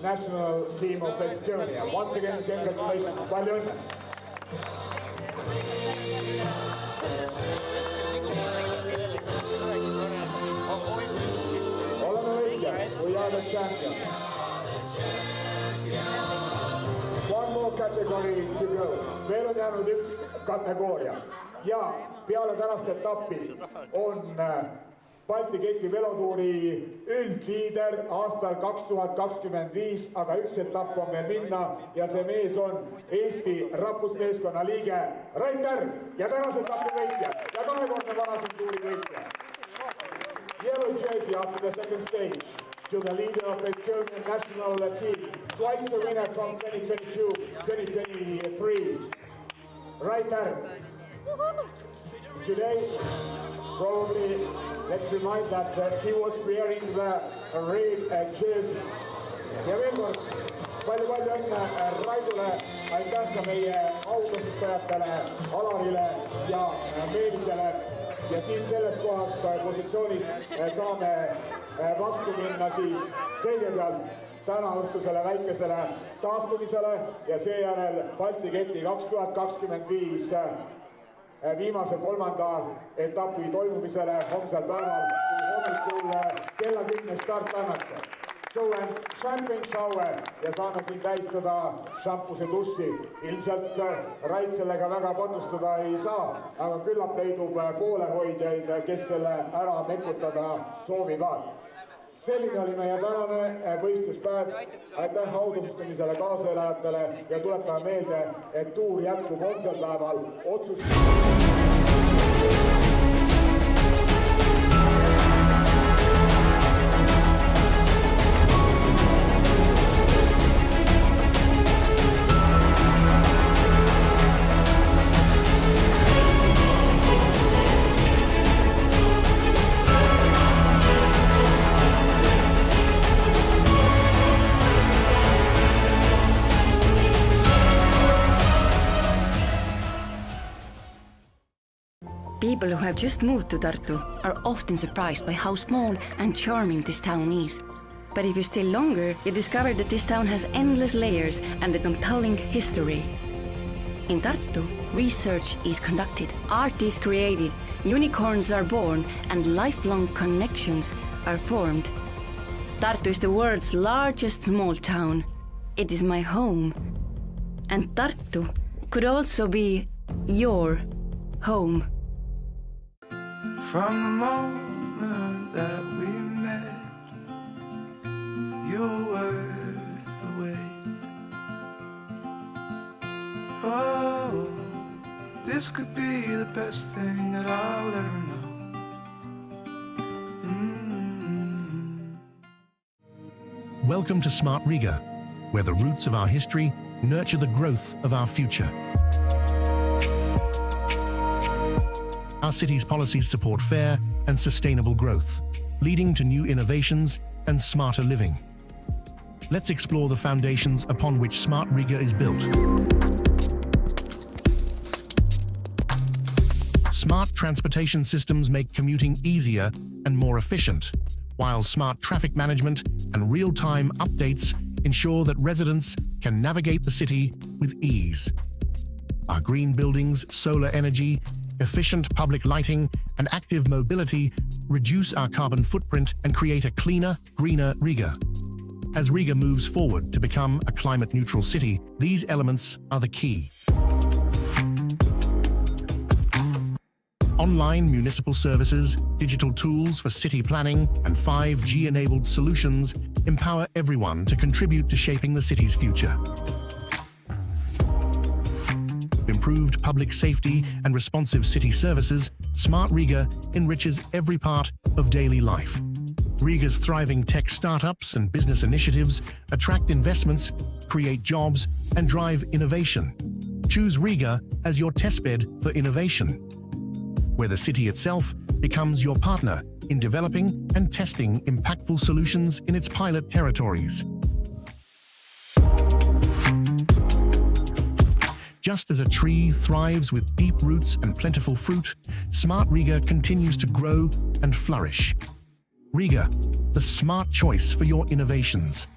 national team of Estonia. Once again, congratulations, palju õnne! Oleme võitja, we are the champion. One more category to go. Veel on jäänud üks kategooria ja peale tänast etappi on Balti keti velotuuri üldliider aastal 2025, aga üks etapp on veel minna ja see mees on Eesti rahvusmeeskonna liige Rainer ja tänase etapi võitja ja kahekordne varasemtuuri võitja. Yellow jersey after the second stage to the leader of Estonian national team, twice the winner from 2022-2023, Rainer. Today, probably, let's remind that he was wearing the red jersey. Ja veel kord, palju õnne Raidule, aitäh ka meie autastustajatele, Alarile ja Meelisele. Ja siin selles kohas positsioonis saame vastu minna siis kõigepealt täna õhtusele väikesele taastumisele ja seejärel Balti keti 2025 viimase kolmanda etapi toimumisele homsel päeval, kui hommikul kella 10 start annakse. So champagne shower ja saame siin tähistada šampuse dussi. Ilmselt Rait sellega väga patustada ei saa, aga küllap leidub poolehoidjaid, kes selle ära mekutada soovivad. Selline oli meie tänane võistluspäev. Aitäh autasustamisele kaasaelajatele ja tuletame meelde, et tuur jätkub homsel päeval People who have just moved to Tartu are often surprised by how small and charming this town is. But if you stay longer, you discover that this town has endless layers and a compelling history. In Tartu, research is conducted, art is created, unicorns are born, and lifelong connections are formed. Tartu is the world's largest small town. It is my home. And Tartu could also be your home. From the moment that we met, you're worth the wait. Oh, this could be the best thing that I'll ever know. Welcome to Smart Riga, where the roots of our history nurture the growth of our future. Our city's policies support fair and sustainable growth, leading to new innovations and smarter living. Let's explore the foundations upon which Smart Riga is built. Smart transportation systems make commuting easier and more efficient, while smart traffic management and real-time updates ensure that residents can navigate the city with ease. Our green buildings, solar energy, efficient public lighting, and active mobility reduce our carbon footprint and create a cleaner, greener Riga. As Riga moves forward to become a climate-neutral city, these elements are the key. Online municipal services, digital tools for city planning, and 5G-enabled solutions empower everyone to contribute to shaping the city's future. Improved public safety and responsive city services, Smart Riga enriches every part of daily life. Riga's thriving tech startups and business initiatives attract investments, create jobs, and drive innovation. Choose Riga as your testbed for innovation, where the city itself becomes your partner in developing and testing impactful solutions in its pilot territories. Just as a tree thrives with deep roots and plentiful fruit, Smart Riga continues to grow and flourish. Riga, the smart choice for your innovations.